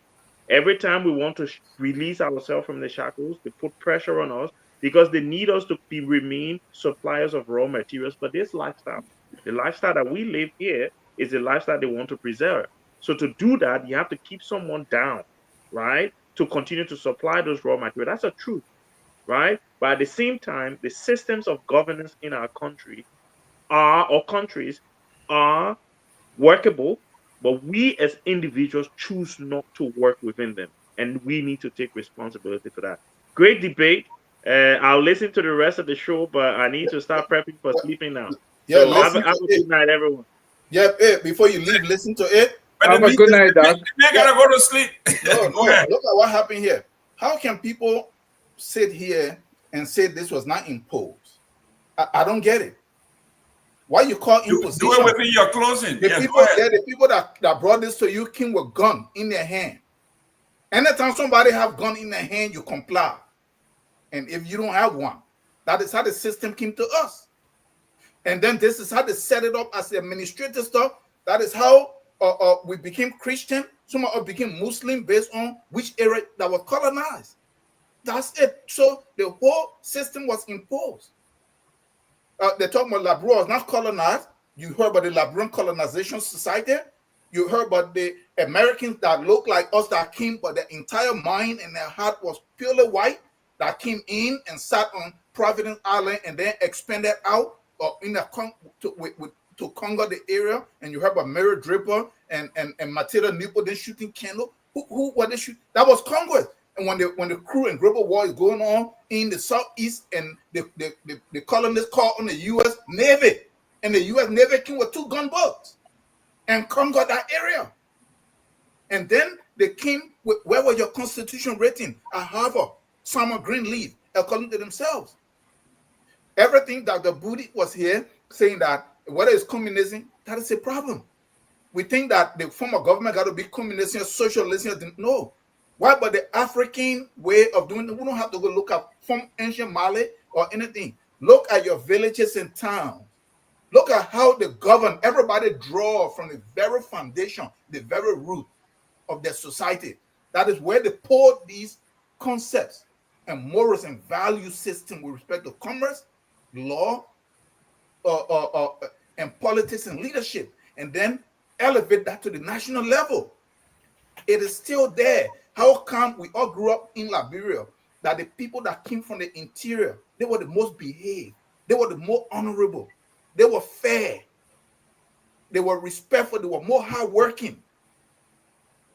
Every time we want to release ourselves from the shackles, they put pressure on us because they need us to remain suppliers of raw materials for this lifestyle. The lifestyle that we live here is the lifestyle they want to preserve. So to do that, you have to keep someone down, right? To continue to supply those raw materials. That's a truth, right? But at the same time, the systems of governance in our country countries are workable, but we as individuals choose not to work within them, and we need to take responsibility for that. Great debate. I'll listen to the rest of the show, but I need to start prepping for sleeping now. Yeah, so have a good night, everyone. Yeah, before you leave, listen to it. But Have the a good night, the Doc. man gotta go to sleep. No, Go ahead. look at what happened here. How can people sit here and say this was not imposed? I don't get it. Why you call Do imposition? it within your closing. The Yes, people, go ahead. they're the people that brought this to you came with gun in their hand. Anytime somebody have gun in their hand, you comply. And if you don't have one, that is how the system came to us. And then this is how they set it up as the administrative stuff. That is how we became Christian. Some of us became Muslim based on which area that was colonized. That's it. So the whole system was imposed. They talk about Liberia was not colonized. You heard about the Liberian Colonization Society. You heard about the Americans that looked like us that came, but their entire mind and their heart was purely white, that came in and sat on Providence Island and then expanded out in the to conquer the area. And you heard about Mary Draper and Matilda Nipple then shooting candle. Who were they shoot? That was Congress. And when the crew and Draper war is going on in the southeast, and the colonists called on the U.S. Navy, and the U.S. Navy came with 2 gunboats and conquered that area. And then they came with, where was your constitution written? At Harvard, Summer Greenleaf, according to themselves. Everything Dr. Budy was here saying that whether it's communism, that is a problem. We think that the form of government got to be communism, socialism. No. Why? But the African way of doing it, we don't have to go look at from ancient Mali or anything. Look at your villages and towns. Look at how they govern. Everybody draw from the very foundation, the very root of their society. That is where they pour these concepts and morals and value system with respect to commerce, law, and politics and leadership, and then elevate that to the national level. It is still there. How come we all grew up in Liberia that the people that came from the interior, they were the most behaved, they were the more honorable, they were fair, they were respectful, they were more hardworking.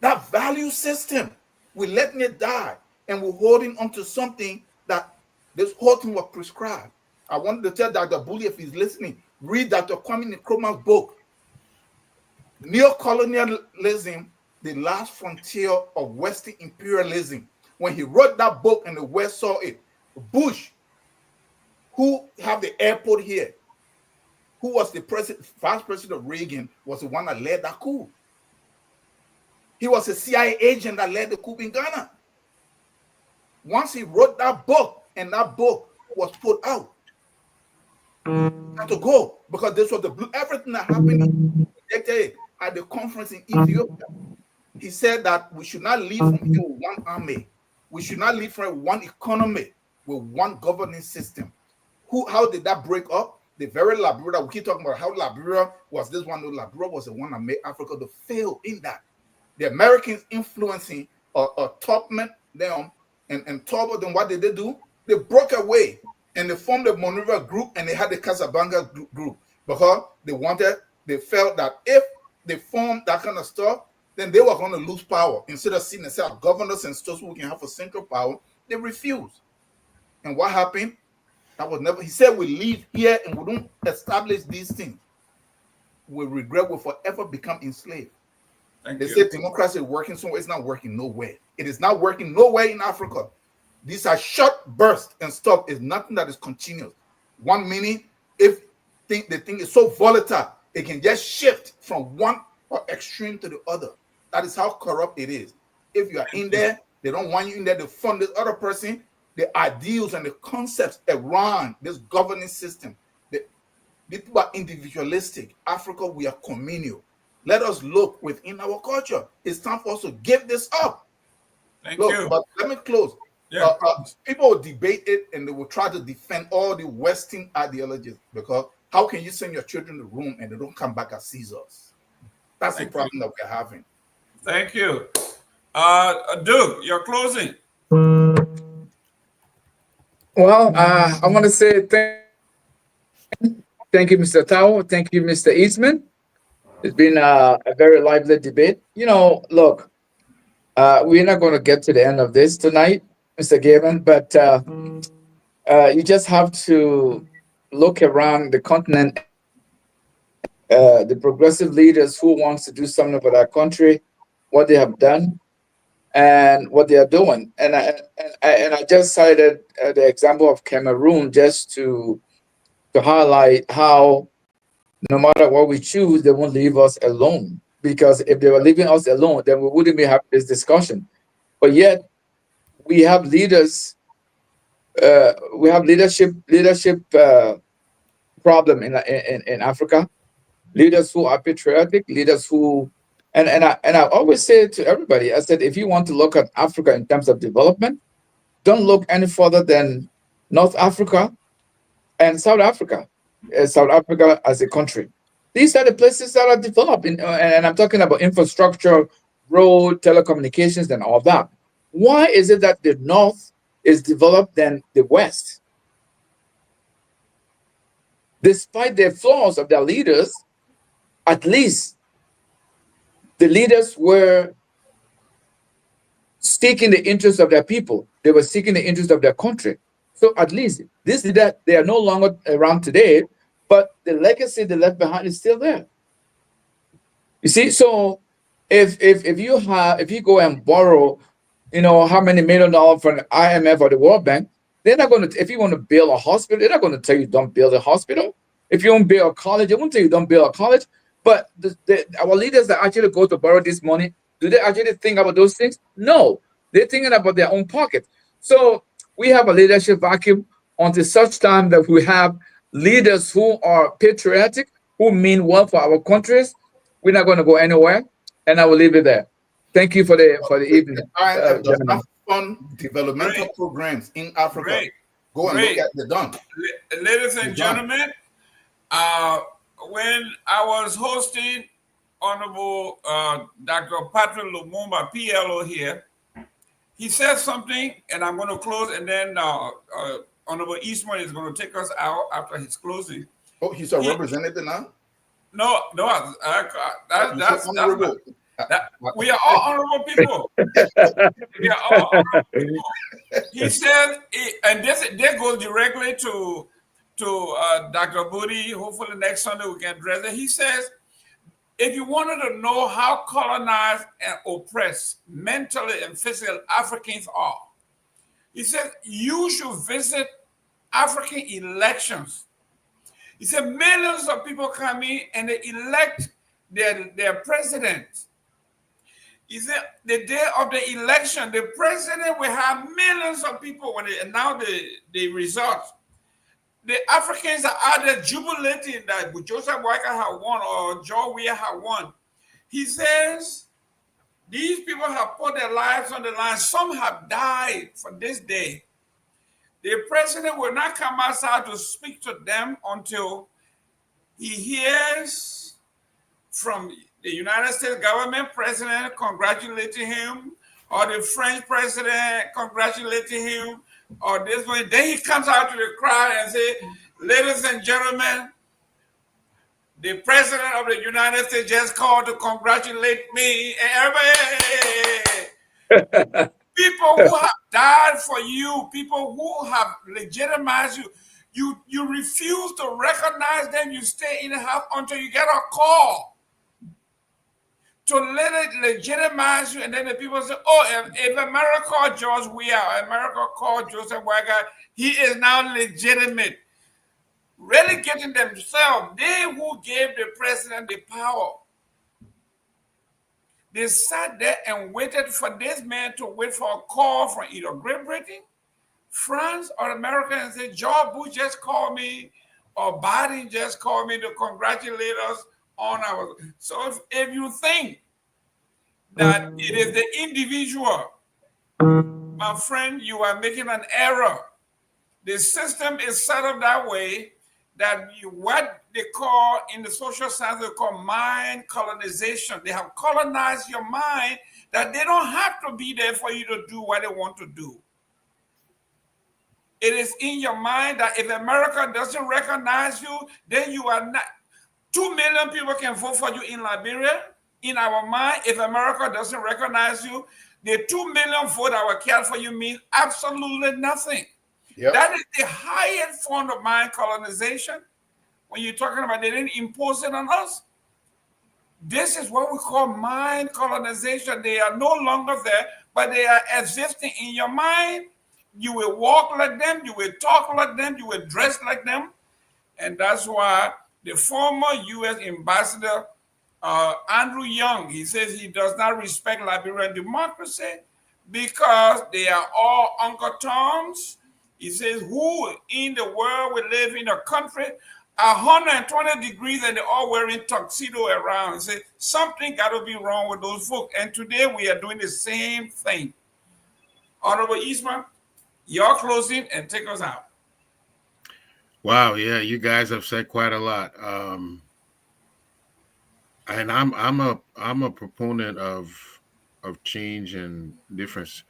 That value system, we're letting it die, and we're holding on to something that this whole thing was prescribed. I wanted to tell Dr. Budy, if he's listening, read Dr. Kwame Nkrumah's book, Neocolonialism, the Last Frontier of Western Imperialism. When he wrote that book and the West saw it, Bush, who have the airport here, who was the vice president of Reagan, was the one that led that coup. He was a CIA agent that led the coup in Ghana. Once he wrote that book, and that book was put out, had to go, because this was the blue, everything that happened at the conference in Ethiopia. He said that we should not leave from here with one army. We should not leave from one economy with one governing system. How did that break up? The very Liberia, we keep talking about how Liberia was this one. No, Liberia was the one that made Africa to fail in that. The Americans influencing Topman them and Tarwoe them, what did they do? They broke away and they formed the Monrovia group, and they had the Casablanca group because they felt that if they formed that kind of stuff, then they were going to lose power. Instead of seeing themselves governors and stuff we can have a central power, they refused. And what happened? That was never. He said, we leave here and we don't establish these things, we regret, will forever become enslaved. They say democracy is working somewhere. It's not working nowhere. It is not working nowhere in Africa. These are short bursts and stuff. Is nothing that is continuous. 1 minute, if the thing is so volatile, it can just shift from one extreme to the other. That is how corrupt it is. If you are in there, they don't want you in there to fund this other person. The ideals and the concepts around this governing system, the people are individualistic. Africa, we are communal. Let us look within our culture. It's time for us to give this up. Thank you. But let me close. Yeah. People will debate it and they will try to defend all the Western ideologies, because how can you send your children to Rome and they don't come back as Caesars? That's the problem that we're having. Thank you. Duke, your closing. Well, I want to say thank you, Mr. Tarwoe. Thank you, Mr. Eastman. It's been a very lively debate. You know, look, we're not going to get to the end of this tonight, Mr. Gayman, but you just have to look around the continent the progressive leaders who wants to do something for our country, what they have done, and what they are doing. And I just cited the example of Cameroon just to highlight how no matter what we choose, they won't leave us alone. Because if they were leaving us alone, then we wouldn't be having this discussion. But yet, we have leaders. We have leadership problem in Africa. Leaders who are patriotic, leaders who, and I always say to everybody, I said, if you want to look at Africa in terms of development, don't look any further than North Africa and South Africa. South Africa as a country. These are the places that are developing, and I'm talking about infrastructure, road, telecommunications, and all that. Why is it that the North is developed than the West? Despite the flaws of their leaders, at least the leaders were seeking the interests of their people. They were seeking the interests of their country. So at least this leader, they are no longer around today, but the legacy they left behind is still there. You see, so if you go and borrow, how many $1 million from the IMF or the World Bank, they're not going to. If you want to build a hospital, they're not going to tell you don't build a hospital. If you want to build a college, they won't tell you don't build a college. But our leaders that actually go to borrow this money, do they actually think about those things? No, they're thinking about their own pocket. So we have a leadership vacuum until such time that we have leaders who are patriotic, who mean well for our countries. We're not going to go anywhere, and I will leave it there. Thank you for the evening. Just have fun developmental programs in Africa. Go and look at the done. Ladies and gentlemen, when I was hosting Honorable Dr. Patrick Lumumba, PLO here, he said something, and I'm going to close, and then Honorable Eastman is going to take us out after his closing. Oh, he's a representative now? No, we are all honorable people. We are all honorable people. He said, and this goes directly to Dr. Budy. Hopefully next Sunday we can address it. He says, if you wanted to know how colonized and oppressed mentally and physically Africans are, he said, you should visit African elections. He said, millions of people come in and they elect their president. He said, the day of the election, the president will have millions of people when they announce the results. The Africans are out there jubilating that Joseph Boakai had won or George Weah had won. He says, these people have put their lives on the line. Some have died for this day. The president will not come outside to speak to them until he hears from the United States government president congratulating him, or the French president congratulating him, or this one. Then he comes out to the crowd and says, ladies and gentlemen, the president of the United States just called to congratulate me. And everybody, people who have died for you, people who have legitimized you, you refuse to recognize them. You stay in the house until you get a call to let it legitimize you. And then the people say, oh, if America called George Weah, America called Joseph Boakai, he is now legitimate. Relegating themselves, they who gave the president the power. They sat there and waited for this man to wait for a call from either Great Britain, France, or America and say, George Bush just called me, or Biden just called me to congratulate us on our. So if you think that it is the individual, my friend, you are making an error. The system is set up that way that what they call in the social science, they call mind colonization. They have colonized your mind that they don't have to be there for you to do what they want to do. It is in your mind that if America doesn't recognize you, then you are not. 2 million people can vote for you in Liberia. In our mind, if America doesn't recognize you, the 2 million vote that were cast for you means absolutely nothing. Yep. That is the highest form of mind colonization. when you're talking about they didn't impose it on us. This is what we call mind colonization. They are no longer there, but they are existing in your mind. You will walk like them, you will talk like them, you will dress like them. And that's why the former U.S. ambassador, Andrew Young, he says he does not respect Liberian democracy because they are all Uncle Toms. He says, who in the world will live in a country 120 degrees and they're all wearing tuxedo around? He says, something got to be wrong with those folks. And today we are doing the same thing. Honorable Eastman, your closing and take us out. Wow, yeah, you guys have said quite a lot. And I'm a proponent of change and difference.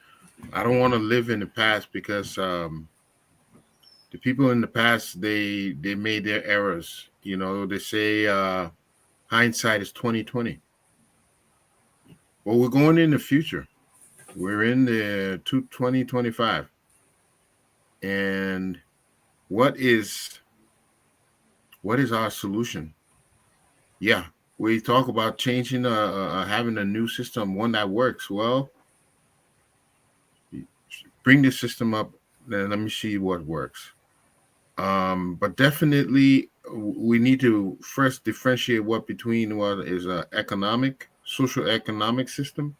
I don't want to live in the past because the people in the past they made their errors. You know, they say hindsight is 20/20. Well, we're going in the future. We're in the 2025. And what is our solution? Yeah, we talk about changing, having a new system, one that works. Well, bring the system up, then let me see what works. But definitely, we need to first differentiate between what is an social economic system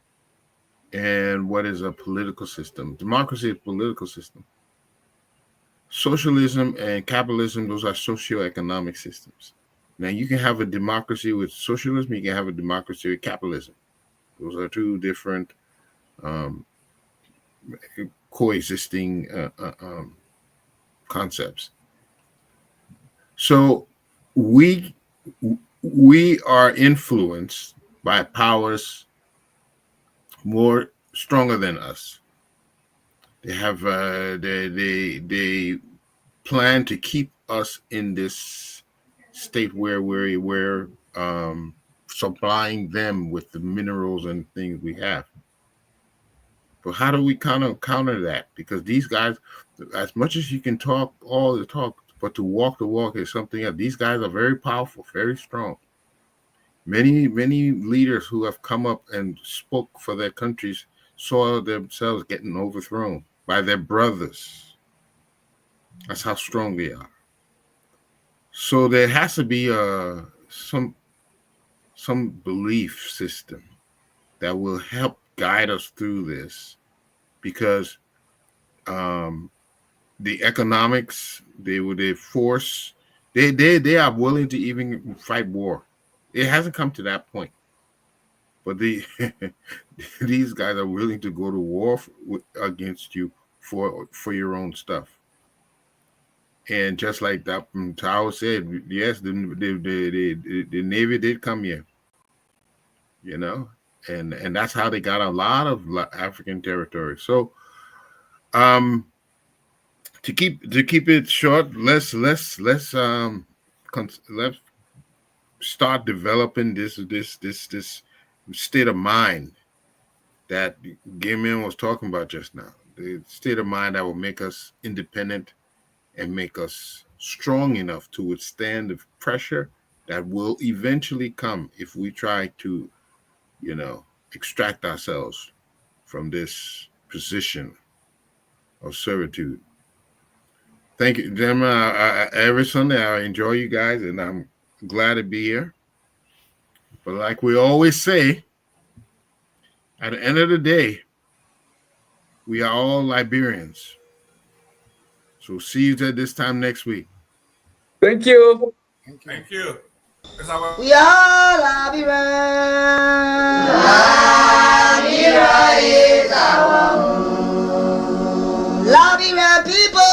and what is a political system. Democracy is a political system. Socialism and capitalism, those are socioeconomic systems. Now, you can have a democracy with socialism, you can have a democracy with capitalism. Those are two different coexisting concepts. So we are influenced by powers more stronger than us. They have they plan to keep us in this state where we're supplying them with the minerals and things we have. But how do we kind of counter that? Because these guys, as much as you can talk all the talk, but to walk the walk is something else. These guys are very powerful, very strong. Many leaders who have come up and spoke for their countries saw themselves getting overthrown by their brothers. That's how strong they are. So there has to be some belief system that will help guide us through this, because the economics, they are willing to even fight war. It hasn't come to that point, but these guys are willing to go to war against you for your own stuff. And just like that, Tarwoe said, yes, the Navy did come here, you know, and that's how they got a lot of African territory. So, to keep it short, let's start developing this state of mind that Gayman was talking about just now. The state of mind that will make us independent and make us strong enough to withstand the pressure that will eventually come if we try to, you know, extract ourselves from this position of servitude. Thank you, gentlemen. Every Sunday I enjoy you guys, and I'm glad to be here. But like we always say, at the end of the day, we are all Liberians. So see you at this time next week. Thank you. Thank you. We are Liberians. Liberia is our home. Liberian people.